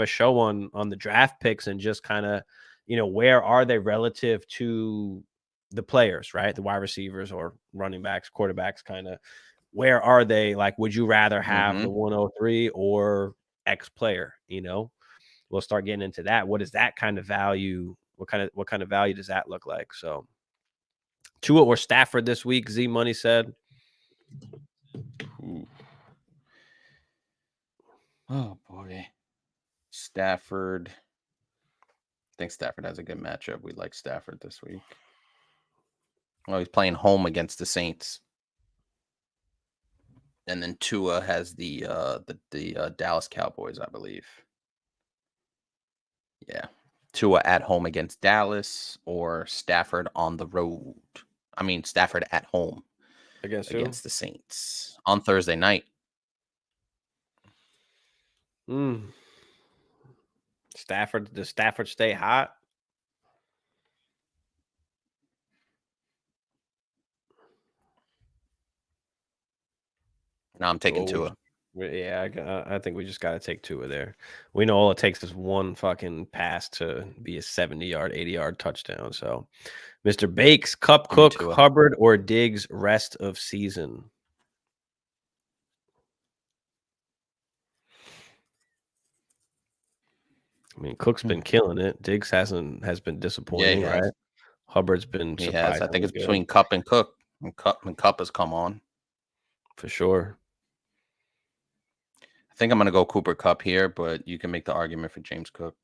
show on the draft picks and just kind of, where are they relative to the players, right? The wide receivers or running backs, quarterbacks, kind of. Where are they? Like, would you rather have the 103 or X player? We'll start getting into that. What is that kind of value? What kind of value does that look like? So, Tua or Stafford this week? Z Money said. Ooh. Oh boy, Stafford. I think Stafford has a good matchup. We like Stafford this week. Well, he's playing home against the Saints. And then Tua has the Dallas Cowboys, I believe. Yeah. Tua at home against Dallas, or Stafford on the road. I mean, Stafford at home against the Saints on Thursday night. Does Stafford stay hot? No, I'm taking Tua. Yeah, I think we just got to take Tua there. We know all it takes is one fucking pass to be a 70-yard, 80-yard touchdown. So, Mr. Bakes, Cup, Cook, Hubbard, or Diggs rest of season? I mean, Cook's been killing it. Diggs has been disappointing, right? Hubbard's been surprising. I think it's between Cup and Cook. And Cup has come on. For sure. I think I'm going to go Cooper Kupp here, but you can make the argument for James Cook.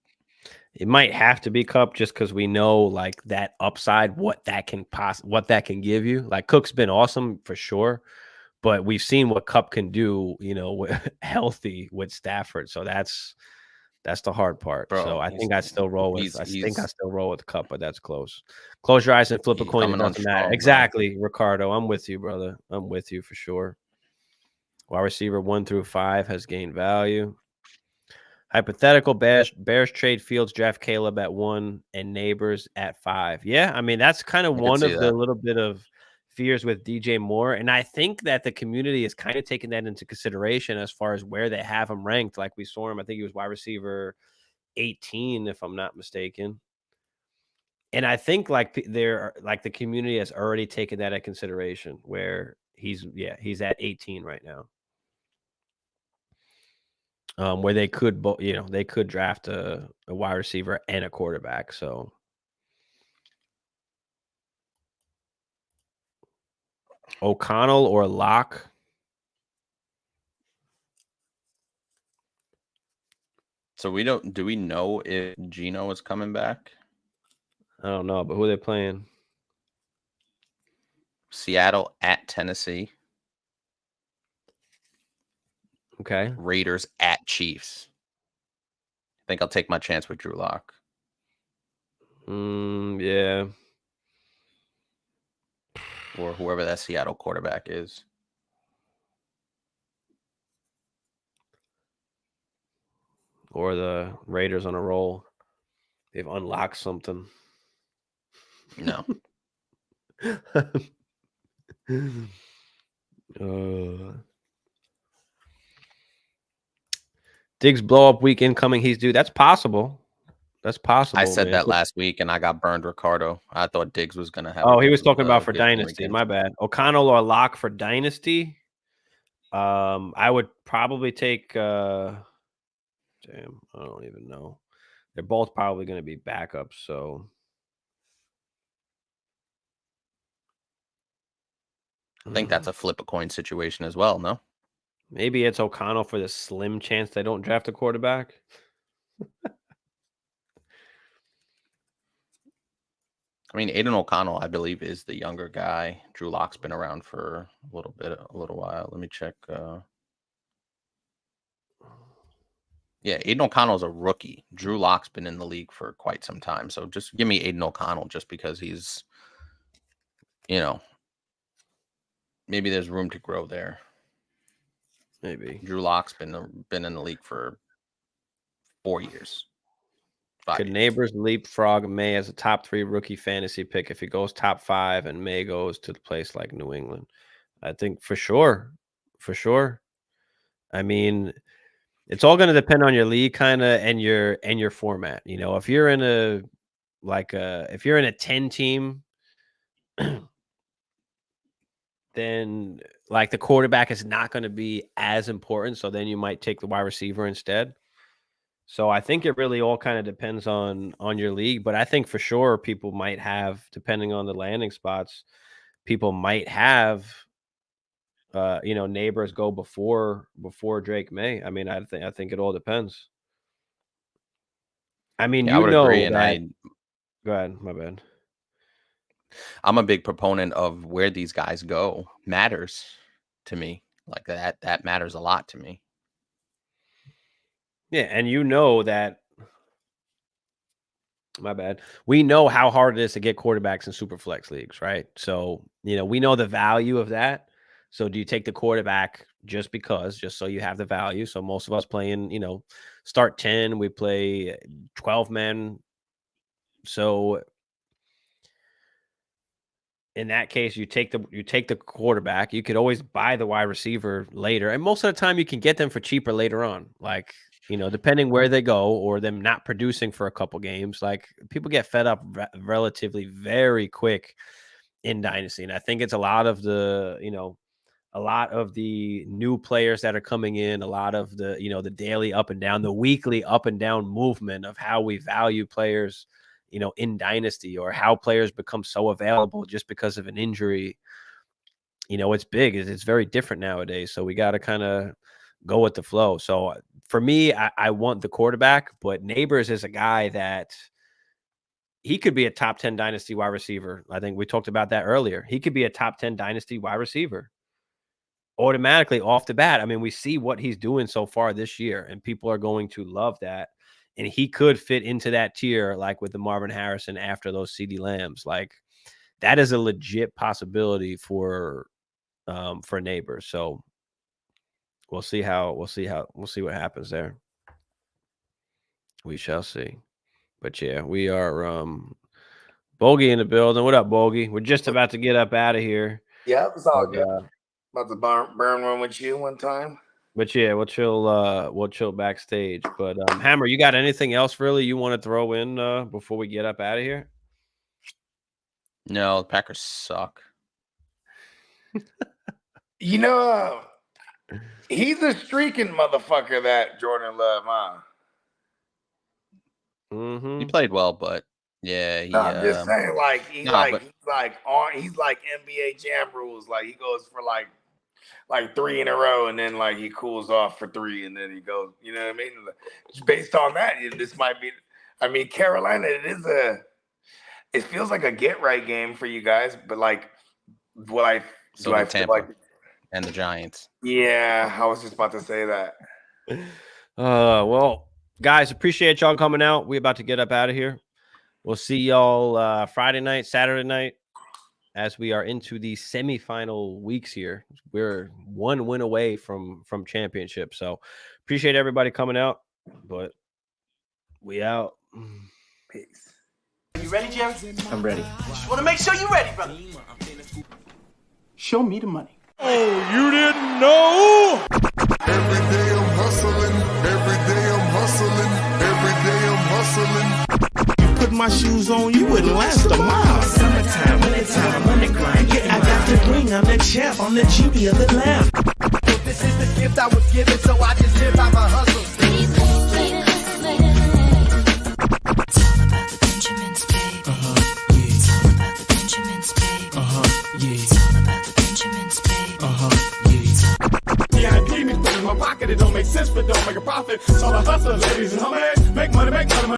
It might have to be Kupp just because we know like that upside, what that can give you. Like, Cook's been awesome for sure, but we've seen what Kupp can do, healthy with Stafford. So that's the hard part. Bro, so I think I still roll with Kupp, but that's close. Close your eyes and flip a coin. It doesn't matter. Exactly, Ricardo. I'm with you, brother. I'm with you for sure. Wide receiver 1 through 5 has gained value. Hypothetical Bears trade Fields, draft Caleb at 1 and Neighbors at 5. Yeah, I mean, that's kind of one of the little bit of fears with DJ Moore. And I think that the community is kind of taking that into consideration as far as where they have him ranked. Like, we saw him, I think he was wide receiver 18, if I'm not mistaken. And I think the community has already taken that into consideration where he's at 18 right now. Where they could draft a wide receiver and a quarterback. So O'Connell or Locke? So do we know if Geno is coming back? I don't know, but who are they playing? Seattle at Tennessee. Okay. Raiders at Chiefs. I think I'll take my chance with Drew Lock. Yeah. Or whoever that Seattle quarterback is. or the Raiders on a roll. They've unlocked something. No. Diggs blow up week incoming. He's due. That's possible. That's possible. I said man. that last week, and I got burned, Ricardo. I thought Diggs was going to have. Oh, he was talking about for Dynasty. My bad. O'Connell or Locke for Dynasty. I would probably take. Damn, I don't even know. They're both probably going to be backups. So I think that's a flip a coin situation as well. No, maybe it's O'Connell for the slim chance they don't draft a quarterback. I mean, Aiden O'Connell, I believe, is the younger guy. Drew Lock's been around for a little while. Let me check. Yeah, Aiden O'Connell's a rookie. Drew Lock's been in the league for quite some time. So just give me Aiden O'Connell just because he's, maybe there's room to grow there. Maybe. Drew Lock's been in the league for 4 years. Could Neighbors leapfrog May as a top 3 rookie fantasy pick if he goes top 5 and May goes to the place like New England? I think for sure. For sure. I mean, it's all going to depend on your league kind of and your format. If you're in a 10 team, then like the quarterback is not going to be as important. So then you might take the wide receiver instead. So I think it really all kind of depends on your league, but I think for sure people might have, depending on the landing spots, people might have, Neighbors go before Drake May. I mean, I think it all depends. I mean, I would agree, go ahead, my bad. I'm a big proponent of where these guys go matters to me. Like that matters a lot to me. Yeah, and that. My bad. We know how hard it is to get quarterbacks in super flex leagues, right? So, we know the value of that. So do you take the quarterback just so you have the value? So most of us playing, start 10, we play 12 men. So in that case, you take the quarterback. You could always buy the wide receiver later. And most of the time you can get them for cheaper later on. Like, depending where they go or them not producing for a couple games, like people get fed up relatively very quick in Dynasty. And I think it's a lot of the new players that are coming in, a lot of the, the daily up and down, the weekly up and down movement of how we value players, in Dynasty, or how players become so available just because of an injury. It's big. It's very different nowadays. So we got to kind of go with the flow. So for me, I want the quarterback, but Neighbors is a guy that he could be a top 10 Dynasty wide receiver. I think we talked about that earlier. He could be a top 10 Dynasty wide receiver automatically off the bat. I mean, we see what he's doing so far this year, and people are going to love that. And he could fit into that tier, like with the Marvin Harrison after those CD Lambs. Like that is a legit possibility for Neighbors. So we'll see what happens there. We shall see. But yeah, we are Bogey in the building. What up, Bogey? We're just about to get up out of here. Yeah, it's all good. About to burn one with you one time. But yeah, we'll chill backstage. But Hammer, you got anything else really you want to throw in before we get up out of here? No, the Packers suck. He's a streaking motherfucker, that Jordan Love, huh? Mm-hmm. He played well, but yeah, I'm just saying, like he's like NBA Jam rules. Like he goes for like 3 in a row, and then like he cools off for 3, and then he goes. You know what I mean? Based on that, this might be. I mean, Carolina, it feels like a get right game for you guys, but like I feel like and the Giants. Yeah, I was just about to say that. Well, guys, appreciate y'all coming out. We're about to get up out of here. We'll see y'all Friday night, Saturday night, as we are into the semifinal weeks here. We're 1 win away from championship. So appreciate everybody coming out. But We out. Peace. You ready, Jerry? I'm ready. Just want to make sure you're ready, brother. Show me the money. Oh, you didn't know? Every day I'm hustling. Every day I'm hustling. Every day I'm hustling. Put my shoes on, you wouldn't last a mile. Summertime, wintertime, I'm on the grind. Yeah, I got the ring, I'm the champ, I'm the genie of the lamp. This is the gift I was given, so I just live by my hustle. Yeah, I keep me put in my pocket, it don't make sense, but don't make a profit. So I hustle, ladies and homies.